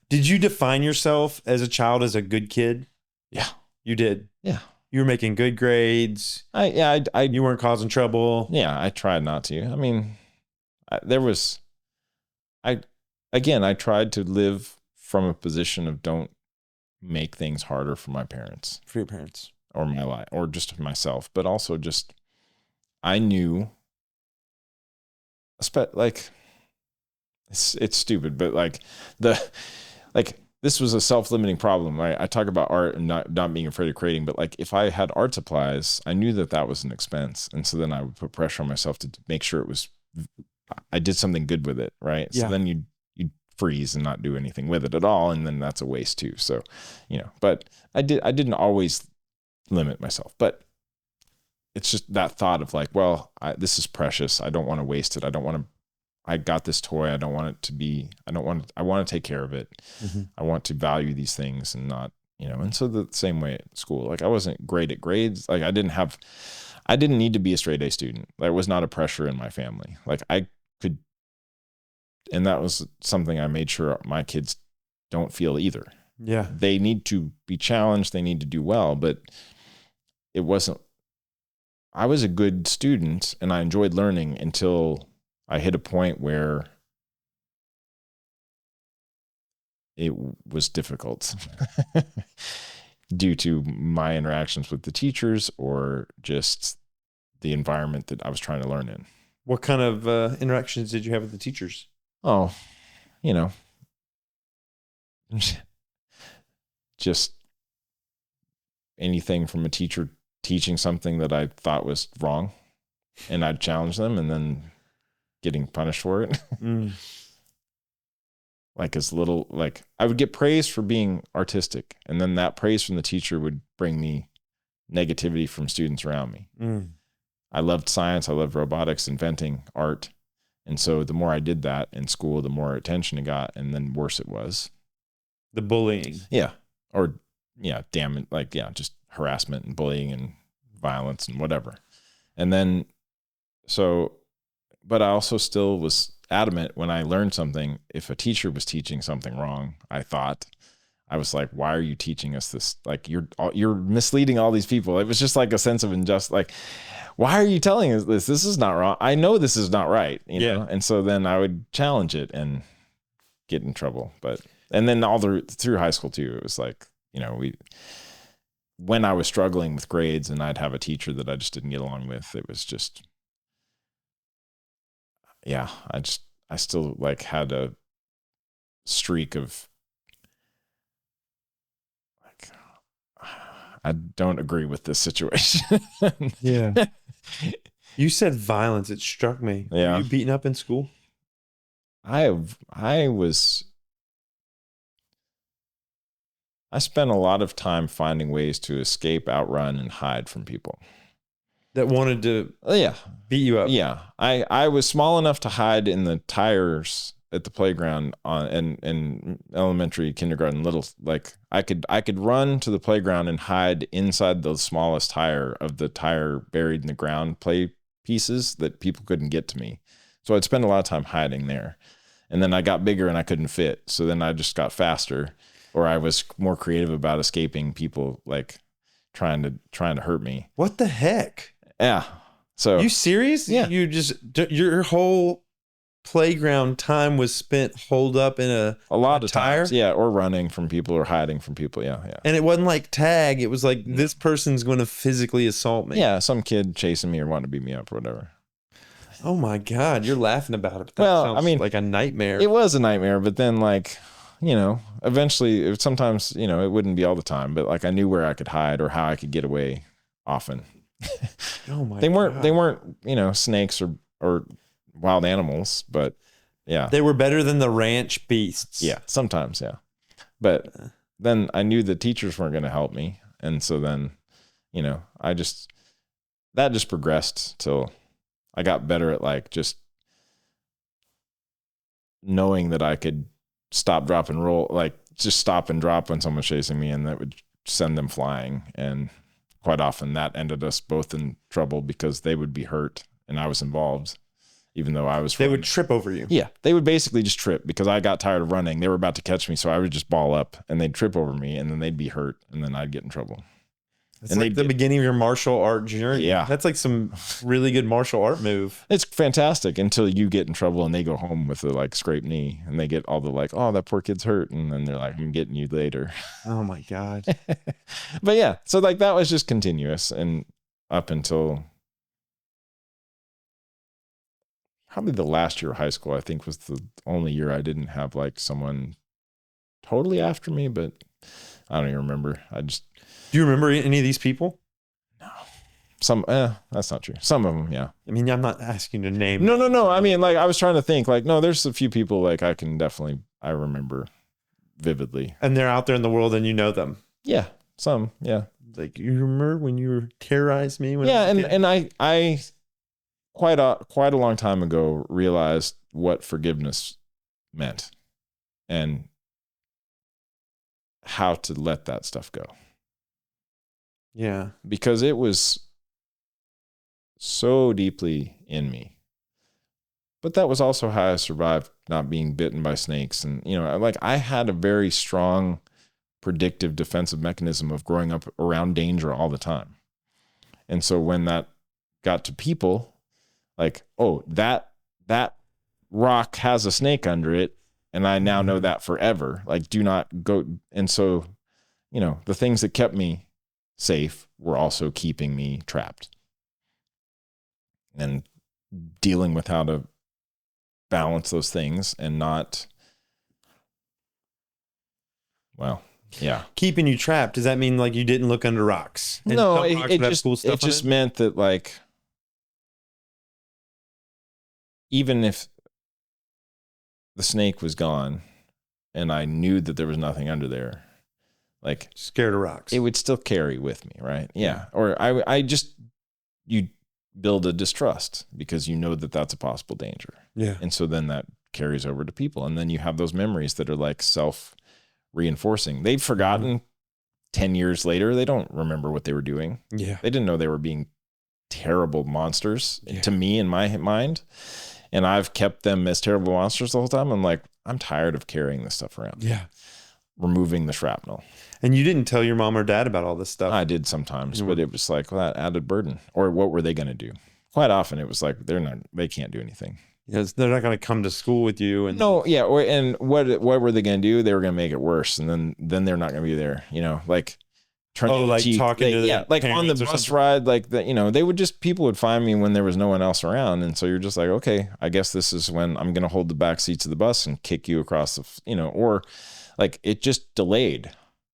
Did you define yourself as a child as a good kid?
Yeah.
You did?
Yeah.
You were making good grades. You weren't causing trouble.
Yeah. I tried not to. I mean, I tried to live from a position of don't make things harder for my parents.
For your parents.
Or my life, or just myself, but also just, I knew, like, it's stupid, but like this was a self-limiting problem. I talk about art and not being afraid of creating, but like if I had art supplies, I knew that was an expense. And so then I would put pressure on myself to make sure I did something good with it. Right. Yeah. So then you'd freeze and not do anything with it at all. And then that's a waste too. So, but I didn't always limit myself, but it's just that thought of like, well, this is precious. I don't want to waste it. I got this toy. I want to take care of it. Mm-hmm. I want to value these things and not, and so the same way at school, like I wasn't great at grades. Like I didn't need to be a straight A student. There was not a pressure in my family. Like I could, and that was something I made sure my kids don't feel either.
Yeah.
They need to be challenged. They need to do well, but I was a good student and I enjoyed learning until I hit a point where it was difficult due to my interactions with the teachers or just the environment that I was trying to learn in.
What kind of interactions did you have with the teachers?
Oh, just anything from a teacher teaching something that I thought was wrong, and I'd challenge them and then getting punished for it. Like I would get praise for being artistic, and then that praise from the teacher would bring me negativity from students around me. I loved science. I loved robotics, inventing, art. And so the more I did that in school, the more attention it got, and then worse it was.
The bullying.
Yeah. Or just harassment and bullying and violence and whatever. And then, but I also still was adamant when I learned something. If a teacher was teaching something wrong, I was like, why are you teaching us this? Like you're misleading all these people. It was just like a sense of injustice. Like, why are you telling us this? This is not wrong. I know this is not right. You know? And so then I would challenge it and get in trouble. And then through high school too, it was like, when I was struggling with grades and I'd have a teacher that I just didn't get along with, it was just, I still like had a streak of like, I don't agree with this situation.
Yeah. You said violence. It struck me.
Yeah.
Were you beaten up in school?
I spent a lot of time finding ways to escape, outrun, and hide from people
that wanted to beat you up.
Yeah. I was small enough to hide in the tires at the playground in elementary, kindergarten, I could run to the playground and hide inside the smallest tire of the tire buried in the ground play pieces that people couldn't get to me. So I'd spend a lot of time hiding there. And then I got bigger and I couldn't fit. So then I just got faster, or I was more creative about escaping people like trying to hurt me.
What the heck?
Yeah. So
you serious?
Yeah.
Your whole playground time was spent holed up in a
lot of
tire?
Times. Yeah. Or running from people or hiding from people. Yeah. Yeah.
And it wasn't like tag. It was like, this person's going to physically assault me.
Yeah. Some kid chasing me or wanting to beat me up or whatever.
Oh my God. You're laughing about it. That sounds like a nightmare.
It was a nightmare, but then eventually sometimes, it wouldn't be all the time, but like I knew where I could hide or how I could get away often.
Oh my
God. They weren't, snakes or wild animals, but yeah.
They were better than the ranch beasts.
Yeah. Sometimes. Yeah. But then I knew the teachers weren't going to help me. And so then, that just progressed till I got better at like just knowing that I could stop, drop, and roll, like just stop and drop when someone's chasing me, and that would send them flying. And quite often that ended us both in trouble because they would be hurt and I was involved, even though I was
They would trip over you.
Yeah. They would basically just trip because I got tired of running. They were about to catch me. So I would just ball up and they'd trip over me and then they'd be hurt and then I'd get in trouble.
It's and like the beginning of your martial art journey.
Yeah.
That's like some really good martial art move.
It's fantastic until you get in trouble and they go home with a like scraped knee and they get all the like, oh, that poor kid's hurt. And then they're like, I'm getting you later.
Oh my God.
But yeah, so like that was just continuous and up until probably the last year of high school, I think was the only year I didn't have like someone totally after me, but I don't even remember.
Do you remember any of these people?
No. That's not true. Some of them, yeah.
I mean, I'm not asking you to name.
No. I mean, like I was trying to think like, no, there's a few people like I remember vividly.
And they're out there in the world and you know them.
Yeah. Some, yeah.
Like, you remember when you terrorized me? When
and I quite a long time ago realized what forgiveness meant and how to let that stuff go.
Yeah.
Because it was so deeply in me. But that was also how I survived not being bitten by snakes. And, like I had a very strong predictive defensive mechanism of growing up around danger all the time. And so when that got to people, like, oh, that rock has a snake under it, and I now know that forever. Like, do not go. And so, the things that kept me safe were also keeping me trapped. And dealing with how to balance those things and not, well, yeah.
Keeping you trapped, does that mean like you didn't look under rocks? And
no, it just meant that like, even if the snake was gone and I knew that there was nothing under there, like
scared of rocks,
it would still carry with me. Right. Yeah. Or you build a distrust because you know that that's a possible danger.
Yeah.
And so then that carries over to people. And then you have those memories that are like self-reinforcing. They've forgotten 10 years later. They don't remember what they were doing.
Yeah.
They didn't know they were being terrible monsters to me in my mind. And I've kept them as terrible monsters the whole time. I'm like, I'm tired of carrying this stuff around.
Yeah.
Removing the shrapnel.
And you didn't tell your mom or dad about all this stuff?
I did sometimes, but it was like, well, that added burden. Or what were they going to do? Quite often it was like, they can't do anything.
Yes, they're not going to come to school with you. And
no, yeah. And what were they going to do? They were going to make it worse. And then they're not going to be there, like.
Talking to the
like on the bus ride, like that, people would find me when there was no one else around. And so you're just like, okay, I guess this is when I'm going to hold the back seats of the bus and kick you across or like it just delayed.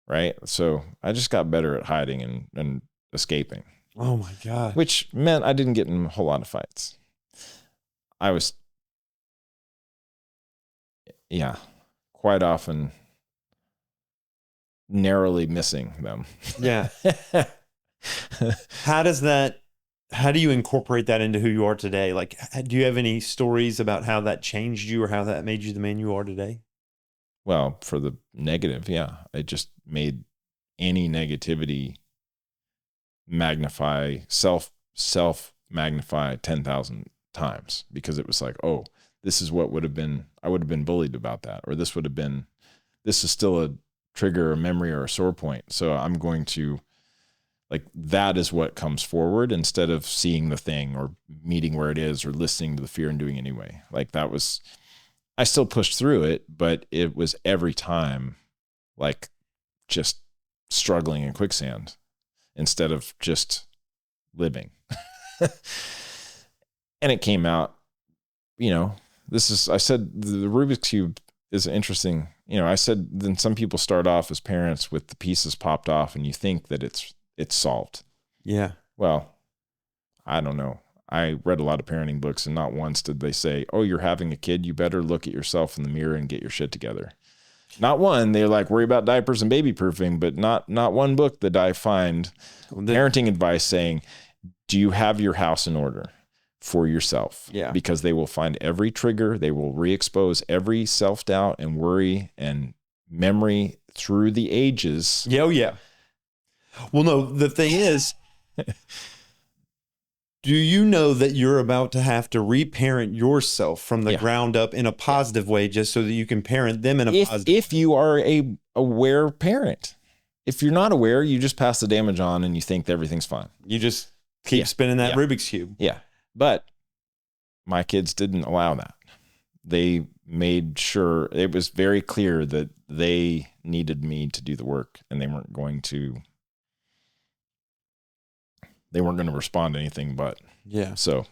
Right. So I just got better at hiding and escaping.
Oh my God.
Which meant I didn't get in a whole lot of fights. I was, quite often narrowly missing them.
Yeah. How do you incorporate that into who you are today? Like, do you have any stories about how that changed you or how that made you the man you are today?
Well, for the negative, yeah. It just made any negativity self magnify 10,000 times because it was like, oh, this is what I would have been bullied about that, or this is still a trigger, a memory, or a sore point. So I'm going to like, that is what comes forward instead of seeing the thing or meeting where it is or listening to the fear and doing anyway. Like I still pushed through it, but it was every time like just struggling in quicksand instead of just living. And it came out, I said the Rubik's Cube is interesting. I said then some people start off as parents with the pieces popped off and you think that it's solved.
Yeah.
Well, I don't know. I read a lot of parenting books and not once did they say, oh, you're having a kid. You better look at yourself in the mirror and get your shit together. Not one. They're like, worry about diapers and baby proofing, but not one book that I find parenting advice saying, do you have your house in order for yourself?
Yeah.
Because they will find every trigger. They will re-expose every self-doubt and worry and memory through the ages.
Yeah. Oh, yeah. Well, no, the thing is, do you know that you're about to have to reparent yourself from the ground up in a positive way, just so that you can parent them in a positive way?
If you are a aware parent. If you're not aware, you just pass the damage on and you think that everything's fine.
You just keep spinning that Rubik's Cube.
Yeah. But my kids didn't allow that. They made sure it was very clear that they needed me to do the work, and they weren't going to respond to anything but.
Yeah.
So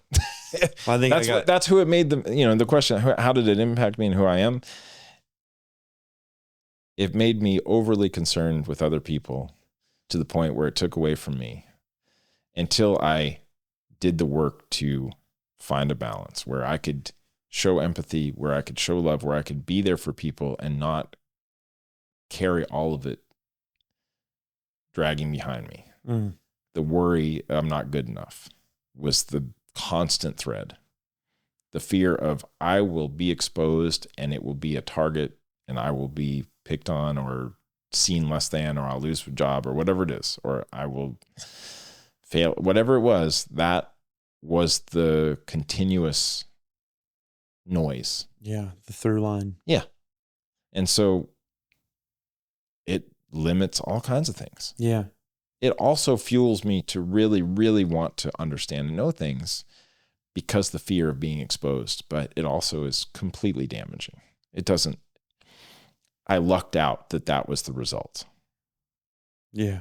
I think
that's who it made them, the question, how did it impact me and who I am? It made me overly concerned with other people to the point where it took away from me until I did the work to find a balance where I could show empathy, where I could show love, where I could be there for people and not carry all of it dragging behind me.
Mm.
The worry I'm not good enough was the constant thread. The fear of I will be exposed and it will be a target and I will be picked on or seen less than, or I'll lose a job or whatever it is, or I will fail, whatever it was, that was the continuous noise.
Yeah. The through line.
Yeah. And so it limits all kinds of things.
Yeah.
It also fuels me to really, really want to understand and know things because the fear of being exposed, but it also is completely damaging. I lucked out that was the result.
Yeah.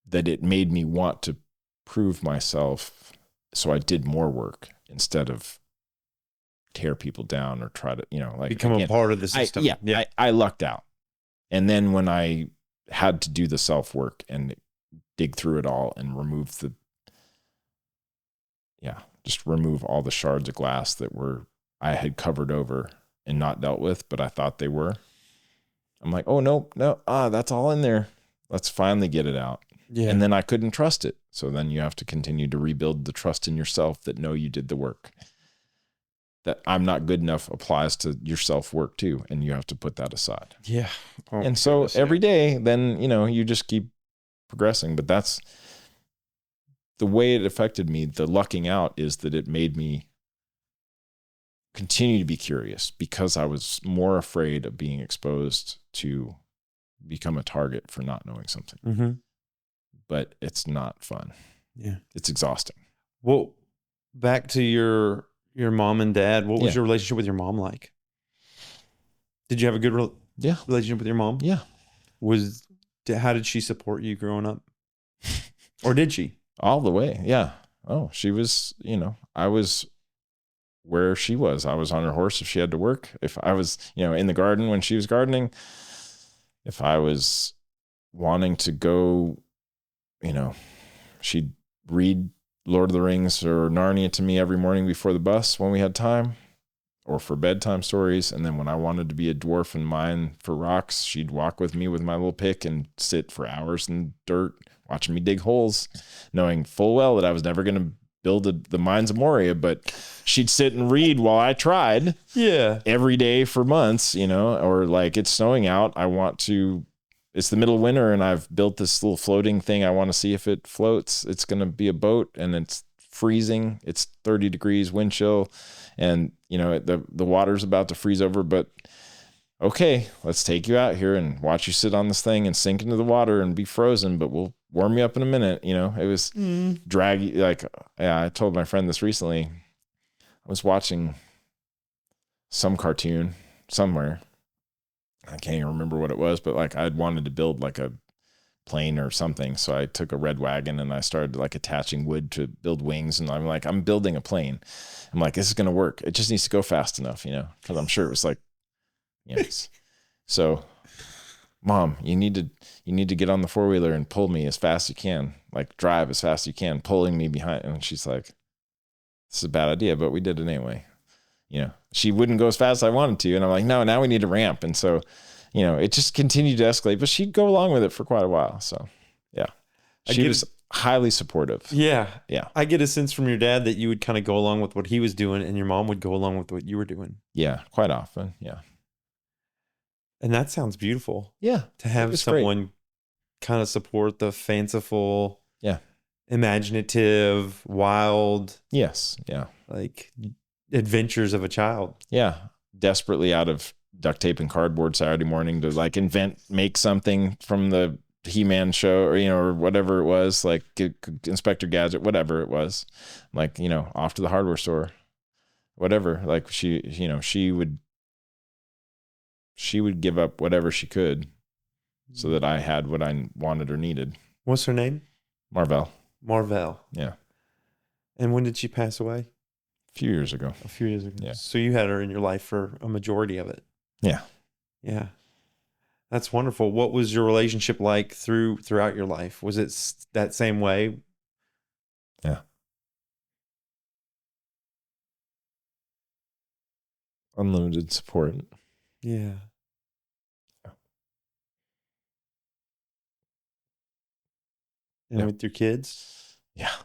That it made me want to prove myself. So I did more work instead of tear people down or try to,
become a part of the system.
I lucked out. And then when I had to do the self work and dig through it all and remove remove all the shards of glass that I had covered over and not dealt with, but I thought they were. I'm like, oh, no, that's all in there. Let's finally get it out.
Yeah.
And then I couldn't trust it. So then you have to continue to rebuild the trust in yourself that know you did the work. That I'm not good enough applies to your self-work too. And you have to put that aside.
Yeah.
Oh, and so every day, then, you just keep progressing. But that's the way it affected me. The lucking out is that it made me continue to be curious because I was more afraid of being exposed to become a target for not knowing something.
Mm-hmm.
But it's not fun.
Yeah.
It's exhausting.
Well, back to your mom and dad. What was your relationship with your mom like? Did you have a good relationship with your mom?
Yeah.
How did she support you growing up? Or did she?
All the way. Yeah. Oh, she was, I was where she was. I was on her horse if she had to work. If I was, in the garden when she was gardening, if I was wanting to go, she'd read Lord of the Rings or Narnia to me every morning before the bus when we had time, or for bedtime stories. And then when I wanted to be a dwarf and mine for rocks, she'd walk with me with my little pick and sit for hours in dirt, watching me dig holes, knowing full well that I was never going to build the mines of Moria, but she'd sit and read while I tried.
Yeah.
Every day for months, or like it's snowing out. It's the middle of winter and I've built this little floating thing. I want to see if it floats. It's going to be a boat and it's freezing. It's 30 degrees wind chill and the water's about to freeze over, but okay, let's take you out here and watch you sit on this thing and sink into the water and be frozen, but we'll warm you up in a minute. It was draggy. I told my friend this recently. I was watching some cartoon somewhere. I can't even remember what it was, but I'd wanted to build a plane or something. So I took a red wagon and I started attaching wood to build wings. And I'm building a plane. I'm like, this is going to work. It just needs to go fast enough, because I'm sure it was yes. So Mom, you need to get on the 4-wheeler and pull me as fast as you can, drive as fast as you can, pulling me behind. And she's like, this is a bad idea, but we did it anyway. She wouldn't go as fast as I wanted to. And I'm like, no, now we need a ramp. And so, it just continued to escalate, but she'd go along with it for quite a while. So yeah, she was highly supportive.
Yeah.
Yeah.
I get a sense from your dad that you would kind of go along with what he was doing and your mom would go along with what you were doing.
Yeah. Quite often. Yeah.
And that sounds beautiful.
Yeah.
To have someone kind of support the fanciful, imaginative, wild.
Yes. Yeah.
Like adventures of a child.
Yeah. Desperately out of duct tape and cardboard Saturday morning to like make something from the He-Man show or whatever it was, like Inspector Gadget, whatever it was, like, off to the hardware store, whatever. Like she would give up whatever she could so that I had what I wanted or needed.
What's her name?
Marvell.
Yeah. And when did she pass away?
A few years ago.
Yeah. So you had her in your life for a majority of it.
Yeah.
Yeah. That's wonderful. What was your relationship like throughout your life? Was it that same way?
Yeah. Unlimited support.
Yeah. And with your kids?
Yeah.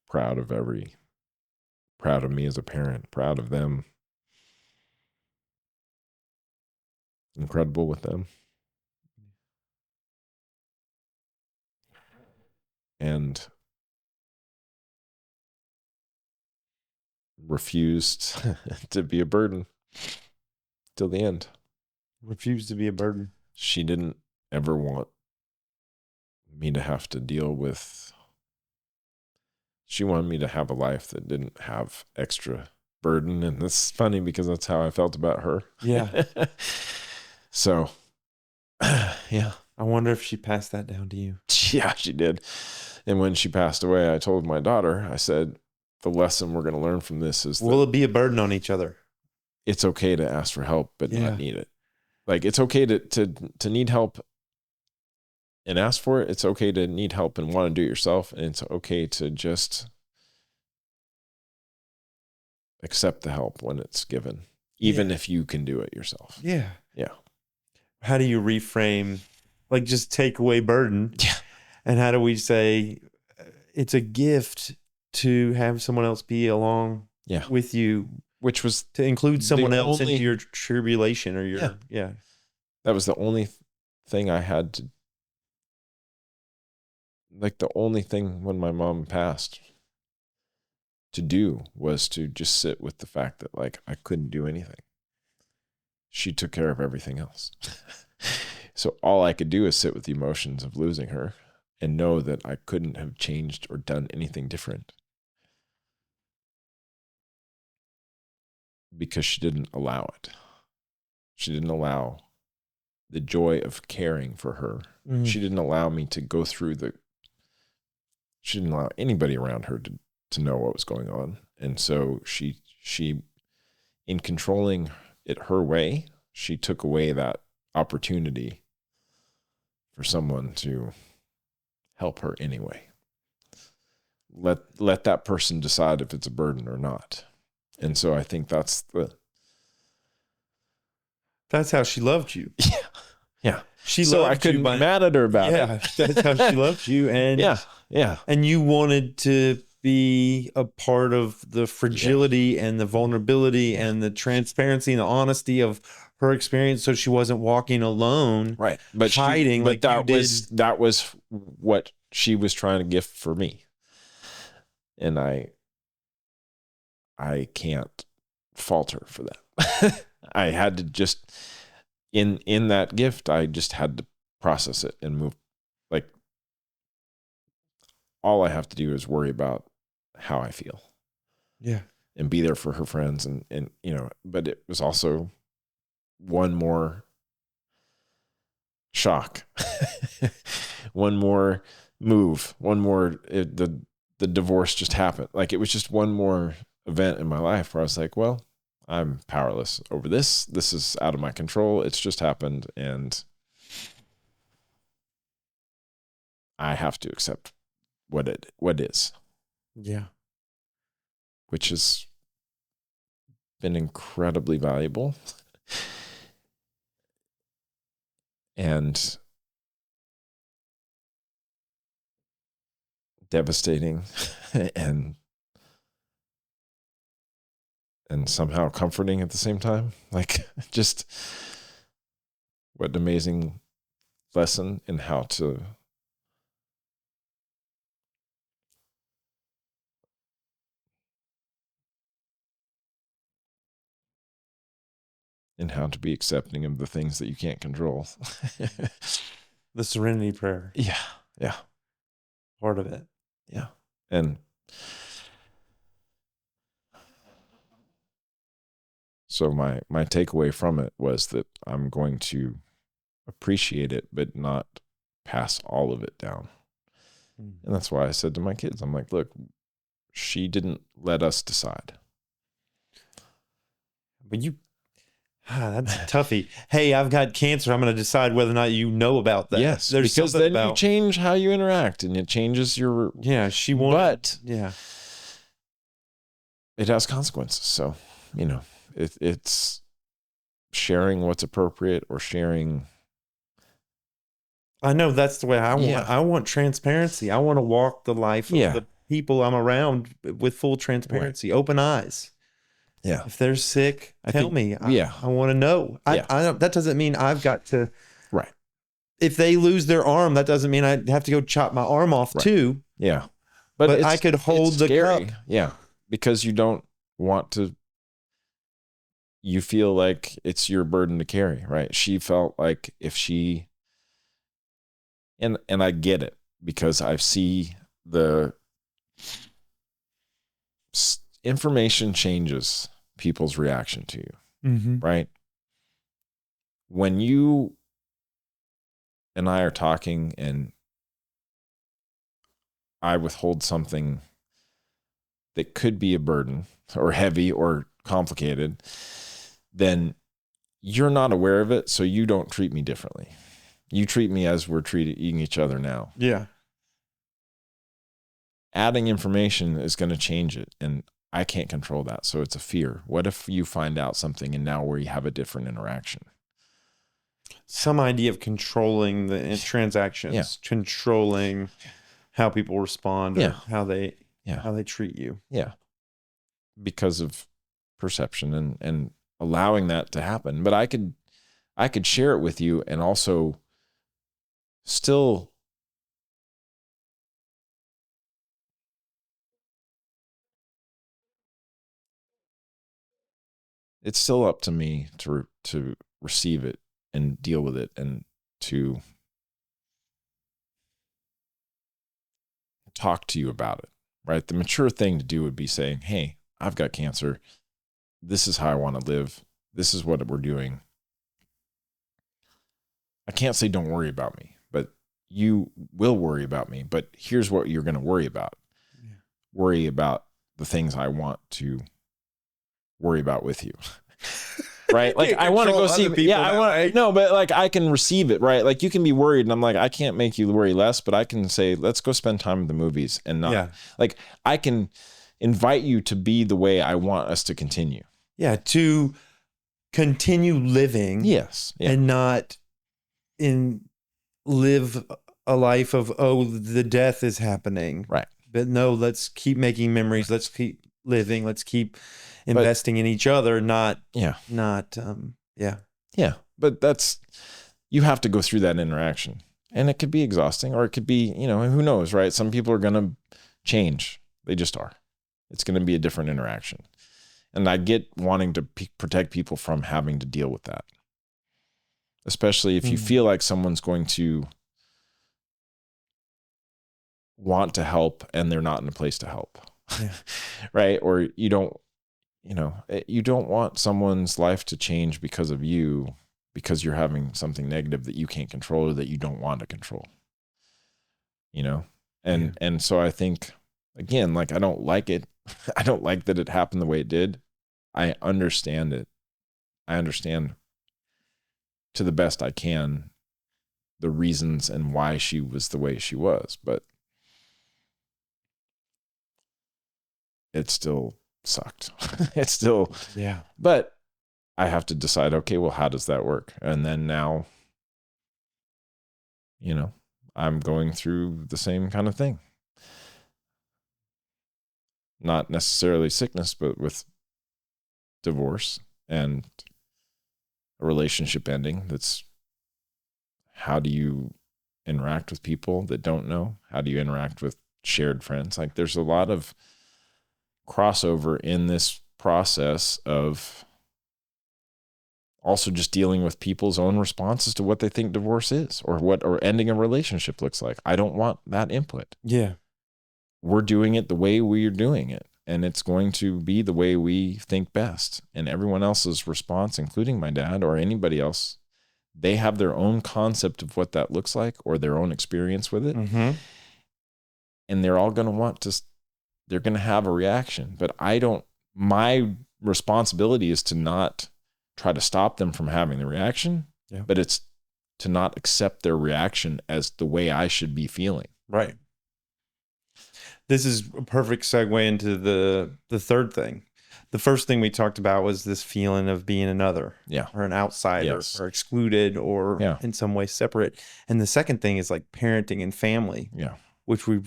Proud of me as a parent, proud of them. Incredible with them. And refused to be a burden till the end.
Refused to be a burden.
She didn't ever want me to have to deal with. She wanted me to have a life that didn't have extra burden. And it's funny because that's how I felt about her.
Yeah.
So, yeah.
I wonder if she passed that down to you.
Yeah, she did. And when she passed away, I told my daughter, I said, the lesson we're going to learn from this is
will it be a burden on each other?
It's okay to ask for help, but not need it. Like, it's okay to need help and ask for it. It's okay to need help and want to do it yourself. And it's okay to just accept the help when it's given, even if you can do it yourself.
Yeah.
Yeah.
How do you reframe, like, just take away burden?
Yeah.
And how do we say it's a gift to have someone else be along with you,
which was
to include someone else into your tribulation or your,
that was the only thing I had to, like, the only thing when my mom passed to do was to just sit with the fact that, like, I couldn't do anything. She took care of everything else. So all I could do is sit with the emotions of losing her and know that I couldn't have changed or done anything different because she didn't allow it. She didn't allow the joy of caring for her. Mm-hmm. She didn't allow me to go through she didn't allow anybody around her to know what was going on. And so she, in controlling it her way, she took away that opportunity for someone to help her anyway. Let that person decide if it's a burden or not. And so I think that's
how she loved you.
Yeah. Yeah.
She
so
loved
I couldn't
you
be mad at her about it.
That's how she loved you. And
yeah.
And you wanted to be a part of the fragility and the vulnerability and the transparency and the honesty of her experience, so she wasn't walking alone,
right? But
hiding.
But that was what she was trying to gift for me, and I can't fault her for that. I had to just in that gift, I just had to process it and move. Like, all I have to do is worry about how I feel, and be there for her friends, and But it was also one more shock, one more move, one more, the divorce just happened. Like, it was just one more event in my life where I was like, well, I'm powerless over this. This is out of my control. It's just happened. And I have to accept what is.
Yeah.
Which has been incredibly valuable. and devastating and somehow comforting at the same time. Like, just what an amazing lesson in how to be accepting of the things that you can't control.
The serenity prayer.
Yeah. Yeah.
Part of it.
Yeah. And so my takeaway from it was that I'm going to appreciate it, but not pass all of it down. And that's why I said to my kids, I'm like, look, she didn't let us decide.
But that's toughy. Hey, I've got cancer. I'm going to decide whether or not you know about that.
Yes, because then you change how you interact, and it changes your...
Yeah,
but it has consequences. So, it's sharing what's appropriate or sharing...
I know that's the way I want. Yeah. I want transparency. I want to walk the life of the people I'm around with full transparency, open eyes.
Yeah.
If they're sick, tell me. I want to know. I don't, that doesn't mean I've got to.
Right.
If they lose their arm, that doesn't mean I have to go chop my arm off too.
Yeah.
But I could hold the cup.
Yeah. Because you don't want to. You feel like it's your burden to carry, right? She felt like if she... And I get it, because I see the information changes people's reaction to you, right? When you and I are talking and I withhold something that could be a burden or heavy or complicated, then you're not aware of it, so you don't treat me differently. You treat me as we're treating each other now.
Yeah.
Adding information is going to change it, and I can't control that. So it's a fear. What if you find out something and now we have a different interaction?
Some idea of controlling the transactions, controlling how people respond, or how they treat you.
Yeah. Because of perception and allowing that to happen. But I could share it with you and also still it's still up to me to receive it and deal with it and to talk to you about it, right? The mature thing to do would be saying, hey, I've got cancer. This is how I want to live. This is what we're doing. I can't say don't worry about me, but you will worry about me. But here's what you're going to worry about. Yeah. Worry about the things I want to worry about with you. Right? Like, I want to go see people. Yeah, but like, I can receive it, right? Like, you can be worried and I'm like, I can't make you worry less, but I can say, let's go spend time at the movies and not like, I can invite you to be the way I want us to continue.
Yeah. To continue living.
Yes. Yeah.
And not live a life of, the death is happening.
Right.
But no, let's keep making memories. Let's keep living. Let's keep investing in each other. But
that's, you have to go through that interaction, and it could be exhausting, or it could be, who knows, right? Some people are going to change. They just are. It's going to be a different interaction. And I get wanting to protect people from having to deal with that. Especially if you feel like someone's going to want to help and they're not in a place to help. Yeah. Right? Or you don't want someone's life to change because of you, because you're having something negative that you can't control or that you don't want to control. And so I think, again, like, I don't like it. I don't like that it happened the way it did. I understand it. I understand to the best I can the reasons and why she was the way she was, but it still sucked. It's still, but I have to decide, okay, well, how does that work? And then now, I'm going through the same kind of thing. Not necessarily sickness, but with divorce and a relationship ending. That's, how do you interact with people that don't know? How do you interact with shared friends? Like, there's a lot of crossover in this process of also just dealing with people's own responses to what they think divorce is, or ending a relationship looks like. I don't want that input.
Yeah.
We're doing it the way we're doing it, and it's going to be the way we think best. And everyone else's response, including my dad or anybody else, they have their own concept of what that looks like or their own experience with it.
Mm-hmm.
And they're all going to they're going to have a reaction. But my responsibility is to not try to stop them from having the reaction, but it's to not accept their reaction as the way I should be feeling.
Right. This is a perfect segue into the third thing. The first thing we talked about was this feeling of being another, or an outsider, or excluded, or in some way separate. And the second thing is like parenting and family, which we've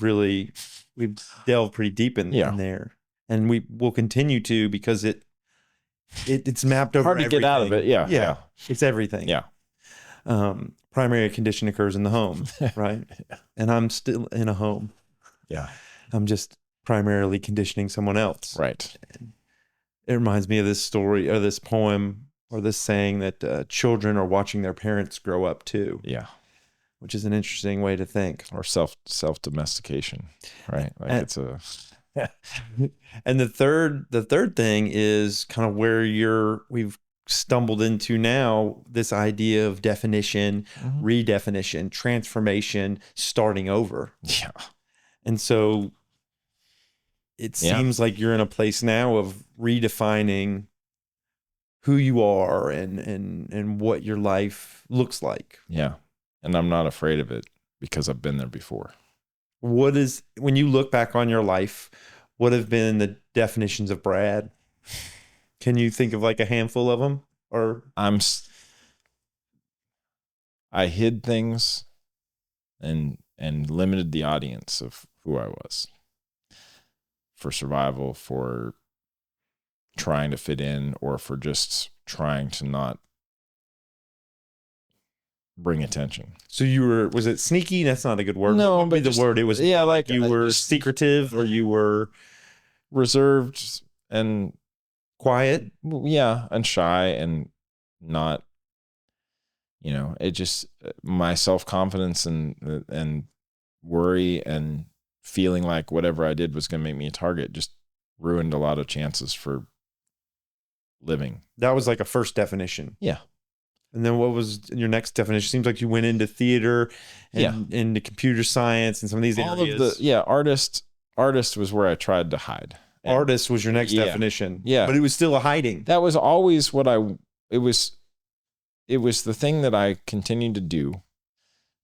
delved pretty deep in there, and we will continue to, because it's mapped over.
Hard to
everything.
Get out of it. Yeah.
It's everything.
Yeah.
Primary condition occurs in the home, right? And I'm still in a home.
Yeah.
I'm just primarily conditioning someone else.
Right.
And it reminds me of this story, or this poem, or this saying that children are watching their parents grow up too.
Yeah.
Which is an interesting way to think.
Or self-domestication, right? Like it's a...
And the third thing is kind of where we've stumbled into now, this idea of definition, redefinition, transformation, starting over.
Yeah.
And so it seems like you're in a place now of redefining who you are and what your life looks like.
Yeah. And I'm not afraid of it because I've been there before.
When you look back on your life, what have been the definitions of Brad? Can you think of like a handful of them? Or
I hid things and limited the audience of who I was for survival, for trying to fit in, or for just trying to not bring attention.
So was it sneaky? That's not a good word.
No,
but the word, it was,
like
you were secretive, or you were
reserved and
quiet.
Yeah. And shy, and not, it just, my self-confidence and worry and feeling like whatever I did was going to make me a target just ruined a lot of chances for living.
That was like a first definition.
Yeah.
And then what was your next definition? Seems like you went into theater and into computer science and some of these areas.
Artist was where I tried to hide.
Artist was your next definition.
Yeah.
But it was still a hiding.
That was always it was the thing that I continued to do,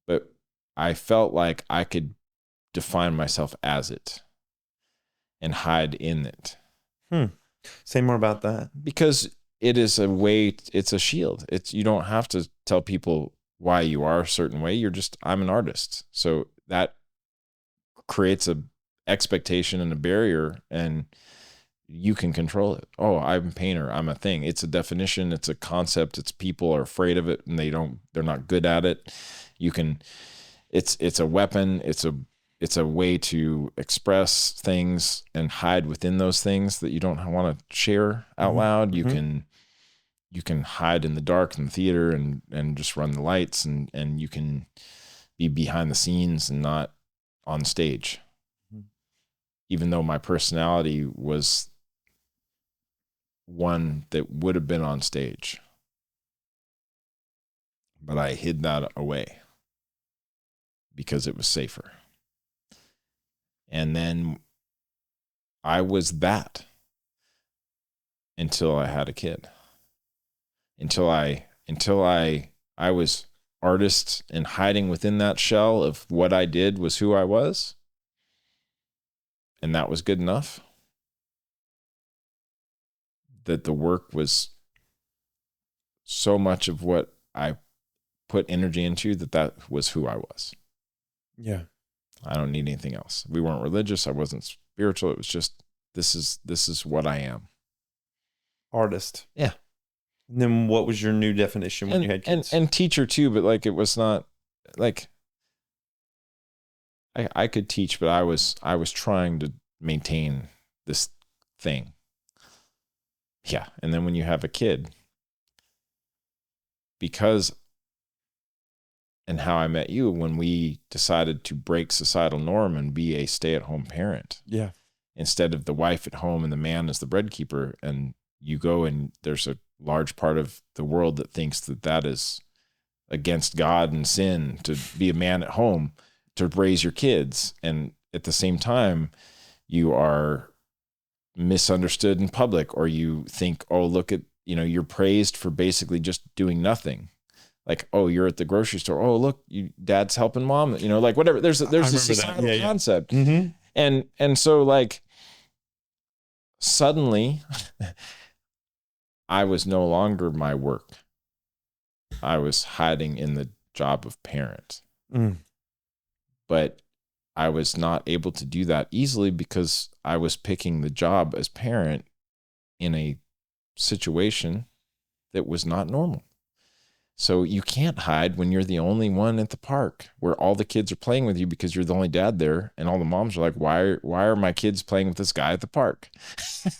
but I felt like I could define myself as it and hide in it.
Say more about that.
Because it is a way, it's a shield. You don't have to tell people why you are a certain way. I'm an artist. So that creates a expectation and a barrier, and you can control it. Oh, I'm a painter. I'm a thing. It's a definition. It's a concept. It's people are afraid of it and they're not good at it. It's a weapon. It's a way to express things and hide within those things that you don't want to share out loud. You can hide in the dark in the theater and just run the lights, and you can be behind the scenes and not on stage. Even though my personality was one that would have been on stage, but I hid that away because it was safer. And then I was that until I had a kid. Until I was artist and hiding within that shell of what I did was who I was. And that was good enough. That the work was so much of what I put energy into that was who I was.
Yeah.
I don't need anything else. We weren't religious. I wasn't spiritual. It was just, this is what I am.
Artist.
Yeah.
And then what was your new definition when you had kids?
And teacher too, but like, it was not like, I could teach, but I was trying to maintain this thing. Yeah. And then when you have a kid, because, and how I met you, when we decided to break societal norm and be a stay-at-home parent.
Yeah.
Instead of the wife at home and the man as the bread keeper, and you go and there's a large part of the world that thinks that is against God and sin to be a man at home to raise your kids. And at the same time, you are misunderstood in public, or you think, oh, look at, you're praised for basically just doing nothing. Like, oh, you're at the grocery store. Oh, look, dad's helping mom, like whatever. There's this societal concept.
Mm-hmm.
And so like suddenly I was no longer my work. I was hiding in the job of parent. But I was not able to do that easily because I was picking the job as parent in a situation that was not normal. So you can't hide when you're the only one at the park where all the kids are playing with you because you're the only dad there, and all the moms are like, why are my kids playing with this guy at the park?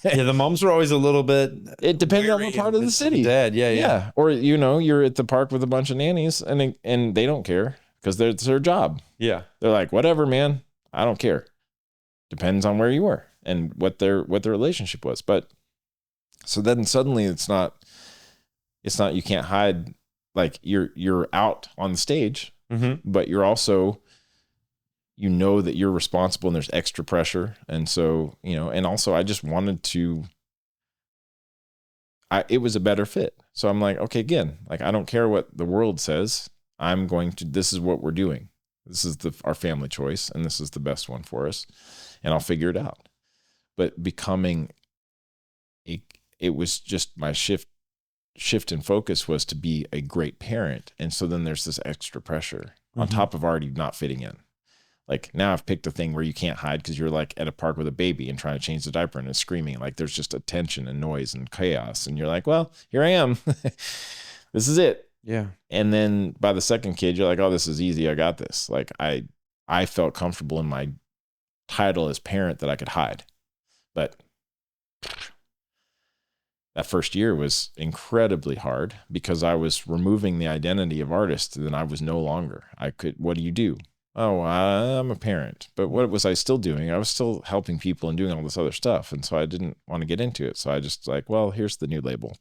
Yeah, the moms are always a little bit.
It depends on what part of the city.
Dad, yeah.
Or you're at the park with a bunch of nannies, and they don't care because it's their job.
Yeah,
they're like, whatever, man, I don't care. Depends on where you were and what their relationship was. But so then suddenly it's not. You can't hide. Like you're out on the stage, but you're also, that you're responsible and there's extra pressure. And so, and also I just wanted to, it was a better fit. So I'm like, okay, again, like, I don't care what the world says. This is what we're doing. This is our family choice. And this is the best one for us. And I'll figure it out. But becoming it was just my shift in focus was to be a great parent. And so then there's this extra pressure on top of already not fitting in. Like, now I've picked a thing where you can't hide because you're like at a park with a baby and trying to change the diaper and it's screaming. Like, there's just a tension and noise and chaos. And you're like, well, here I am. This is it.
Yeah.
And then by the second kid, you're like, oh, this is easy. I got this. Like, I felt comfortable in my title as parent that I could hide. But that first year was incredibly hard because I was removing the identity of artist. Then I was no longer. What do you do? Oh, I'm a parent. But what was I still doing? I was still helping people and doing all this other stuff. And so I didn't want to get into it. So I just like, well, here's the new label.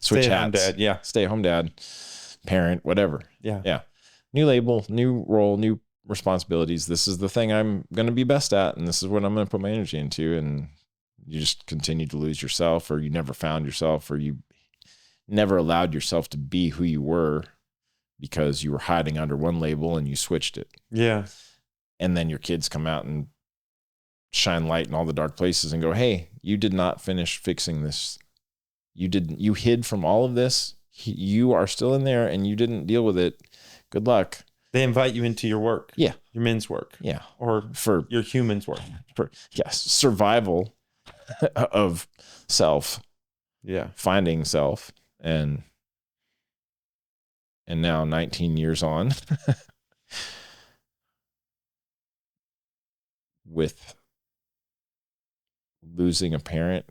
Switch hats. Dad.
Yeah.
Stay at home dad, parent, whatever.
Yeah.
Yeah. New label, new role, new responsibilities. This is the thing I'm going to be best at. And this is what I'm going to put my energy into. And you just continue to lose yourself, or you never found yourself, or you never allowed yourself to be who you were because you were hiding under one label and you switched it.
Yeah.
And then your kids come out and shine light in all the dark places and go, hey, you did not finish fixing this. You hid from all of this. You are still in there and you didn't deal with it. Good luck.
They invite you into your work.
Yeah.
Your men's work.
Yeah.
Or for your human's work.
Survival of self.
Yeah.
Finding self. And now 19 years on with losing a parent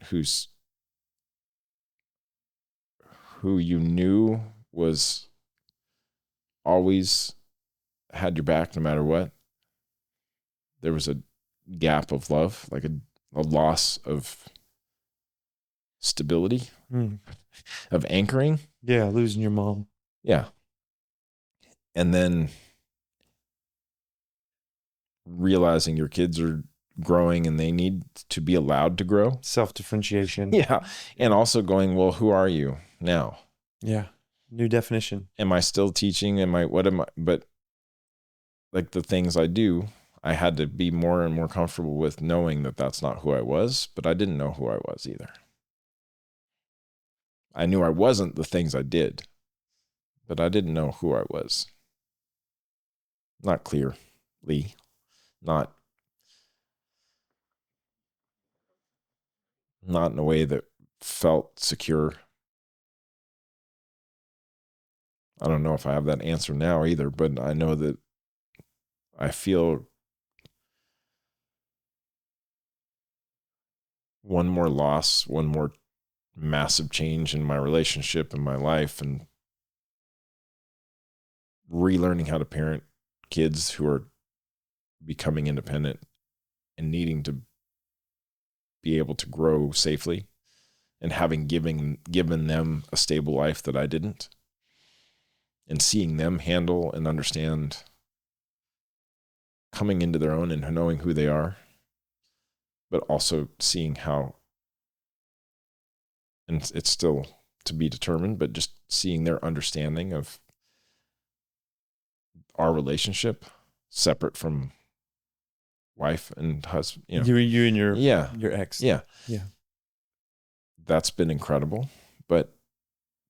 who you knew was always had your back no matter what. There was a gap of love, like a loss of stability, of anchoring.
Yeah, losing your mom.
Yeah. And then realizing your kids are growing and they need to be allowed to grow.
Self-differentiation.
Yeah. And also going, well, who are you now?
Yeah. New definition.
Am I still teaching? But like the things I do, I had to be more and more comfortable with knowing that that's not who I was, but I didn't know who I was either. I knew I wasn't the things I did, but I didn't know who I was. Not clearly, not in a way that felt secure. I don't know if I have that answer now either, but I know that I feel one more loss, one more massive change in my relationship and my life, and relearning how to parent kids who are becoming independent and needing to be able to grow safely, and having given them a stable life that I didn't, and seeing them handle and understand coming into their own and knowing who they are, but also seeing how, and it's still to be determined, but just seeing their understanding of our relationship separate from wife and husband,
you and your ex.
Yeah.
Yeah.
That's been incredible, but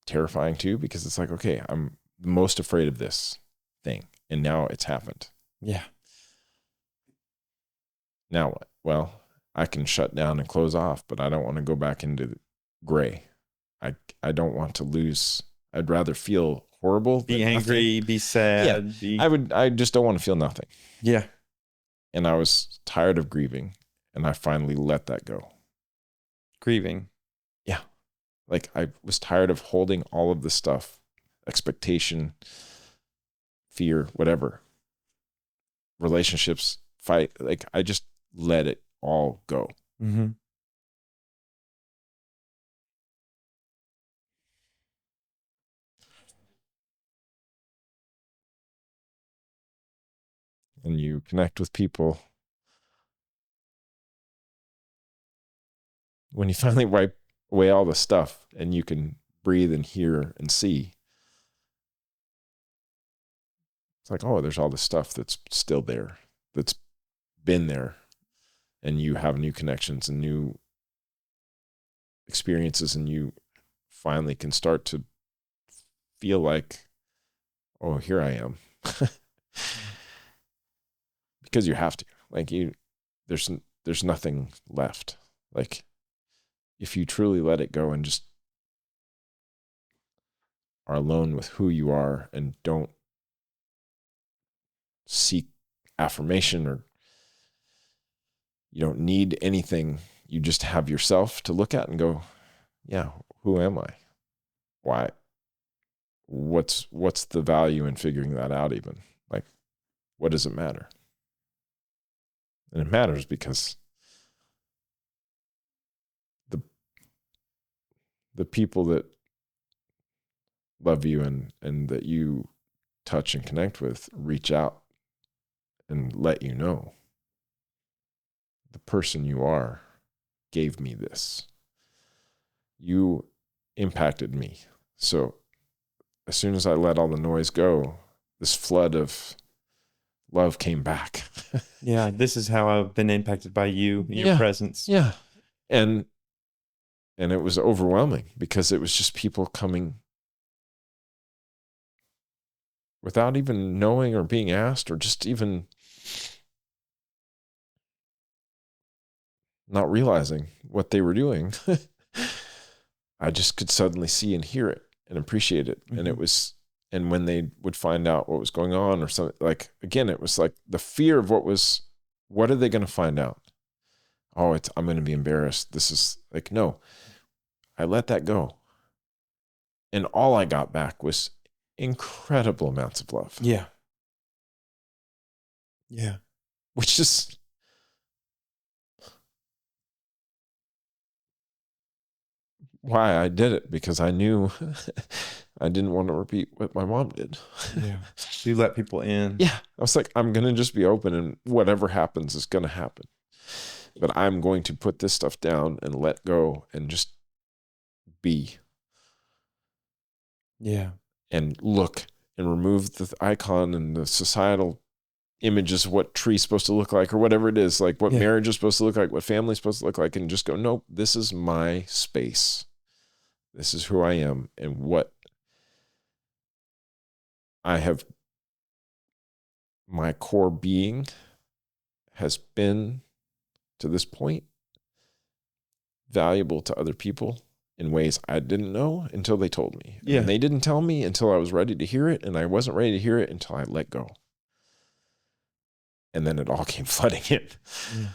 terrifying too, because it's like, okay, I'm most afraid of this thing, and now it's happened.
Yeah.
Now what? Well, I can shut down and close off, but I don't want to go back into gray. I don't want to lose. I'd rather feel horrible,
be angry, nothing. Be sad.
Yeah, I just don't want to feel nothing.
Yeah.
And I was tired of grieving, and I finally let that go.
Grieving.
Yeah. Like, I was tired of holding all of the stuff, expectation, fear, whatever, relationships, fight. Like, I just let it all go.
Mm-hmm.
And you connect with people. When you finally wipe away all the stuff and you can breathe and hear and see, it's like, oh, there's all this stuff that's still there, that's been there, and you have new connections and new experiences, and you finally can start to feel like, oh, here I am. Because you have to. Like, there's nothing left. Like, if you truly let it go and just are alone with who you are and don't seek affirmation, or you don't need anything, you just have yourself to look at and go, yeah, who am I? Why? What's the value in figuring that out even? Like, what does it matter? And it matters because the people that love you and that you touch and connect with reach out and let you know the person you are gave me this. You impacted me. So as soon as I let all the noise go, this flood of love came back.
Yeah, this is how I've been impacted by you, your presence.
Yeah. And it was overwhelming because it was just people coming without even knowing or being asked, or just even not realizing what they were doing. I just could suddenly see and hear it and appreciate it. Mm-hmm. And it was, and when they would find out what was going on or something, like, again, it was like the fear of what are they going to find out? Oh, I'm going to be embarrassed. This is like, no, I let that go. And all I got back was incredible amounts of love.
Yeah. Yeah.
Which is why I did it, because I knew I didn't want to repeat what my mom did.
Yeah. You let people in.
Yeah. I was like, I'm going to just be open, and whatever happens is going to happen. But I'm going to put this stuff down and let go and just be.
Yeah.
And look and remove the icon and the societal images of what tree's supposed to look like, or whatever it is, like what marriage is supposed to look like, what family's supposed to look like, and just go, nope, this is my space. This is who I am and what I have, my core being has been to this point valuable to other people in ways I didn't know until they told me.
Yeah.
And they didn't tell me until I was ready to hear it, and I wasn't ready to hear it until I let go. And then it all came flooding in.
Yeah.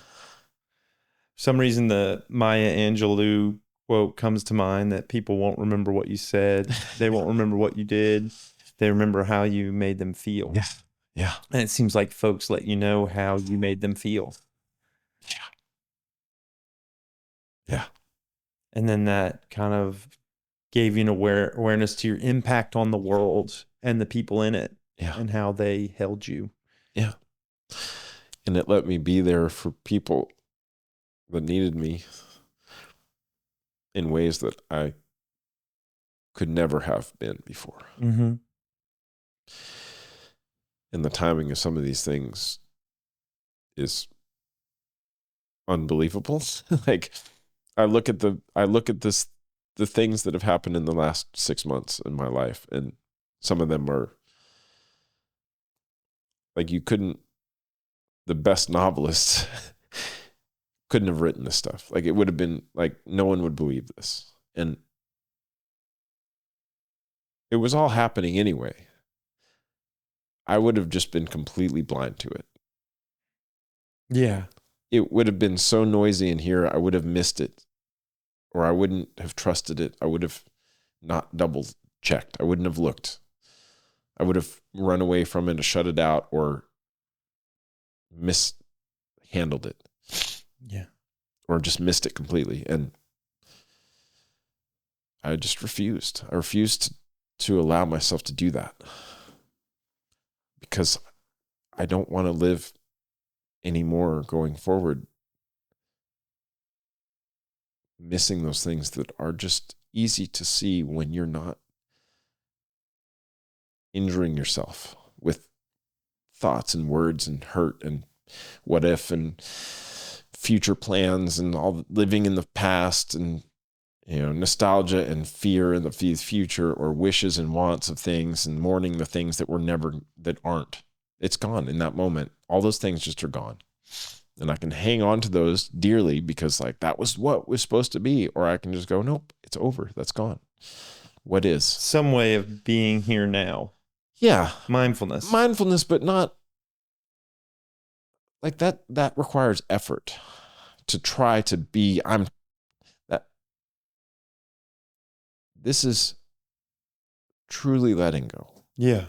For some reason, the Maya Angelou quote comes to mind that people won't remember what you said. They won't remember what you did. They remember how you made them feel.
Yeah. Yeah.
And it seems like folks let you know how you made them feel.
Yeah. Yeah.
And then that kind of gave you an awareness to your impact on the world and the people in it.
Yeah.
And how they held you.
Yeah. And it let me be there for people that needed me in ways that I could never have been before.
Mm-hmm.
And the timing of some of these things is unbelievable. Like I look at the things that have happened in the last 6 months in my life, and some of them are like the best novelists couldn't have written this stuff. Like it would have been like no one would believe this. And it was all happening anyway. I would have just been completely blind to it.
Yeah.
It would have been so noisy in here, I would have missed it, or I wouldn't have trusted it. I would have not double checked. I wouldn't have looked. I would have run away from it or shut it out or mishandled it.
Yeah.
Or just missed it completely. And I just refused. I refused to allow myself to do that because I don't want to live anymore going forward missing those things that are just easy to see when you're not injuring yourself with thoughts and words and hurt and what if and future plans and all living in the past and nostalgia and fear in the future, or wishes and wants of things and mourning the things that aren't. It's gone in that moment. All those things just are gone. And I can hang on to those dearly because like that was what was supposed to be. Or I can just go, nope, it's over. That's gone. What is?
Some way of being here now.
Yeah.
Mindfulness,
but not like that. That requires effort to try to be, this is truly letting go.
Yeah.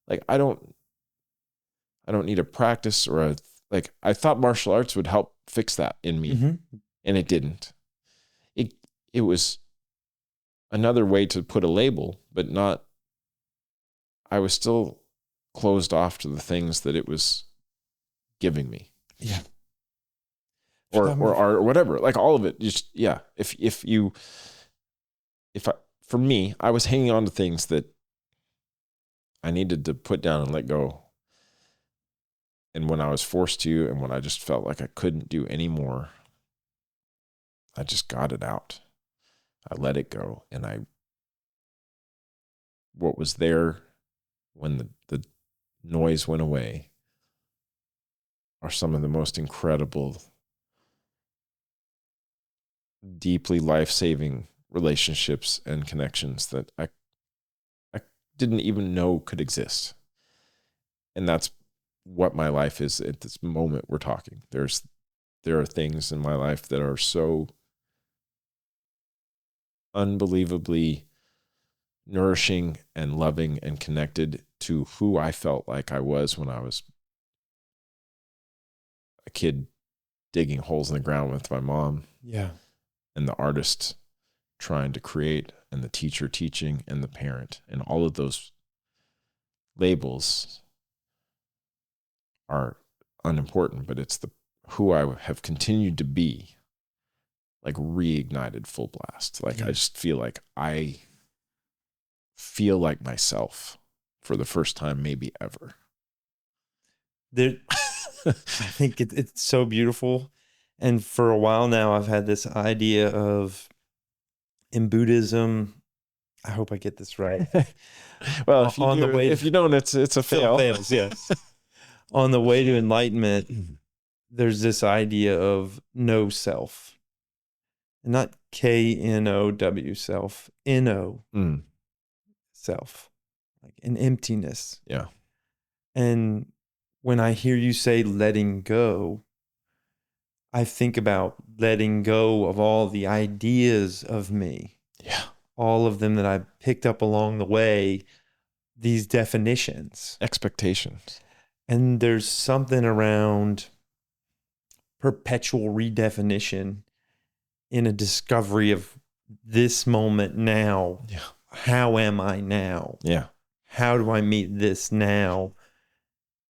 Like I don't need a practice or I thought martial arts would help fix that in me.
Mm-hmm.
And it didn't. It was another way to put a label, but not, I was still closed off to the things that it was giving me.
Yeah.
Or whatever, like all of it. Just, yeah. For me, I was hanging on to things that I needed to put down and let go. And when I was forced to, and when I just felt like I couldn't do anymore, I just got it out. I let it go. And what was there when the noise went away are some of the most incredible, deeply life-saving relationships and connections that I didn't even know could exist. And that's what my life is at this moment we're talking. There are things in my life that are so unbelievably nourishing and loving and connected to who I felt like I was when I was a kid digging holes in the ground with my mom.
Yeah.
And the artist trying to create, and the teacher teaching, and the parent. And all of those labels are unimportant, but it's who I have continued to be, like reignited full blast. Like, yeah. I just feel like I feel like myself for the first time, maybe ever.
I think it's so beautiful. And for a while now, I've had this idea of in Buddhism, I hope I get this right.
Well, if you don't, it's a fail.
Fails, yes. On the way to enlightenment, there's this idea of no self, not K-N-O-W self, N-O self, like an emptiness.
Yeah.
And when I hear you say letting go, I think about letting go of all the ideas of me.
Yeah.
All of them that I picked up along the way, these definitions.
Expectations.
And there's something around perpetual redefinition in a discovery of this moment now.
Yeah.
How am I now?
Yeah.
How do I meet this now?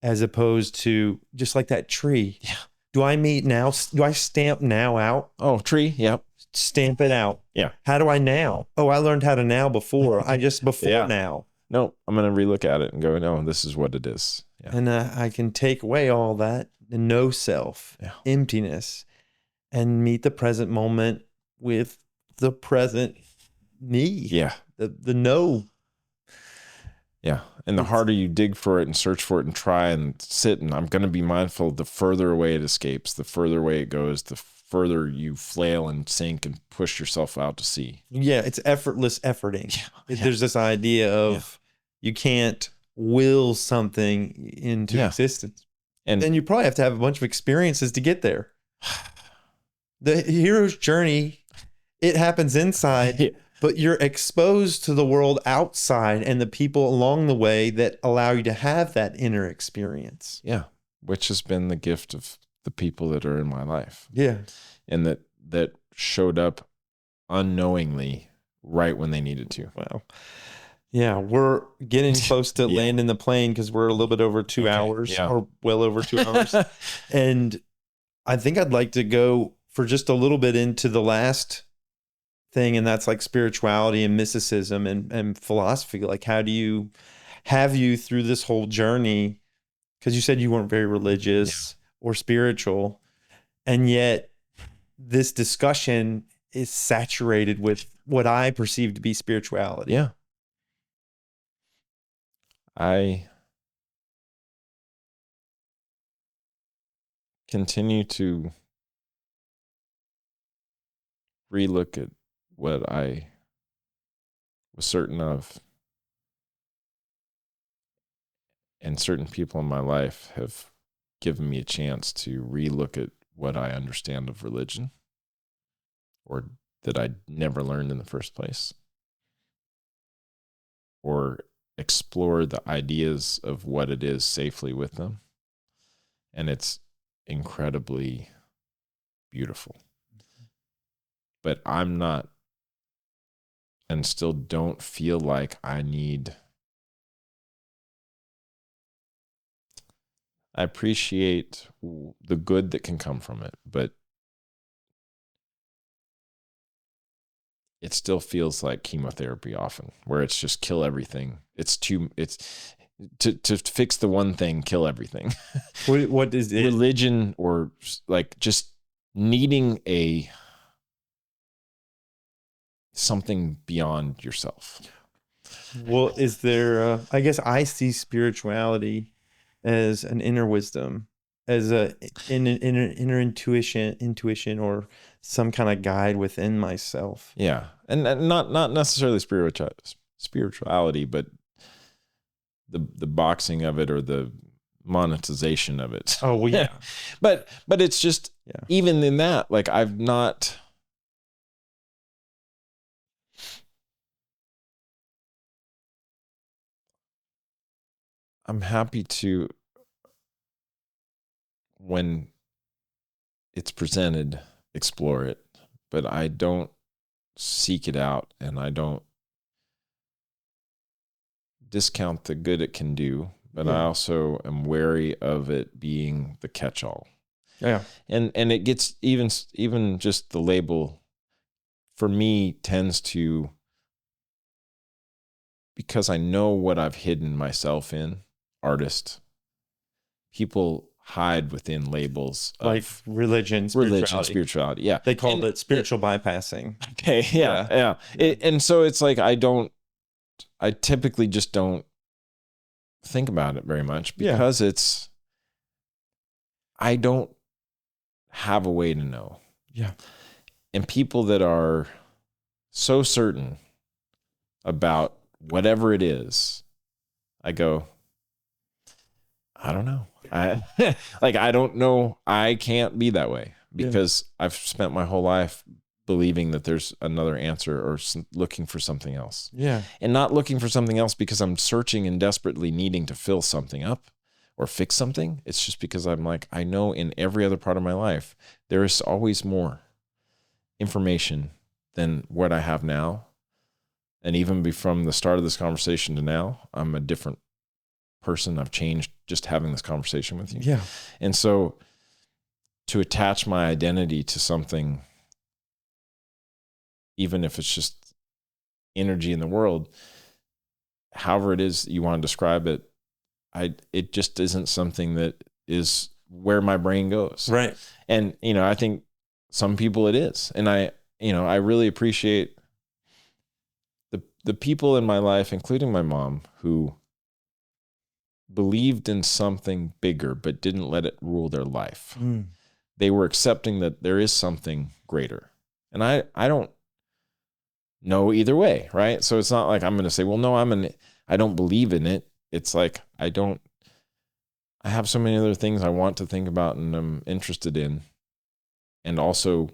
As opposed to just like that tree.
Yeah.
Do I meet now? Do I stamp now out?
Oh, tree. Yep.
Stamp it out.
Yeah.
How do I now? Oh, I learned how to now before. I just before now.
No, I'm going to relook at it and go, no, this is what it is. Yeah.
And I can take away all that, the no self, emptiness, and meet the present moment with the present me.
Yeah.
The no.
Yeah. And the harder you dig for it and search for it and try and sit, and I'm going to be mindful, the further away it escapes, the further away it goes, the further you flail and sink and push yourself out to sea.
Yeah. It's effortless efforting. Yeah. There's this idea of you can't will something into existence. And then you probably have to have a bunch of experiences to get there. The hero's journey, it happens inside, but you're exposed to the world outside and the people along the way that allow you to have that inner experience.
Yeah. Which has been the gift of the people that are in my life.
Yeah.
And that showed up unknowingly right when they needed to.
Wow. Yeah, we're getting close to landing the plane because we're a little bit over 2 hours or well over 2 hours. And I think I'd like to go for just a little bit into the last thing, and that's like spirituality and mysticism and philosophy. Like, how do you through this whole journey, because you said you weren't very religious or spiritual, and yet this discussion is saturated with what I perceive to be spirituality.
Yeah. I continue to relook at what I was certain of, and certain people in my life have given me a chance to relook at what I understand of religion, or that I never learned in the first place, or explore the ideas of what it is safely with them. And it's incredibly beautiful. But I'm not, and still don't feel like I appreciate the good that can come from it, but it still feels like chemotherapy often, where it's just kill everything. It's to fix the one thing, kill everything.
What is it?
Religion, or like just needing something beyond yourself.
Well, is there, I guess I see spirituality as an inner wisdom, as an inner intuition, or some kind of guide within myself.
Yeah. And not necessarily spirituality, but the boxing of it, or the monetization of it.
Oh, well, yeah.
But it's just, even in that, like I'm happy to, when it's presented, explore it, but I don't seek it out, and I don't discount the good it can do, but I also am wary of it being the catch-all.
Yeah.
And it gets even just the label for me tends to, because I know what I've hidden myself in, artist, people hide within labels of
like religion,
spirituality. Yeah.
They called it spiritual bypassing.
Okay. Yeah. And so it's like, I typically just don't think about it very much because I don't have a way to know.
Yeah.
And people that are so certain about whatever it is, I go, I don't know. I don't know. I can't be that way because I've spent my whole life believing that there's another answer or looking for something else.
Yeah.
And not looking for something else because I'm searching and desperately needing to fill something up or fix something. It's just because I'm like, I know in every other part of my life, there is always more information than what I have now. And even from the start of this conversation to now, I'm a different person. I've changed just having this conversation with you.
Yeah.
And so to attach my identity to something, even if it's just energy in the world, however it is you want to describe it, it just isn't something that is where my brain goes.
Right.
And, I think some people it is. And I really appreciate the people in my life, including my mom, who believed in something bigger, but didn't let it rule their life.
Mm.
They were accepting that there is something greater. And I don't know either way, right? So it's not like I'm going to say, well, no, I don't believe in it. It's like, I have so many other things I want to think about and I'm interested in, and also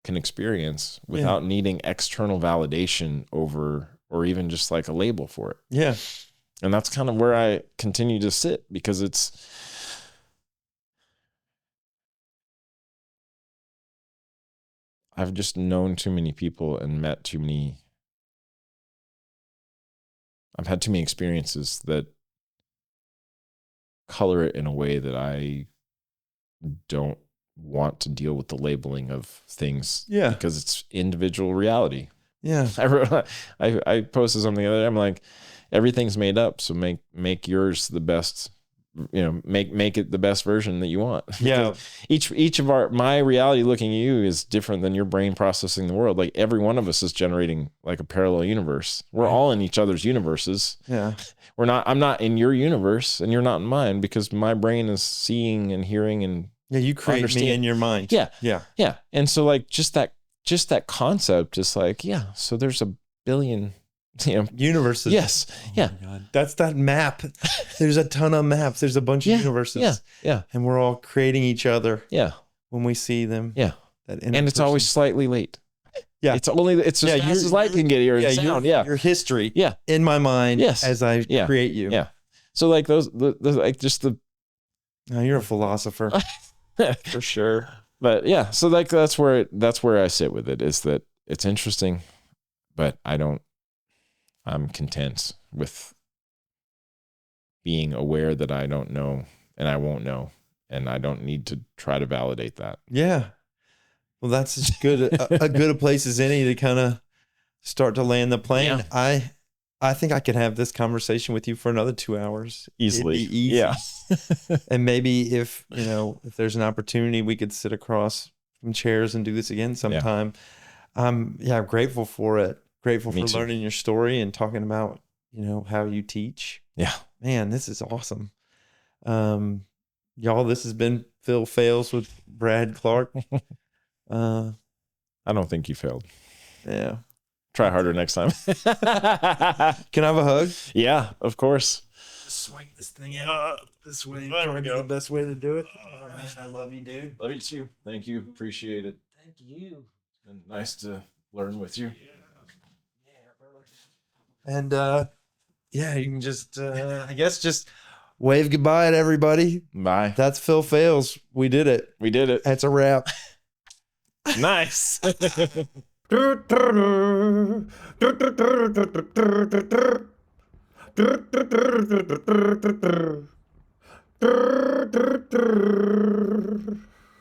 can experience without needing external validation over, or even just like a label for it.
Yeah.
And that's kind of where I continue to sit, because I've just known too many people and met too many. I've had too many experiences that color it in a way that I don't want to deal with the labeling of things.
Yeah.
Because it's individual reality.
Yeah.
I posted something the other day. I'm like, everything's made up, so make yours the best. Make it the best version that you want.
Yeah.
Each of my reality looking at you is different than your brain processing the world. Like every one of us is generating like a parallel universe. We're all in each other's universes.
Yeah.
I'm not in your universe and you're not in mine, because my brain is seeing and hearing and
you create me in your mind.
Yeah.
Yeah.
Yeah. And so like just that concept is like, yeah, so there's a billion
universes.
Yes.
Oh my God. That's that map. There's a ton of maps. There's a bunch of universes.
Yeah.
And we're all creating each other.
Yeah.
When we see them.
Yeah. And it's always slightly late.
Yeah.
It's as fast as light can get here in sound.
Your history.
Yeah.
In my mind.
Yes.
As I create you.
Yeah. So like those like just the.
No, you're a philosopher. For sure.
But yeah, so like that's where I sit with it, is that it's interesting, but I'm content with being aware that I don't know and I won't know, and I don't need to try to validate that.
Yeah. Well, that's as good a good a place as any to kind of start to land the plane. Yeah. I think I could have this conversation with you for another 2 hours.
Easily.
Easy.
Yeah.
And maybe if there's an opportunity, we could sit across some chairs and do this again sometime. Yeah. I'm grateful for it. Grateful for learning your story and talking about, how you teach.
Yeah.
Man, this is awesome. Y'all, this has been Phil Phails with Brad Clark.
I don't think you failed.
Yeah.
Try harder next time.
Can I have a hug?
Yeah, of course.
Swing this thing out this way. There we go. The best way to do it. Oh, man, I love you, dude.
Love you too. Thank you. Appreciate it.
Thank you.
It's been nice to learn with you.
And you can just I guess just wave goodbye to everybody.
Bye.
That's Phil Phails. We did it. That's a wrap.
Nice.